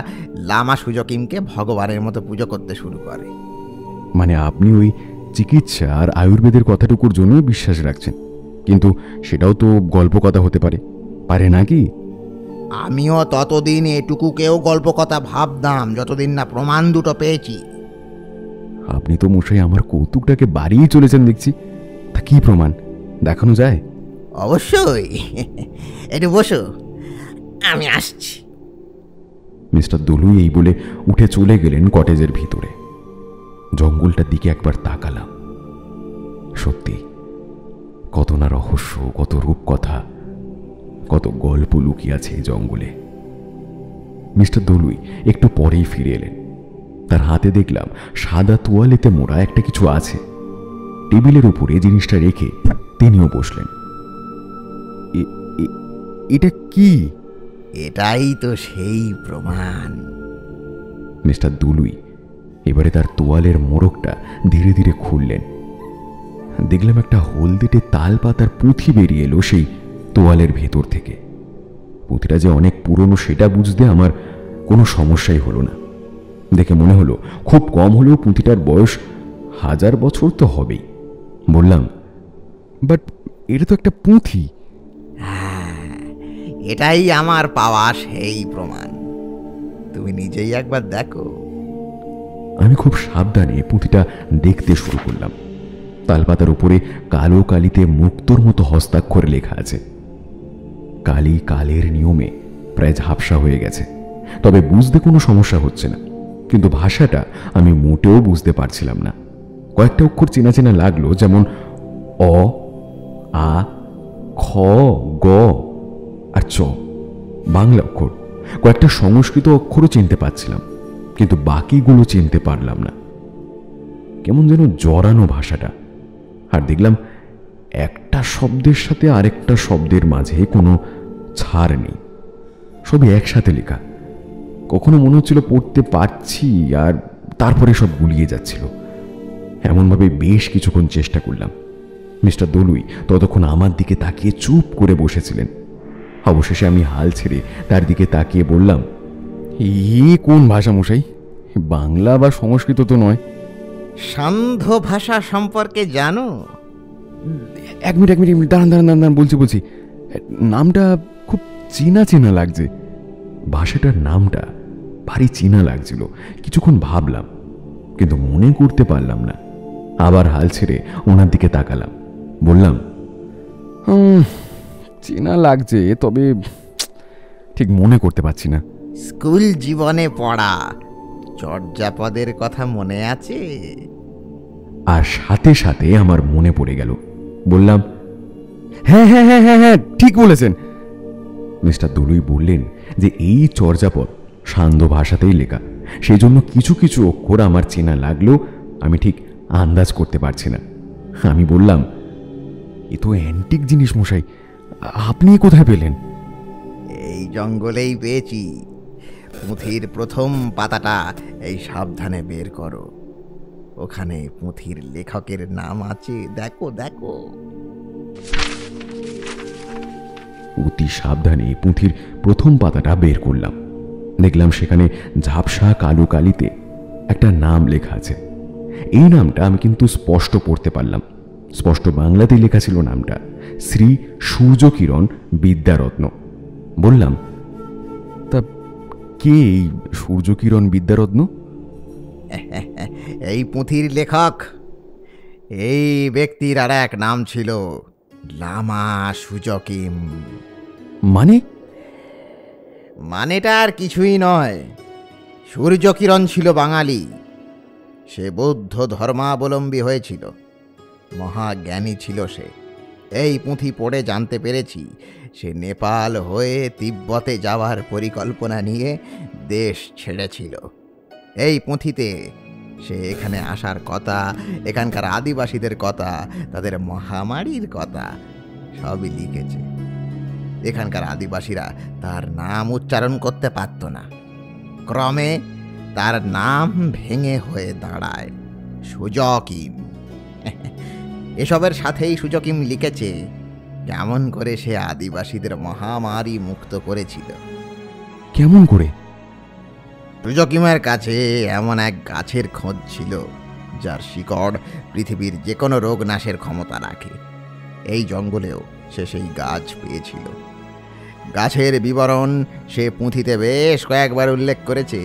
লামা সুজকিমকে ভগবানের মতো পুজো করতে শুরু করে। মানে আপনি ওই চিকিৎসা আর আয়ুর্বেদের কথাটুকুর জন্য বিশ্বাস রাখছেন, কিন্তু সেটাও তো গল্প কথা হতে পারে, পারে নাকি? আমিও ততদিন এটুকুকেও গল্প কথা ভাবতাম যতদিন না প্রমাণ দুটো পেয়েছি। আপনি তো মশাই আমার কৌতুকটাকে বাড়িয়ে চলেছেন দেখছি। তা কি প্রমাণ দেখানো যায়? অবশ্যই, একটু বসো, আমি আসছি। মিস্টার দলুই এই বলে উঠে চলে গেলেন কটেজের ভিতরে। জঙ্গলটার দিকে একবার তাকালাম। সত্যি কত না রহস্য, কত রূপকথা, কত গল্প লুকিয়ে আছে এই জঙ্গলে। মিস্টার দলুই একটু পরেই ফিরে এলেন। তার হাতে দেখলাম সাদা তোয়ালেতে মোড়া একটা কিছু আছে। টেবিলের উপরে জিনিসটা রেখে তিনিও বসলেন। এটা কি? এটাই তো সেই প্রমাণ। মিস্টার দলুই এবারে তার তোয়ালের মোড়কটা ধীরে ধীরে খুললেন। দেখলাম একটা হলদেটে তাল পাতার পুঁথি বেরিয়ে এলো সেই তোয়ালের ভেতর থেকে। পুঁথিটা যে অনেক পুরনো সেটা বুঝতে আমার কোনো সমস্যাই হলো না। দেখে মনে হলো খুব কম হলেও পুঁথিটার বয়স 1000 বছর তো হবেই। বললাম, বাট এটা তো একটা পুঁথি। এটাই আমার পাওয়া সেই প্রমাণ। তুমি নিজেই একবার দেখো। আমি খুব সাবধানে পুঁথিটা দেখতে শুরু করলাম। তালপাতার উপরে কালো কালিতে মুক্তোর মতো হস্তাক্ষরে লেখা আছে। কালি কালের নিয়মে প্রায় ঝাপসা হয়ে গেছে, তবে বুঝতে কোনো সমস্যা হচ্ছে না। কিন্তু ভাষাটা আমি মোটেও বুঝতে পারছিলাম না। কয়েকটা অক্ষর চেনা চেনা লাগলো, যেমন অ, আ, খ, গ আর চ, বাংলা অক্ষর। কয়েকটা সংস্কৃত অক্ষরও চিনতে পারছিলাম, কিন্তু বাকিগুলো চিনতে পারলাম না। কেমন যেন জড়ানো ভাষাটা। আর দেখলাম একটা শব্দের সাথে আরেকটা শব্দের মাঝে কোনো ছাড় নেই, সবই একসাথে লেখা। কখনো মনে হচ্ছিল পড়তে পারছি, আর তারপরে সব গুলিয়ে যাচ্ছিল। এমনভাবে বেশ কিছুক্ষণ চেষ্টা করলাম। মিস্টার দলুই ততক্ষণ আমার দিকে তাকিয়ে চুপ করে বসেছিলেন। অবশেষে আমি হাল ছেড়ে তার দিকে তাকিয়ে বললাম, কোন ভাষা মশাই? বাংলা বা সংস্কৃত তো নয়। সান্ধ্য ভাষা সম্পর্কে জানো? এক মিনিট দাঁড়ান, বলছি। নামটা খুব চেনা চেনা লাগছে। ভাষাটার নামটা ভারী চেনা লাগছিল। কিছুক্ষণ ভাবলাম, কিন্তু মনে করতে পারলাম না। আবার হাল ছেড়ে ওনার দিকে তাকালাম, বললাম, চেনা লাগছে, তবে ঠিক মনে করতে পারছি না। স্কুল জীবনে পড়া চর্যাপদের কথা মনে আছে? আর সাথে সাথে আমার মনে পড়ে গেল। বললাম, হ্যাঁ, ঠিক বলেছেন। মিস্টার দলুই বললেন যে এই চর্যাপদ সান্ধ্য ভাষাতেই লেখা, সেই জন্য কিছু কিছু অক্ষর আমার চেনা লাগলেও আমি ঠিক আন্দাজ করতে পারছি না। আমি বললাম, এ তো অ্যান্টিক জিনিস মশাই, আপনি কোথায় পেলেন? এই জঙ্গলেই পেয়েছি। পুঁথির প্রথম পাতাটা এই সাবধানে বের করো। ওখানে পুঁথির লেখকের নাম আছে, দেখো। অতি সাবধানে পুঁথির প্রথম পাতাটা বের করলাম। দেখলাম সেখানে ঝাপসা কালো কালিতে একটা নাম লেখা আছে। এই নামটা আমি কিন্তু স্পষ্ট পড়তে পারলাম। স্পষ্ট বাংলাতে লেখা ছিল নামটা শ্রী সূর্যকিরণ বিদ্যারত্ন। বললাম, তা কে এই সূর্যকিরণ বিদ্যারত্ন? এই পুঁথির লেখক। এই ব্যক্তির আর এক নাম ছিল লামা সুজকিম। মানেটা আর কিছুই নয়। সূর্যকিরণ ছিল বাঙালি। সে বৌদ্ধ ধর্মাবলম্বী হয়েছিল। মহাজ্ঞানী ছিল সে। এই পুঁথি পড়ে জানতে পেরেছি সে নেপাল হয়ে তিব্বতে যাওয়ার পরিকল্পনা নিয়ে দেশ ছেড়েছিল। এই পুঁথিতে সে এখানে আসার কথা, এখানকার আদিবাসীদের কথা, তাদের মহামারীর কথা সবই লিখেছে। এখানকার আদিবাসীরা তার নাম উচ্চারণ করতে পারত না। ক্রমে তার নাম ভেঙে হয়ে দাঁড়ায় সুজকিম। এসবের সাথেই সুজকিম লিখেছে কেমন করে সে আদিবাসীদের মহামারী মুক্ত করেছিল। কেমন করে? সুজকিমের কাছে এমন এক গাছের খোঁজ ছিল যার শিকড় পৃথিবীর যে কোনো রোগ নাশের ক্ষমতা রাখে। এই জঙ্গলেও সে সেই গাছ পেয়েছিল। গাছের বিবরণ সে পুঁথিতে বেশ কয়েকবার উল্লেখ করেছে।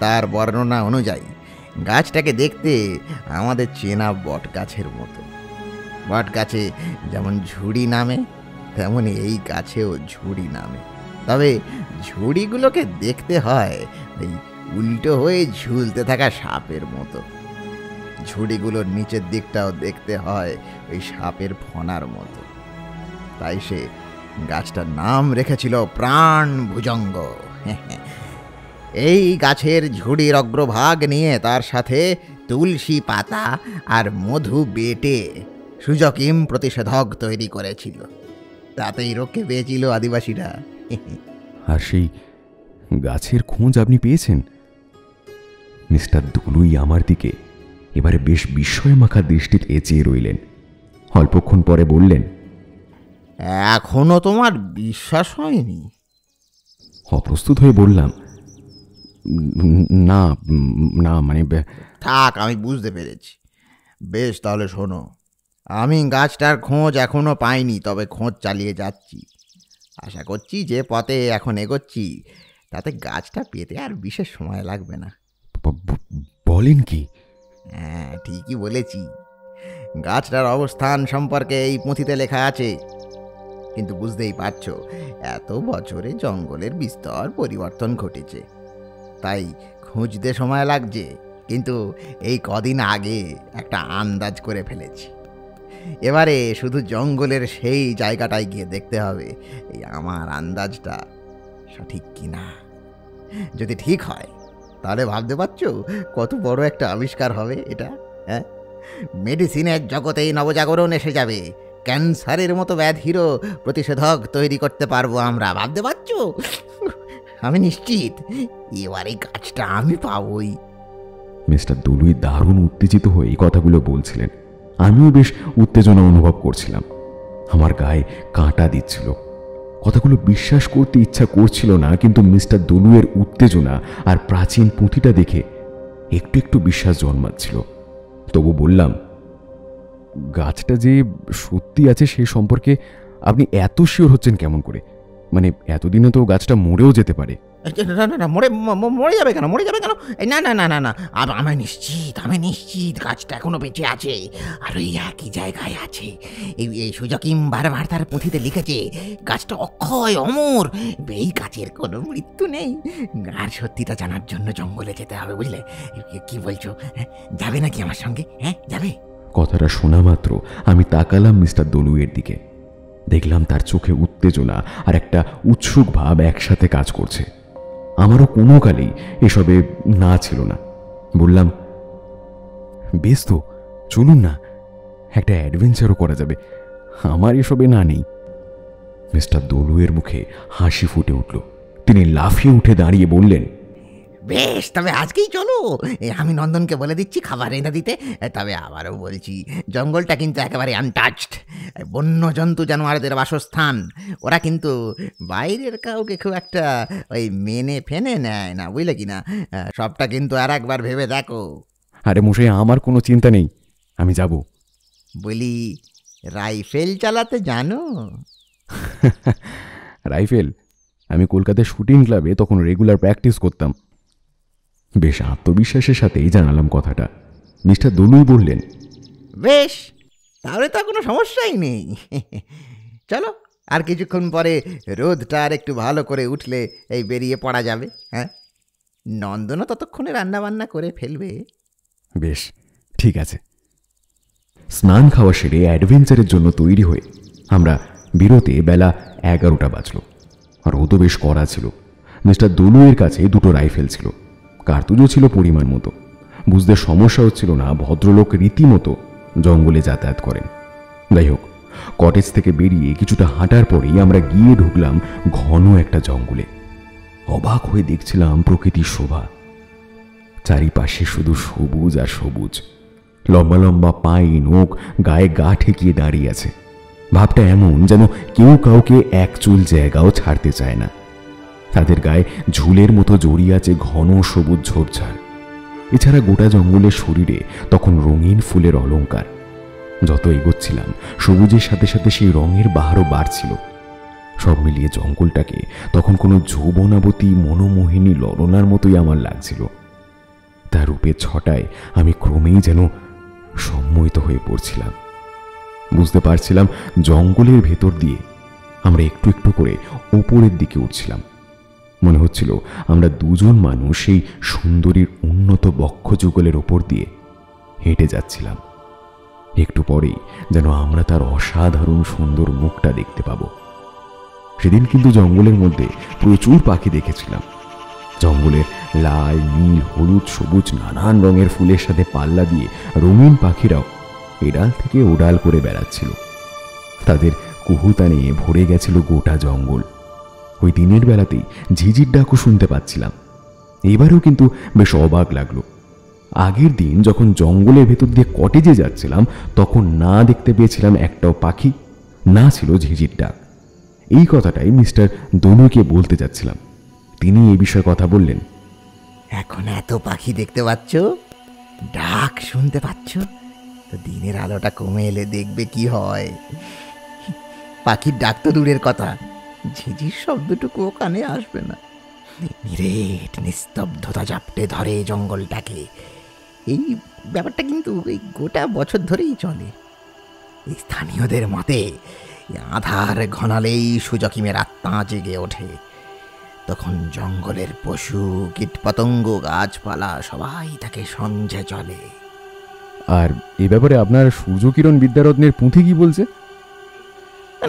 তার বর্ণনা অনুযায়ী গাছটাকে দেখতে আমাদের চেনা বট গাছের মতো। বট গাছে যেমন ঝুড়ি নামে, তেমনি এই গাছেও ঝুড়ি নামে। তবে ঝুড়িগুলোকে দেখতে হয় এই উল্টো হয়ে ঝুলতে থাকা সাপের মতো। ঝুড়িগুলোর নিচের দিকটাও দেখতে হয় ওই সাপের ফণার মতো। তাই সে গাছটার নাম রেখেছিল প্রাণ ভুজঙ্গ। এই গাছের ঝুড়ির অগ্রভাগ নিয়ে তার সাথে তুলসী পাতা আর মধু বেটে সুজকিম প্রতিষেধক তৈরি করেছিল। তাতেই রক্ষে পেয়েছিল আদিবাসীরা। আর সেই গাছের খোঁজ আপনি পেয়েছেন? মিস্টার দলুই আমার দিকে এবারে বেশ বিস্ময় মাখা দৃষ্টিতে চেয়ে রইলেন। অল্পক্ষণ পরে বললেন, এখনো তোমার বিশ্বাস হয়নি? অপ্রস্তুত হয়ে বললাম, না মানে থাক, আমি বুঝতে পেরেছি। বেশ, তাহলে শোনো। আমি গাছটার খোঁজ এখনো পাইনি, তবে খোঁজ চালিয়ে যাচ্ছি। আশা করছি যে পথে এখন এগোচ্ছি তাতে গাছটা পেতে আর বিশেষ সময় লাগবে না। বলেন কি? হ্যাঁ, ঠিকই বলেছি। গাছটার অবস্থান সম্পর্কে এই পুঁথিতে লেখা আছে, কিন্তু বুঝতেই পারছো এত বছরে জঙ্গলের বিস্তর পরিবর্তন ঘটেছে, তাই খুঁজতে সময় লাগছে। কিন্তু এই কদিন আগে একটা আন্দাজ করে ফেলেছি। এবারে শুধু জঙ্গলের সেই জায়গাটায় গিয়ে দেখতে হবে এই আমার আন্দাজটা সঠিক কিনা। যদি ঠিক হয় তাহলে ভাবতে পারছো কত বড় একটা আবিষ্কার হবে এটা। হ্যাঁ, মেডিসিনের জগতেই নবজাগরণ এসে যাবে। ক্যান্সারের মতো ব্যাধিরও প্রতিষেধক তৈরি করতে পারবো আমরা। ভাবতে পারছো? আমি নিশ্চিত এবার এই কাজটা আমি পাবোই। মিস্টার দলুই দারুণ উত্তেজিত হয়ে এই কথাগুলো বলছিলেন। আমিও বেশ উত্তেজনা অনুভব করছিলাম। আমার গায়ে কাঁটা দিচ্ছিল। কথাগুলো বিশ্বাস করতে ইচ্ছা করছিল না, কিন্তু মিস্টার দলুয়ের উত্তেজনা আর প্রাচীন পুঁথিটা দেখে একটু একটু বিশ্বাস জন্মাচ্ছিল। তবু বললাম, গাছটা যে সত্যি আছে সে সম্পর্কে আপনি এত শিওর হচ্ছেন কেমন করে? মানে এতদিনে তো গাছটা মরেও যেতে পারে। না না না, মরে যাবে কেন? মরে যাবে কেন? না না না না না, আমি নিশ্চিত গাছটা এখনো বেঁচে আছে, আর ওই একই জায়গায় আছে। এই সুজকিম বারবার তার পুঁথিতে লিখেছে গাছটা অক্ষয়, অমর, এই গাছের কোনো মৃত্যু নেই। আর সত্যিটা জানার জন্য জঙ্গলে যেতে হবে, বুঝলে? কি বলছো? যাবে নাকি আমার সঙ্গে? হ্যাঁ, যাবে? কথাটা শোনা মাত্র আমি তাকালাম মিস্টার দলুয়ের দিকে। দেখলাম তার চোখে উত্তেজনা আর একটা উৎসুক ভাব একসাথে কাজ করছে। আমারও কোনো কালেই এসবে না ছিল না। বললাম, বেশ তো, চলুন না, একটা অ্যাডভেঞ্চারও করা যাবে। আমার এসবে না নেই। মিস্টার দলুয়ের মুখে হাসি ফুটে উঠল। তিনি লাফিয়ে উঠে দাঁড়িয়ে বললেন, বেশ, তবে আজকেই চলো। আমি নন্দনকে বলে দিচ্ছি খাবার এনে দিতে। তবে আবারও বলছি, জঙ্গলটা কিন্তু একেবারে আনটাচড। বন্য জন্তু জানোয়ারদের বাসস্থান। ওরা কিন্তু বাইরের কাউকে খুব একটা ওই মেনে ফেনে নেয় না, বুঝলে কি না? সবটা কিন্তু আর একবার ভেবে দেখো। আরে মশাই, আমার কোনো চিন্তা নেই, আমি যাব। বলি, রাইফেল চালাতে জানো? রাইফেল? আমি কলকাতায় শুটিং ক্লাবে তখন রেগুলার প্র্যাকটিস করতাম। বেশ আত্মবিশ্বাসের সাথেই জানালাম কথাটা। মিস্টার দলুই বললেন, বেশ, তাহলে তো কোনো সমস্যাই নেই। চলো, আর কিছুক্ষণ পরে রোদটা আর একটু ভালো করে উঠলে এই বেরিয়ে পড়া যাবে। হ্যাঁ, নন্দনও ততক্ষণে রান্নাবান্না করে ফেলবে। বেশ, ঠিক আছে। স্নান খাওয়া সেরে অ্যাডভেঞ্চারের জন্য তৈরি হয়ে আমরা বেরোতে বেলা 11টা বাজল। রোদও বেশ কড়া ছিল। মিস্টার দলুয়ের কাছে দুটো রাইফেল ছিল, কার্তুজও ছিল পরিমাণ মতো। বুঝতে সমস্যা হচ্ছিল না ভদ্রলোক রীতিমতো জঙ্গলে যাতায়াত করেন। যাই হোক, কটেজ থেকে বেরিয়ে কিছুটা হাঁটার পরেই আমরা গিয়ে ঢুকলাম ঘন একটা জঙ্গলে। অবাক হয়ে দেখছিলাম প্রকৃতির শোভা। চারিপাশে শুধু সবুজ আর সবুজ। লম্বা লম্বা পাইন ওক গায়ে গা ঠেকিয়ে দাঁড়িয়ে আছে। ভাবটা এমন যেন কেউ কাউকে এক চুল জায়গাও ছাড়তে চায় না। তাদের গায়ে ঝুলের মতো জড়িয়ে আছে ঘন সবুজ ঝোপঝাড়। এছাড়া গোটা জঙ্গলের শরীরে তখন রঙিন ফুলের অলংকার। যত এগোচ্ছিলাম সবুজের সাথে সাথে সেই রঙের বাহারও বাড়ছিল। সব মিলিয়ে জঙ্গলটাকে তখন কোনো যৌবনাবতী মনোমোহিনী ললনার মতোই আমার লাগছিল। তার রূপের ছটায় আমি ক্রমেই যেন সম্মোহিত হয়ে পড়ছিলাম। বুঝতে পারছিলাম জঙ্গলের ভেতর দিয়ে আমরা একটু একটু করে ওপরের দিকে উঠছিলাম। মনে হচ্ছিল আমরা দুজন মানুষ সেই সুন্দরীর উন্নত বক্ষযুগলের ওপর দিয়ে হেঁটে যাচ্ছিলাম। একটু পরেই যেন আমরা তার অসাধারণ সুন্দর মুখটা দেখতে পাব। সেদিন কিন্তু জঙ্গলের মধ্যে প্রচুর পাখি দেখেছিলাম। জঙ্গলের লাল, নীল, হলুদ, সবুজ নানান রঙের ফুলের সাথে পাল্লা দিয়ে রঙিন পাখিরাও এডাল থেকে ওডাল করে বেড়াচ্ছিল। তাদের কুহুতানে ভরে গেছিল গোটা জঙ্গল। ওই দিনের বেলাতেই ঝিঝির ডাকও শুনতে পাচ্ছিলাম। এবারেও কিন্তু বেশ অবাক লাগলো। আগের দিন যখন জঙ্গলের ভেতর দিয়ে কটেজে যাচ্ছিলাম তখন না দেখতে পেয়েছিলাম একটাও পাখি, না ছিল ঝিঝির ডাক। এই কথাটাই মিস্টার দলুইকে বলতে যাচ্ছিলাম। তিনি এই বিষয়ে কথা বললেন, এখন এত পাখি দেখতে পাচ্ছ, ডাক শুনতে পাচ্ছ, তো দিনের আলোটা কমে এলে দেখবে কি হয়। পাখির ডাক তো দূরের কথা, ঝিঝির শব্দটুকুও কানে আসবে না। নিরেট নিস্তব্ধতা জাপটে ধরে জঙ্গলটাকে। এই ব্যাপারটা কিন্তু এই গোটা বছর ধরেই চলে। এই স্থানীয়দের মতে আধার ঘনালেই সুজকিমের আত্মা জেগে ওঠে। তখন জঙ্গলের পশু কীটপতঙ্গ গাছপালা সবাই তাকে সঞ্জে চলে। আর এ ব্যাপারে আপনার সূর্যকিরণ বিদ্যারত্নের পুঁথি কি বলছে?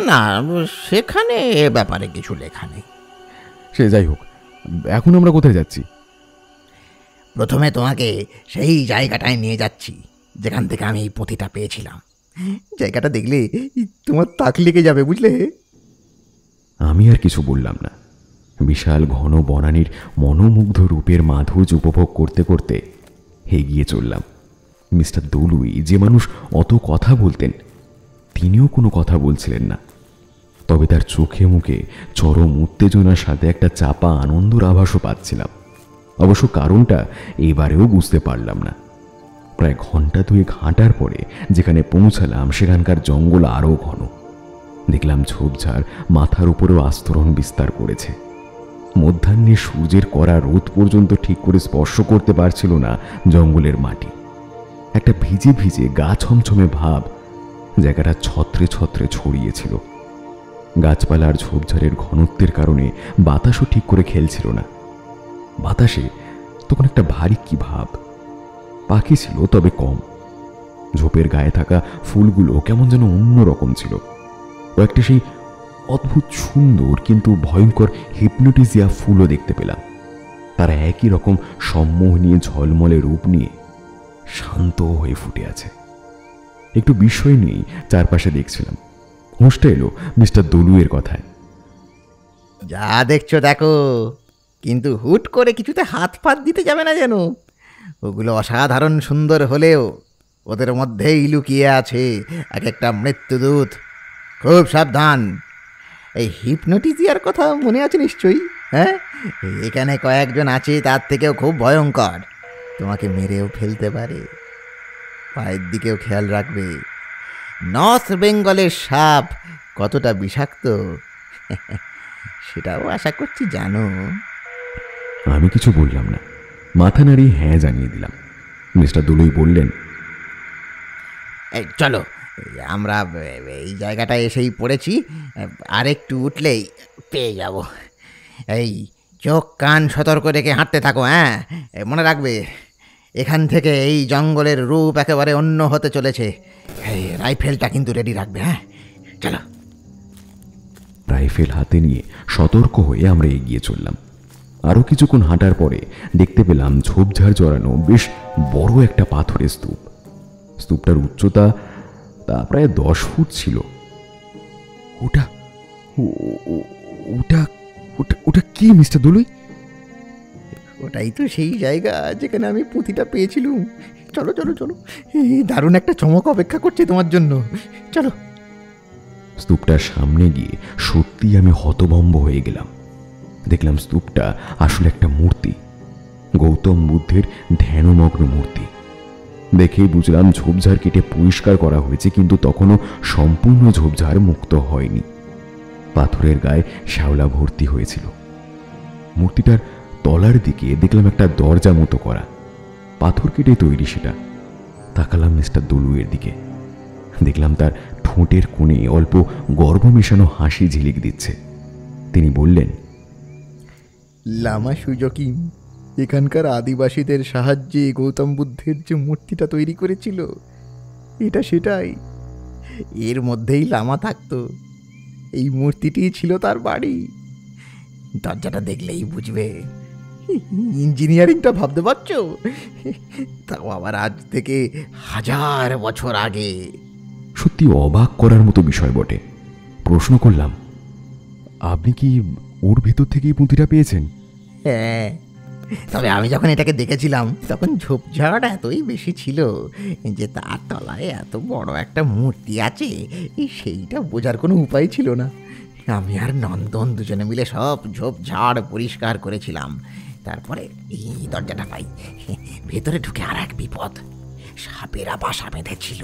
না, সেখানে এ ব্যাপারে কিছু লেখা নেই। সে যাই হোক, এখন আমরা কোথায় যাচ্ছি? প্রথমে তোমাকে সেই জায়গাটায় নিয়ে যাচ্ছি যেখান থেকে আমি এই পুঁথিটা পেয়েছিলাম। জায়গাটা দেখলে তোমার তাক লেগে যাবে, বুঝলে? আমি আর কিছু বললাম না। বিশাল ঘন বনানীর মনোমুগ্ধ রূপের মাধুর্য উপভোগ করতে করতে এগিয়ে চললাম। মিস্টার দলুই, যে মানুষ অত কথা বলতেন, তিনিও কোনো কথা বলছিলেন না। তবে তার চোখে মুখে চরম উত্তেজনার সাথে একটা চাপা আনন্দর আভাসও পাচ্ছিলাম। অবশ্য কারণটা এবারেও বুঝতে পারলাম না। প্রায় ঘন্টা দুয়েক হাঁটার পরে যেখানে পৌঁছালাম সেখানকার জঙ্গল আরও ঘন। দেখলাম ঝোপঝাড় মাথার উপরেও আস্তরণ বিস্তার করেছে। মধ্যাহ্নে সূর্যের কড়া রোদ পর্যন্ত ঠিক করে স্পর্শ করতে পারছিল না জঙ্গলের মাটি। একটা ভিজে ভিজে গা ছমছমে ভাব জায়গাটা ছত্রে ছত্রে ছড়িয়েছিল। গাছপালার ঝোপঝাড়ের ঘনত্বের কারণে বাতাসও ঠিক করে খেলছিল না। বাতাসে তখন একটা ভারী কি ভাব। পাখি ছিল তবে কম। ঝোপের গায়ে থাকা ফুলগুলো কেমন যেন অন্যরকম ছিল। কয়েকটা সেই অদ্ভুত সুন্দর কিন্তু ভয়ঙ্কর হিপনোটিজিয়া ফুলও দেখতে পেলাম। তারা একই রকম সম্মোহনীয় ঝলমলে রূপ নিয়ে শান্ত হয়ে ফুটে আছে। একটু বিস্ময় নিয়েই চারপাশে দেখছিলাম। হুঁশটা এলো মিস্টার দলুয়ের কথায়। যা দেখছো দেখো, কিন্তু হুট করে কিছুতে হাত পাত দিতে যাবে না যেন। ওগুলো অসাধারণ সুন্দর হলেও ওদের মধ্যেই লুকিয়ে আছে এক একটা মৃত্যুদূত। খুব সাবধান। এই হিপনোটিজিয়ার কথা মনে আছে নিশ্চয়ই? হ্যাঁ, এখানে কয়েকজন আছে তার থেকেও খুব ভয়ঙ্কর। তোমাকে মেরেও ফেলতে পারে। পায়ের দিকেও খেয়াল রাখবে। নর্থ বেঙ্গলের সাপ কতটা বিষাক্ত সেটাও আশা করছি জানো। আমি কিছু বললাম না, মাথা নাড়িয়ে হ্যাঁ জানিয়ে দিলাম। মিস্টার দলুই বললেন, এই চলো, আমরা এই জায়গাটায় এসেই পড়েছি। আর একটু উঠলেই পেয়ে যাব। এই চোখ কান সতর্ক রেখে হাঁটতে থাকো। হ্যাঁ, মনে রাখবে এখান থেকে এই জঙ্গলের রূপ একেবারে অন্য হতে চলেছে। এই রাইফেলটা কিন্তু রেডি রাখবে। হ্যাঁ, চলো। রাইফেল হাতে নিয়ে সতর্ক হয়ে আমরা এগিয়ে চললাম। আরও কিছুক্ষণ হাঁটার পরে দেখতে পেলাম ঝোপঝাড় জড়ানো বেশ বড় একটা পাথরের স্তূপ। স্তূপটার উচ্চতা তা প্রায় 10 ফুট ছিল। ওটা ওটা ওটা ওটা কি মিস্টার দলুই? ওটাই তো সেই জায়গা যেখানে আমি পুঁথিটা পেয়েছিলাম। চলো চলো চলো, এই দারুণ একটা চমক অপেক্ষা করছে তোমার জন্য। চলো। স্তূপটার সামনে গিয়ে সত্যি আমি হতভম্ব হয়ে গেলাম। দেখলাম স্তূপটা আসলে একটা মূর্তি, গৌতম বুদ্ধের ধ্যানমগ্ন মূর্তি। দেখেই বুঝলাম ঝোপঝাড় কেটে পরিষ্কার করা হয়েছে, কিন্তু তখনও সম্পূর্ণ ঝোপঝাড় মুক্ত হয়নি। পাথরের গায়ে শ্যাওলা ভর্তি হয়েছিল। মূর্তিটার তলার দিকে দেখলাম একটা দরজা মতো করা, পাথর কেটে তৈরি সেটা। তাকালাম মিস্টার দলুয়ের দিকে। দেখলাম তার ঠোঁটের কোণে অল্প গর্ব মেশানো হাসি ঝিলিক দিচ্ছে। তিনি বললেন, লামা সুজকিম এখানকার আদিবাসীদের সাহায্যে গৌতম বুদ্ধের যে মূর্তিটা তৈরি করেছিল, এটা সেটাই। এর মধ্যেই লামা থাকতো। এই মূর্তিটি ছিল তার বাড়ি। দরজাটা দেখলেই বুঝবে। ইঞ্জিনিয়ারিংটা ভাবতে পারছো? তাও আবার আজ থেকে 1000 বছর আগে। সত্যি অবাক করার মতো বিষয় বটে। প্রশ্ন করলাম, আপনি কি ওর ভেতর থেকেই পুঁথিটা পেয়েছেন? হ্যাঁ, তবে আমি যখন এটাকে দেখেছিলাম তখন ঝোপঝাড় এতই বেশি ছিল যে তার তলায় এত বড় একটা মূর্তি আছে সেইটা বোঝার কোনো উপায় ছিল না। আমি আর নন্দন দুজনে মিলে সব ঝোপঝাড় পরিষ্কার করেছিলাম। তারপরে এই দরজাটা পাই। ভেতরে ঢুকে আর এক বিপদ। সাপেরা বাসা বেঁধেছিল।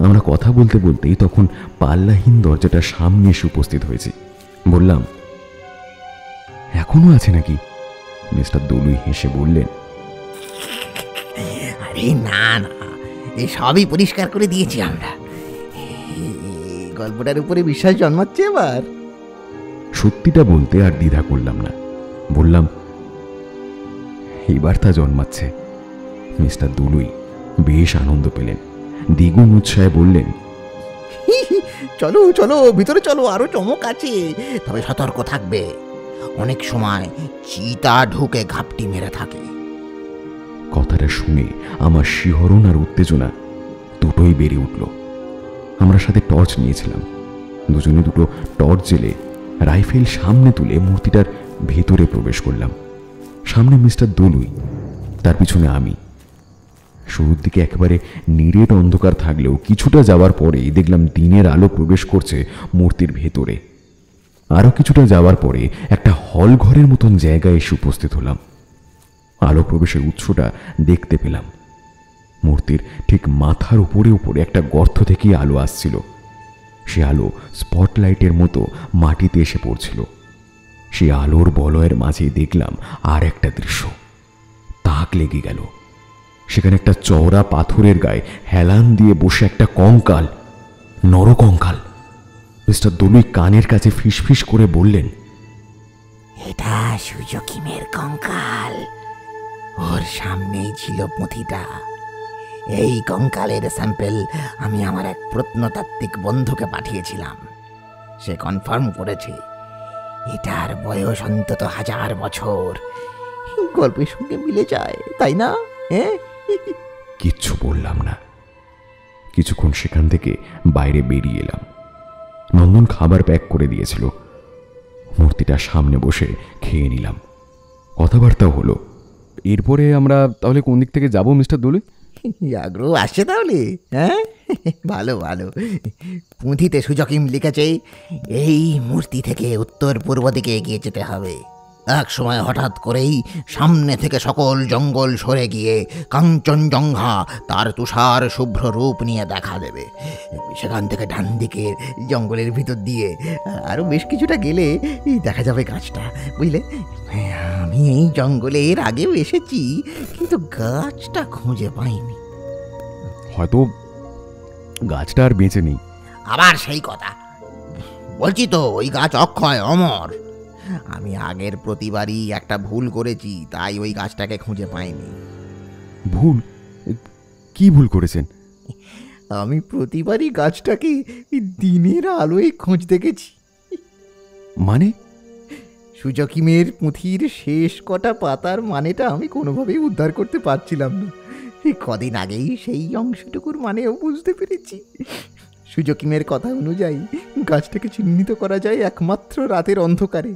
আমরা কথা বলতে বলতেই তখন পাল্লাহীন দরজাটার সামনে এসে উপস্থিত হয়েছি। বললাম, এখনো আছে নাকি? মিস্টার দলুই হেসে বললেন, আরে না না, এই সবই পরিষ্কার করে দিয়েছি আমরা। এই গল্পটার উপরে বিশ্বাস জন্মাচ্ছে এবার। সত্যিটা বলতে আর দ্বিধা করলাম না, বললাম, এবার তা জন্মাচ্ছে। মিস্টার দলুই বেশ আনন্দ পেলেন, দ্বিগুণ উৎসাহে বললেন, চলো চলো, ভিতরে চলো, আরো চমক আছে। তবে সতর্ক থাকবে, অনেক সময় চিতা ঢুকে ঘাপটি মেরে থাকে। কথাটা শুনে আমার শিহরণ আর উত্তেজনা দুটোই বেড়ে উঠল। আমরা সাথে টর্চ নিয়েছিলাম। দুজনে দুটো টর্চ জেলে রাইফেল সামনে তুলে মূর্তিটার ভেতরে প্রবেশ করলাম। সামনে মিস্টার দলুই, তার পিছনে আমি। শুরুর দিকে একেবারে নিরেট অন্ধকার থাকলেও কিছুটা যাওয়ার পরেই দেখলাম দিনের আলো প্রবেশ করছে মূর্তির ভেতরে। আরও কিছুটা যাওয়ার পরে একটা হল ঘরের মতন জায়গায় এসে উপস্থিত হলাম। আলো প্রবেশের উৎসটা দেখতে পেলাম। মূর্তির ঠিক মাথার উপরে উপরে একটা গর্ত থেকেই আলো আসছিল। সে আলো স্পটলাইটের মতো মাটিতে এসে পড়ছিল। সে আলোর বলয়ের মাঝে দেখলাম আর একটা দৃশ্য। তাক লেগে গেল। সেখানে একটা চওড়া পাথরের গায়ে হেলান দিয়ে বসে একটা কঙ্কাল, নরকঙ্কাল। মিস্টার দলুই কানের কাছে ফিসফিস করে বললেন, এটা সুজকিমের কঙ্কাল। ওর সামনেই ছিল পুঁথিটা। এই কঙ্কালের স্যাম্পেল আমি আমার এক প্রত্নতাত্ত্বিক বন্ধুকে পাঠিয়েছিলাম। সে কনফার্ম করেছে এটার বয়স অন্তত 1000 বছর। গল্পের সঙ্গে মিলে যায়, তাই না? হ্যাঁ, কিচ্ছু বললাম না। কিছুক্ষণ সেখান থেকে বাইরে বেরিয়ে এলাম। নন্দন খাবার প্যাক করে দিয়েছিল। মূর্তিটা সামনে বসে খেয়ে নিলাম। কথাবার্তাও হলো। এরপরে আমরা তাহলে কোন দিক থেকে যাব মিস্টার দলুই? আগ্রহ আসছে তাহলে? হ্যাঁ, ভালো ভালো। পুঁথিতে সুজকিম লিখেছে এই মূর্তি থেকে উত্তর পূর্ব দিকে এগিয়ে যেতে হবে। এক সময় হঠাৎ করেই সামনে থেকে সকল জঙ্গল সরে গিয়ে কাঞ্চনজঙ্ঘা তার তুষার শুভ্র রূপ নিয়ে দেখা দেবে। সেখান থেকে ডান দিকে জঙ্গলের ভিতর দিয়ে আরও বেশ কিছুটা গেলে দেখা যাবে গাছটা, বুঝলে? আমি এই জঙ্গলে এর আগেও এসেছি, কিন্তু গাছটা খুঁজে পাইনি। হয়তো গাছটা আর বেঁচে নেই। আবার সেই কথা বলছি তো, ওই গাছ অক্ষয়, অমর। আমি আগের প্রতিবারই একটা ভুল করেছি, তাই ওই গাছটাকে খুঁজে পাইনি। ভুল? কি ভুল করেছেন? আমি প্রতিবারই গাছটাকে দিনের আলোয় খুঁজতে গেছি। মানে? সুজকিমের পুঁথির শেষ কটা পাতার মানেটা আমি কোনোভাবেই উদ্ধার করতে পারছিলাম না। এই কদিন আগেই সেই অংশটুকুর মানেও বুঝতে পেরেছি। সুজকিমের কথা অনুযায়ী গাছটাকে চিহ্নিত করা যায় একমাত্র রাতের অন্ধকারে।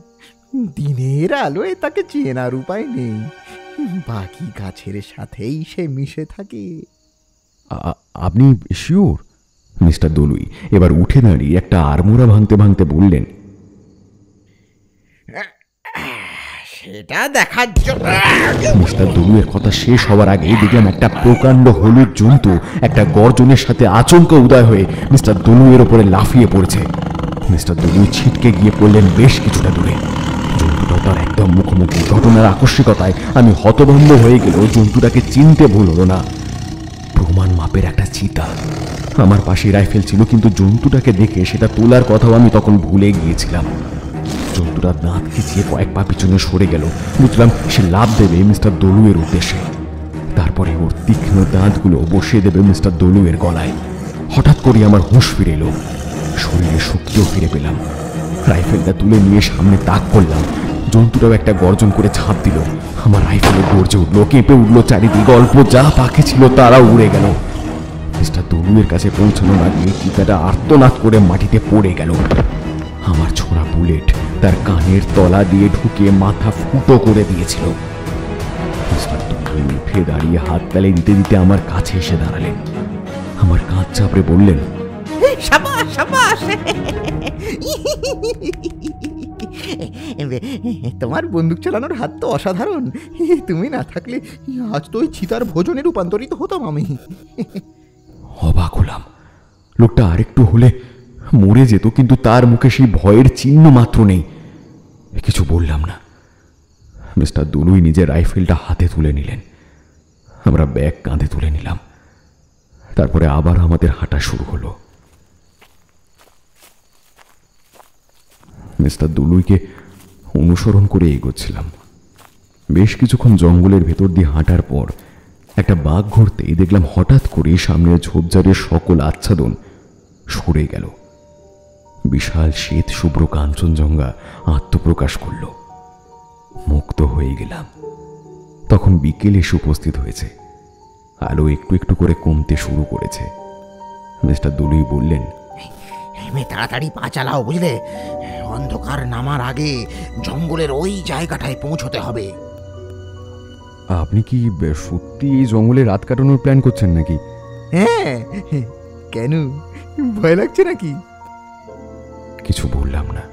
দিনের আলোয় তাকে চেনার উপায় নেই। বাকি গাছের সাথেই সে মিশে থাকে। আপনি শিওর? মিস্টার দলুই এবার উঠে দাঁড়িয়ে একটা আড়মোড়া ভাঙতে ভাঙতে বললেন, সেটা দেখার জন্য। মিস্টার দলুইয়ের কথা শেষ হওয়ার আগেই দেখলাম একটা প্রকাণ্ড হলুদ জন্তু একটা গর্জনের সাথে আচমকা উদয় হয়ে মিস্টার দলুইয়ের ওপরে লাফিয়ে পড়েছে। মিস্টার দলুই ছিটকে গিয়ে পড়লেন বেশ কিছুটা দূরে। জন্তুটা তার একদম মুখোমুখি। ঘটনার আকস্মিকতায় আমি হতভম্ব হয়ে গেলেও জন্তুটাকে চিনতে ভুল হলো না। প্রমাণ মাপের একটা চিতা। আমার পাশে রাইফেল ছিল, কিন্তু জন্তুটাকে দেখে সেটা তোলার কথাও আমি তখন ভুলে গিয়েছিলাম। জন্তুটা দাঁত খিচিয়ে কয়েক পা পিছনে সরে গেল। বুঝলাম সে লাফ দেবে মিস্টার দলুইয়ের উদ্দেশ্যে। তারপরে ওর তীক্ষ্ণ দাঁতগুলো বসিয়ে দেবে মিস্টার দলুইয়ের গলায়। হঠাৎ করে আমার হুঁশ ফিরে এলো, শরীরে শক্তিও ফিরে পেলাম। রাইফেলটা তুলে নিয়ে সামনে তাক করলাম। জন্তুটাও একটা গর্জন করে ঝাঁপ দিল। আমার রাইফেলে গর্জে উঠলো, কেঁপে উঠলো চারিদিকে। অল্প যা পাখি ছিল তারাও উড়ে গেল। মিস্টার দলুইয়ের কাছে পৌঁছানোর আগে চিতাটা আর্তনাদ করে মাটিতে পড়ে গেল। আমার ছোড়া বুলেট তার কানের তলা দিয়ে ঢুকে মাথা ফুটো করে দিয়েছিল। মিস্টার দলুই উঠে দাঁড়িয়ে হাত তালে দিতে দিতে আমার কাছে এসে দাঁড়ালেন। আমার কাঁধ চাপড়ে বললেন, সাবাস সাবাস। তোমার বন্দুক চালানোর হাত তো অসাধারণ। তুমি না থাকলে আজ তো ওই চিতার ভোজনে রূপান্তরিত হতাম আমি। অবাক হলাম। লোকটা আরেকটু হলে মরে যেত, কিন্তু তার মুখে সেই ভয়ের চিহ্ন মাত্র নেই। কিছু বললাম না। মিস্টার দুলুই নিজের রাইফেলটা হাতে তুলে নিলেন। আমরা ব্যাগ কাঁধে তুলে নিলাম। তারপরে আবার আমাদের হাঁটা শুরু হলো। মিস্টার দুলুইকে অনুসরণ করে এগোচ্ছিলাম। বেশ কিছুক্ষণ জঙ্গলের ভেতর দিয়ে হাঁটার পর একটা বাঘ ঘুরতেই দেখলাম হঠাৎ করে সামনের ঝোপঝাড়ের সকল আচ্ছাদন সরে গেল। বিশাল শ্বেত শুভ্র কাঞ্চনজঙ্ঘা আত্মপ্রকাশ করল। মুক্ত হয়ে গেলাম। তখন বিকেল এসে উপস্থিত হয়েছে। আলো একটু একটু করে কমতে শুরু করেছে। মিস্টার দুলুই বললেন, তাড়াতাড়ি পা চালাও, বুঝলে? অন্ধকার নামার আগে জঙ্গলের ওই জায়গাটায় পৌঁছতে হবে। আপনি কি সত্যি এই জঙ্গলে রাত কাটানোর প্ল্যান করছেন নাকি? হ্যাঁ, কেন ভয় লাগছে নাকি? কিছু বললাম না।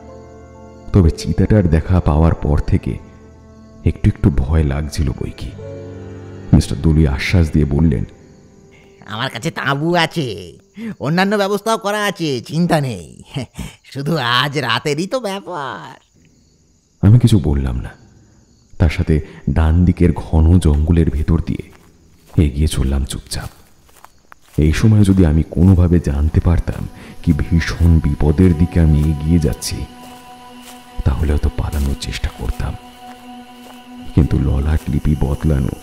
তবে চিতাটার দেখা পাওয়ার পর থেকে একটু একটু ভয় লাগছিল বই কি। মিস্টার দুলুই আশ্বাস দিয়ে বললেন, আমার কাছে তাঁবু আছে, অন্যান্য ব্যবস্থাও করা আছে, চিন্তা নেই। শুধু আজ রাতেরই তো ব্যাপার। আমি কিছু বললাম না। তার সাথে ডান দিকের ঘন জঙ্গলের ভেতর দিয়ে এগিয়ে চললাম চুপচাপ। এই সময় যদি আমি কোনোভাবে জানতে পারতাম কি ভীষণ বিপদের দিকে আমি এগিয়ে যাচ্ছি, তাহলে হয়তো পালানোর চেষ্টা করতাম। কিন্তু ললাট লিপি বদলানো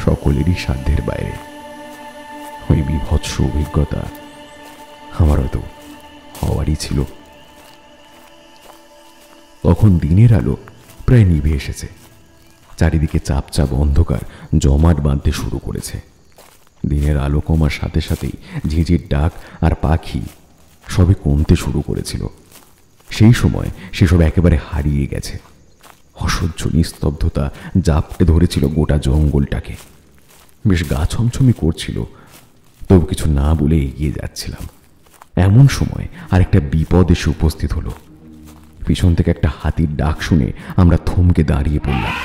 সকলেরই সাধ্যের বাইরে। ওই বিভৎস অভিজ্ঞতা আমার হয়তো হওয়ারই ছিল। তখন দিনের আলো প্রায় নিভে এসেছে। চারিদিকে চাপ চাপ অন্ধকার জমাট বাঁধতে শুরু করেছে। দিনের আলো কমার সাথে সাথেই ঝিঁঝির ডাক আর পাখি সবে কমতে শুরু করেছিল। সেই সময় সেসব একেবারে হারিয়ে গেছে। অসহ্য নিস্তব্ধতা জাপটে ধরেছিল গোটা জঙ্গলটাকে। বেশ গা ছমছমি করছিল, তবু কিছু না বলে এগিয়ে যাচ্ছিলাম। এমন সময় আরেকটা বিপদ এসে উপস্থিত হলো। পিছন থেকে একটা হাতির ডাক শুনে আমরা থমকে দাঁড়িয়ে পড়লাম।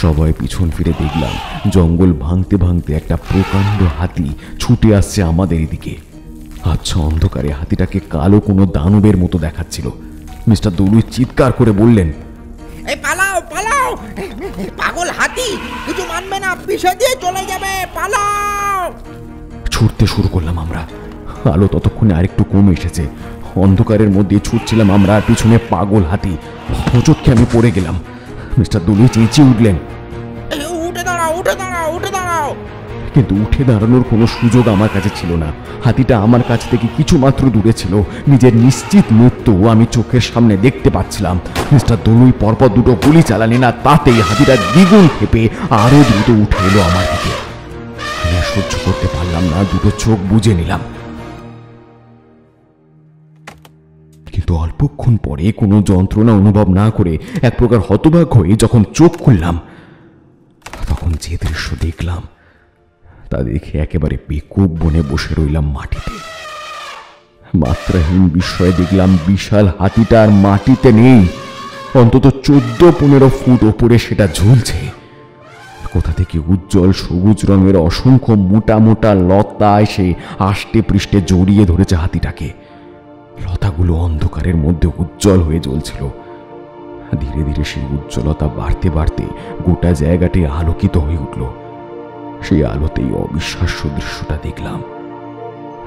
সবাই পিছন ফিরে দেখলাম জঙ্গল ভাঙতে ভাঙতে একটা প্রকাণ্ড হাতি ছুটে আসছে আমাদের এদিকে। আচ্ছা অন্ধকারে হাতিটাকে কালো কোনো দানবের মতো দেখাচ্ছিল। মিস্টার দুলুই চিৎকার করে বললেন, এই পালাও পালাও, পাগল হাতি কিছু মানবে না, পিছে দিয়ে চলে যাবে, পালাও। ছুটতে শুরু করলাম আমরা। আলো ততক্ষণে আরেকটু কমে এসেছে। অন্ধকারের মধ্যে ছুটছিলাম আমরা, আর পিছনে পাগল হাতি। হযরকে আমি পড়ে গেলাম। মিস্টার দুলুই চেঁচিয়ে উঠলেন, উঠে দাঁড়াও, উঠে দাঁড়াও, উঠে দাঁড়াও। কিন্তু উঠে দাঁড়ানোর কোনো সুযোগ আমার কাছে ছিল না। হাতিটা আমার কাছ থেকে কিছু মাত্র দূরে ছিল। নিজের নিশ্চিত মৃত্যু আমি চোখের সামনে দেখতে পাচ্ছিলাম। মিস্টার দুলুই পরপর দুটো গুলি চালালেন, আর তাতেই হাতিটা দ্বিগুণ ক্ষেপে আরো দ্রুত উঠে এলো আমার দিকে। আমি আর সহ্য করতে পারলাম না, দুটো চোখ বুজে নিলাম। কিন্তু অল্পক্ষণ পরে কোনো যন্ত্রণা অনুভব না করে এক প্রকার হতবাক হয়ে যখন চোখ খুললাম, তখন যে দৃশ্য দেখলাম তা দেখে একেবারে বেকুব বনে বসে রইলাম মাটিতে। মাত্রাহীন বিস্ময়ে দেখলাম বিশাল হাতিটা আর মাটিতে নেই। অন্তত 14-15 ফুট ওপরে সেটা ঝুলছে। কোথা থেকে উজ্জ্বল সবুজ রঙের অসংখ্য মোটা মোটা লতা এসে আষ্টে পৃষ্ঠে জড়িয়ে ধরেছে হাতিটাকে। লতাগুলো অন্ধকারের মধ্যে উজ্জ্বল হয়ে জ্বলছিল। ধীরে ধীরে সেই উজ্জ্বলতা বাড়তে বাড়তে গোটা জায়গাটি আলোকিত হয়ে উঠল। সেই আলোতেই অবিশ্বাস্য দৃশ্যটা দেখলাম।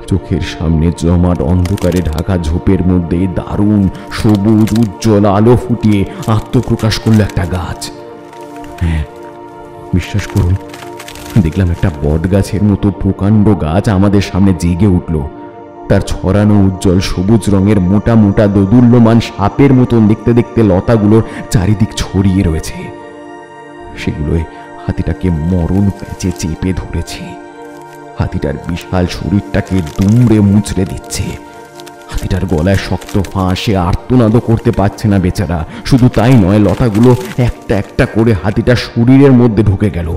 চোখের সামনে জমাট অন্ধকারে ঢাকা ঝোপের মধ্যে দারুণ সবুজ উজ্জ্বল আলো ফুটিয়ে আত্মপ্রকাশ করলো একটা গাছ। হ্যাঁ, বিশ্বাস করুন, দেখলাম একটা বট গাছের মতো প্রকাণ্ড গাছ আমাদের সামনে জেগে উঠল। তার ছড়ানো উজ্জ্বল সবুজ রঙের মোটা মোটা দোদুল্যমান সাপের মতন দেখতে দেখতে লতাগুলোর চারিদিক ছড়িয়ে রয়েছে। সেগুলোয় হাতিটাকে মরণ প্যাঁচে চেপে ধরেছে। হাতিটার বিশাল শরীরটাকে দুমড়ে মুচড়ে দিচ্ছে। হাতিটার গলায় শক্ত ফাঁস, সে আর্তনাদও করতে পারছে না বেচারা। শুধু তাই নয়, লতাগুলো একটা একটা করে হাতিটার শরীরের মধ্যে ঢুকে গেল।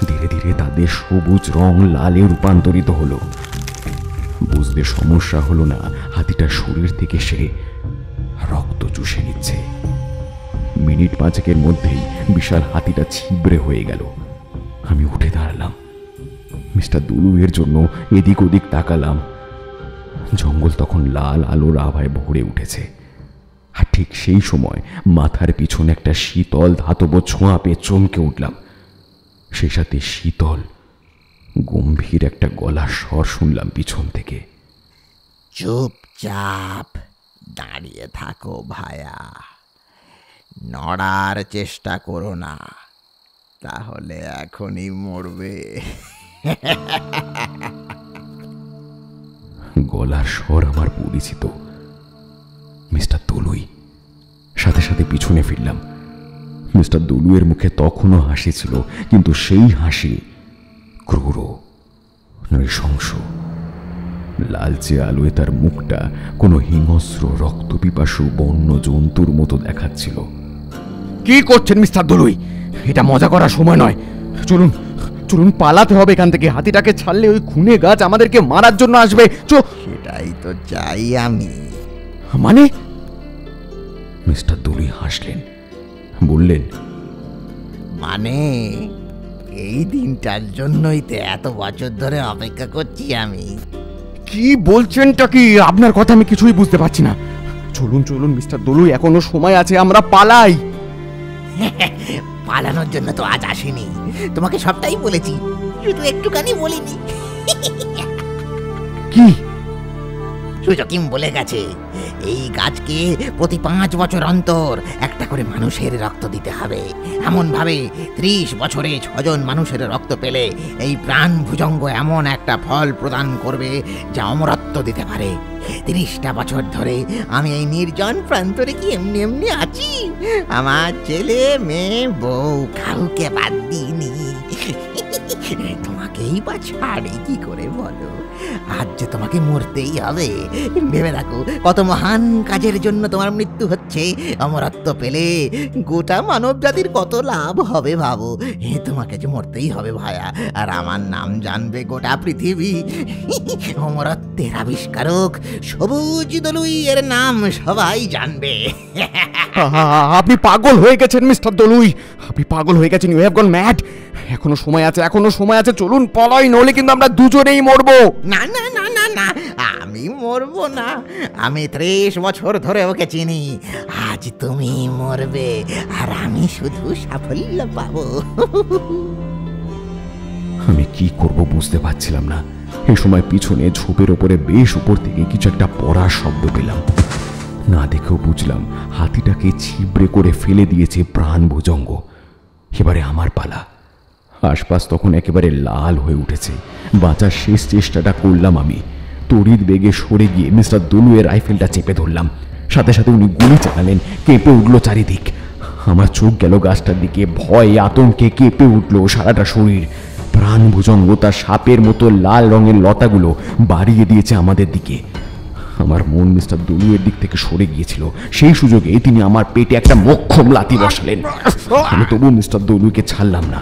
ধীরে ধীরে তাদের সবুজ রং লালে রূপান্তরিত হলো। বুঝতে সমস্যা হলো না হাতিটার শরীর থেকে সে রক্ত চুষে নিচ্ছে। মিনিট 5 মধ্যেই বিশাল হাতিটা ছিবড়ে হয়ে গেল। আমি উঠে দাঁড়ালাম, মিস্টার দুলুয়ের জন্য এদিক ওদিক তাকালাম। জঙ্গল তখন লাল আলোর আভায় ভরে উঠেছে, আর ঠিক সেই সময় মাথার পিছনে একটা শীতল ধাতব ছোঁয়া পেয়ে চমকে উঠলাম। সেই সাথে শীতল গম্ভীর একটা গলার স্বর শুনলাম পিছন থেকে। চুপচাপ দাঁড়িয়ে থাকো ভায়া, নড়ার চেষ্টা করো না, তাহলে এখনই মরবে। গলার স্বর আমার পরিচিত, মিস্টার দলুই। সাথে সাথে পিছনে ফিরলাম। মিস্টার দলুয়ের মুখে তখনও হাসি ছিল, কিন্তু সেই হাসি ক্রূর, নৃশংস। লালচে আলোয় তার মুখটা কোনো হিংস্র রক্তপিপাসু বন্য জন্তুর মতো দেখাচ্ছিল। কি করছেন মিস্টার দলুই? এটা মজা করার সময় নয়। চলুন চলুন, পালাতে হবে এখান থেকে। হাতিটাকে ছাড়লে ওই খুনে গাছ আমাদেরকে মারার জন্য আসবে। সেটাই তো চাই আমি। মানে? মিস্টার দলুই হাসলেন, বললেন, মানে এই দিনটার জন্যই তো এত বছর ধরে অপেক্ষা করছি আমি। কি বলছেনটা কি? আপনার কথা আমি কিছুই বুঝতে পারছি না। চলুন চলুন মিস্টার দলুই, এখনো সময় আছে, আমরা পালাই। পালানোর জন্য তো আজ আসেনি, তোমাকে সবটাই বলেছি, শুধু একটুখানি বলিনি। কি? সুজকিম বলে গেছে এই গাছকে প্রতি 5 বছর অন্তর একটা করে মানুষের রক্ত দিতে হবে। এমন ভাবে 30 বছরে 6 জন মানুষের রক্ত পেলে এই প্রাণ ভুজঙ্গ এমন একটা ফল প্রদান করবে যা অমরত্ব দিতে পারে। 30টা বছর ধরে আমি এই নির্জন প্রান্তরে কি এমনি এমনি আছি? আমার ছেলে মেয়ে বউ কাউকে বাদ দিইনি। তোমাকেই বা ছাড়ে কি করে বলো? আজ যে তোমাকে মরতেই হবে। ভেবে রাখো কত মহান কাজের জন্য তোমার মৃত্যু হচ্ছে। অমরত্ব পেলে গোটা মানব জাতির কত লাভ হবে ভাবো। তোমাকে যে মরতেই হবে ভায়া, আর আমার নাম জানবে গোটা পৃথিবী। অমরত্বের আবিষ্কারক সবুজ দলুই এর নাম সবাই জানবে। আপনি পাগল হয়ে গেছেন মিস্টার দলুই, আপনি পাগল হয়ে গেছেন। You have gone mad. এখনো সময় আছে, এখনো সময় আছে। চলুন পলাই, নইলে কিন্তু আমরা দুজনেই মরবো। না না না না না, আমি মরবো না। আমি 30 বছর ধরে ওকে চিনি। আজ তুমি মরবে আর আমি শুধু সাফল্য পাবো। আমি কি করব বুঝতে পারছিলাম না। এই সময় পিছনে ঝোপের ওপরে বেশ উপর থেকে কিছু একটা পড়ার শব্দ পেলাম। না দেখেও বুঝলাম হাতিটাকে ছিবড়ে করে ফেলে দিয়েছে প্রাণ ভুজঙ্গ। এবারে আমার পালা। আশপাশ তখন একেবারে লাল হয়ে উঠেছে। বাঁচার শেষ চেষ্টাটা করলাম আমি। তড়িৎ বেগে সরে গিয়ে মিস্টার দলুয়ের রাইফেলটা চেপে ধরলাম। সাথে সাথে উনি গুলি চালালেন। কেঁপে উঠল চারিদিক। আমার চোখ গেল গাছটার দিকে। ভয় আতঙ্কে কেঁপে উঠল সারাটা শরীর। প্রাণ ভুজঙ্গ তার সাপের মতো লাল রঙের লতাগুলো বাড়িয়ে দিয়েছে আমাদের দিকে। আমার মন মিস্টার দলুয়ের দিক থেকে সরে গিয়েছিল। সেই সুযোগে তিনি আমার পেটে একটা মোক্ষম লাথি বসালেন। আমি তবু মিস্টার দলুইকে ছাড়লাম না।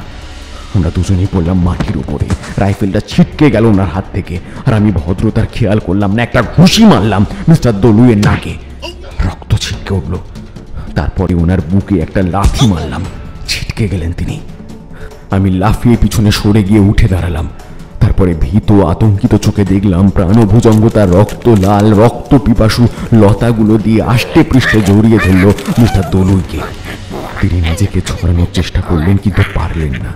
আমরা দুজনেই পড়লাম মাটির উপরে। রাইফেলটা ছিটকে গেল ওনার হাত থেকে, আর আমি ভদ্রতার খেয়াল করলাম না, একটা ঘুষি মারলাম মিস্টার দলুইয়ের নাকে। রক্ত ছিটকে উঠল। তারপরে ওনার বুকে একটা লাথি মারলাম। ছিটকে গেলেন তিনি। আমি লাফিয়ে পিছনে সরে গিয়ে উঠে দাঁড়ালাম। তারপরে ভীত আতঙ্কিত চোখে দেখলাম প্রাণভুজঙ্গ তার রক্ত লাল রক্ত পিপাসু লতাগুলো দিয়ে আষ্টে পৃষ্ঠে জড়িয়ে ধরল মিস্টার দলুইকে। তিনি নিজেকে ছড়ানোর চেষ্টা করলেন, কিন্তু পারলেন না।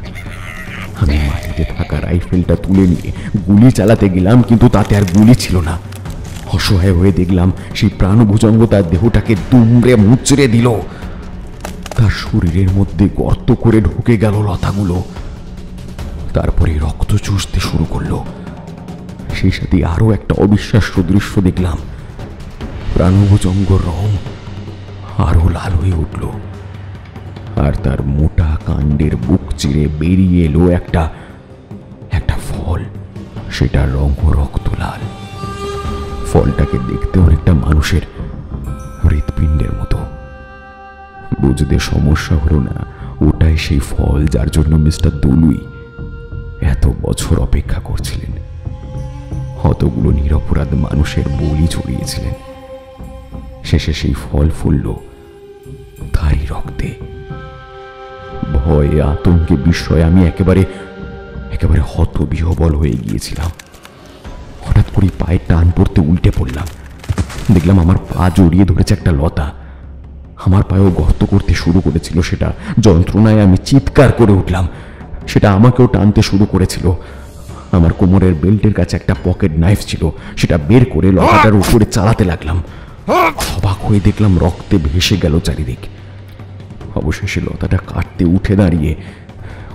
আমি মাটিতে থাকা রাইফেলটা তুলে নিয়ে গুলি চালাতে গেলাম, কিন্তু তাতে আর গুলি ছিল না। অসহায় হয়ে দেখলাম সেই প্রাণভুজঙ্গ তার দেহটাকে দুমড়ে মুচড়ে দিল। তার শরীরের মধ্যে গর্ত করে ঢুকে গেল লতাগুলো। তারপরে রক্ত চুষতে শুরু করলো। সেই সাথে আরো একটা অবিশ্বাস্য দৃশ্য দেখলাম। প্রাণভুজঙ্গ রং আরো লাল হয়ে উঠল, আর তার মোটা কাণ্ডের বুক চিরে বেরিয়ে এলো একটা ফল। সেটার রং রক্ত লাল। ফলটাকে দেখতে অনেকটা মানুষের হৃৎপিণ্ডের মতো। বুঝতে সমস্যা হলো না ওটাই সেই ফল যার জন্য মিস্টার দলুই এত বছর অপেক্ষা করছিলেন। কতগুলো নিরপরাধ মানুষের বলি ছড়িয়েছিলেন। শেষে সেই ফল ফুলল তারই রক্তে। ভয়ে আতঙ্কে বিস্ময়ে আমি একেবারে হতবিহ্বল হয়ে গিয়েছিলাম। হঠাৎ করে পায়ের টান পড়তে উল্টে পড়লাম। দেখলাম আমার পা জড়িয়ে ধরেছে একটা লতা। আমার পায়েও গর্ত করতে শুরু করেছিল। সেটা যন্ত্রণায় আমি চিৎকার করে উঠলাম। সেটা আমাকেও টানতে শুরু করেছিল। আমার কোমরের বেল্টের কাছে একটা পকেট নাইফ ছিল। সেটা বের করে লতাটার উপরে চালাতে লাগলাম। অবাক হয়ে দেখলাম রক্তে ভেসে গেল চারিদিক। অবশেষে লতাটা কাটতে উঠে দাঁড়িয়ে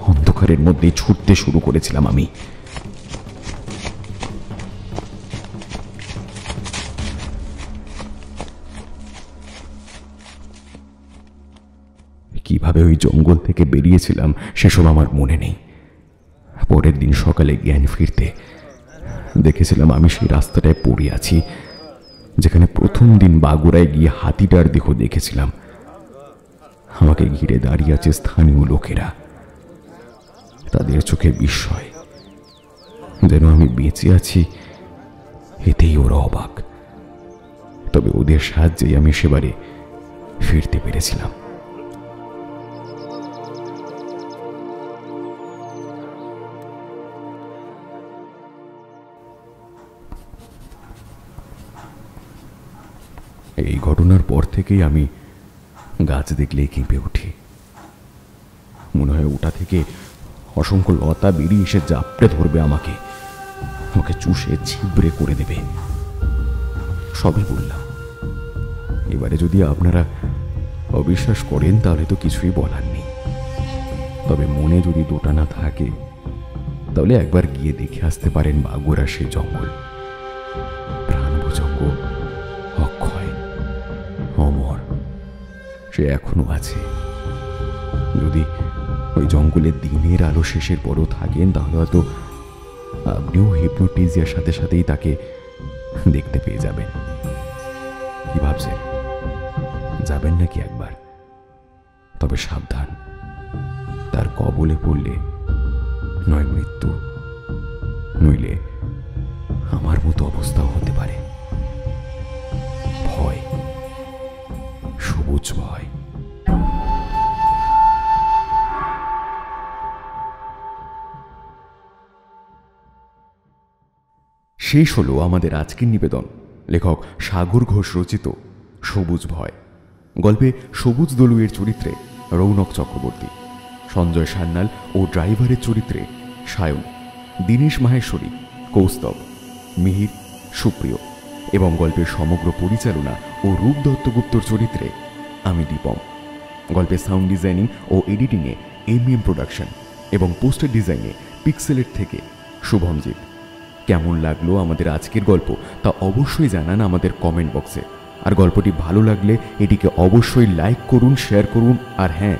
অন্ধকারের মধ্যে ছুটতে শুরু করেছিলাম আমি। কিভাবে ওই জঙ্গল থেকে বেরিয়েছিলাম সেসব আমার মনে নেই। পরের দিন সকালে জ্ঞান ফিরতে দেখেছিলাম আমি সেই রাস্তাটায় পড়ে আছি যেখানে প্রথম দিন বাগুড়ায় গিয়ে হাতিটার দেহ দেখেছিলাম। আমাকে ঘিরে দাঁড়িয়ে আছে স্থানীয় লোকেরা। তাদের চোখে বিস্ময়, যেন আমি বেঁচে আছি এতেই ওরা অবাক। তবে ওদের সাহায্যেই আমি সেবারে ফিরতে পেরেছিলাম। এই ঘটনার পর থেকেই আমি গাছ দেখলেই কেঁপে উঠি। মনে হয় ওটা থেকে অসংখ্য লতা বেরিয়ে এসে জাপটে ধরবে আমাকে চুষে ছিবড়ে করে দেবে। সবই বললাম। এবারে যদি আপনারা অবিশ্বাস করেন তাহলে তো কিছুই বলার নেই। তবে মনে যদি দোটানা থাকে তাহলে একবার গিয়ে দেখে আসতে পারেন বাগুড়া সে জঙ্গল। প্রাণভোজঙ্গ, অক্ষয়, অমর, সে এখনো আছে। যদি ওই জঙ্গলের দিনের আলো শেষের পরও থাকেন তাহলে হয়তো আপনিও হিপনোটিজিয়ার সাথে সাথেই তাকে দেখতে পেয়ে যাবেন। কি ভাবছেন, যাবেন নাকি একবার? তবে সাবধান, তার কবলে পড়লে নয় মৃত্যু, নইলে আমার মতো অবস্থাও হতে পারে। ভয়, সবুজ ভয়। শেষ হলো আমাদের আজকের নিবেদন। লেখক সাগর ঘোষ রচিত সবুজ ভয়। গল্পে সবুজ দলুইয়ের চরিত্রে রৌনক চক্রবর্তী, সঞ্জয় সান্যাল ও ড্রাইভারের চরিত্রে সায়ন, দীনেশ মাহেশ্বরী, কৌস্তব, মিহির, সুপ্রিয় এবং গল্পের সমগ্র পরিচালনা ও রূপ দত্তগুপ্তর চরিত্রে আমি দীপম। গল্পের সাউন্ড ডিজাইনিং ও এডিটিংয়ে এমএম প্রোডাকশন এবং পোস্টার ডিজাইনে পিক্সেলের থেকে শুভমজিৎ। কেমন লাগলো আমাদের আজকের গল্প তা অবশ্যই জানান আমাদের কমেন্ট বক্সে। আর গল্পটি ভালো লাগলে এটিকে অবশ্যই লাইক করুন, শেয়ার করুন, আর হ্যাঁ,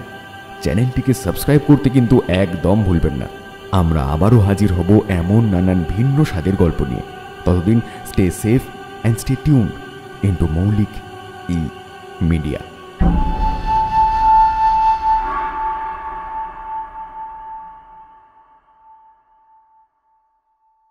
চ্যানেলটিকে সাবস্ক্রাইব করতে কিন্তু একদম ভুলবেন না। আমরা আবারও হাজির হব এমন নানান ভিন্ন স্বাদের গল্প নিয়ে। ততদিন stay safe and stay tuned into মৌলিক ই মিডিয়া।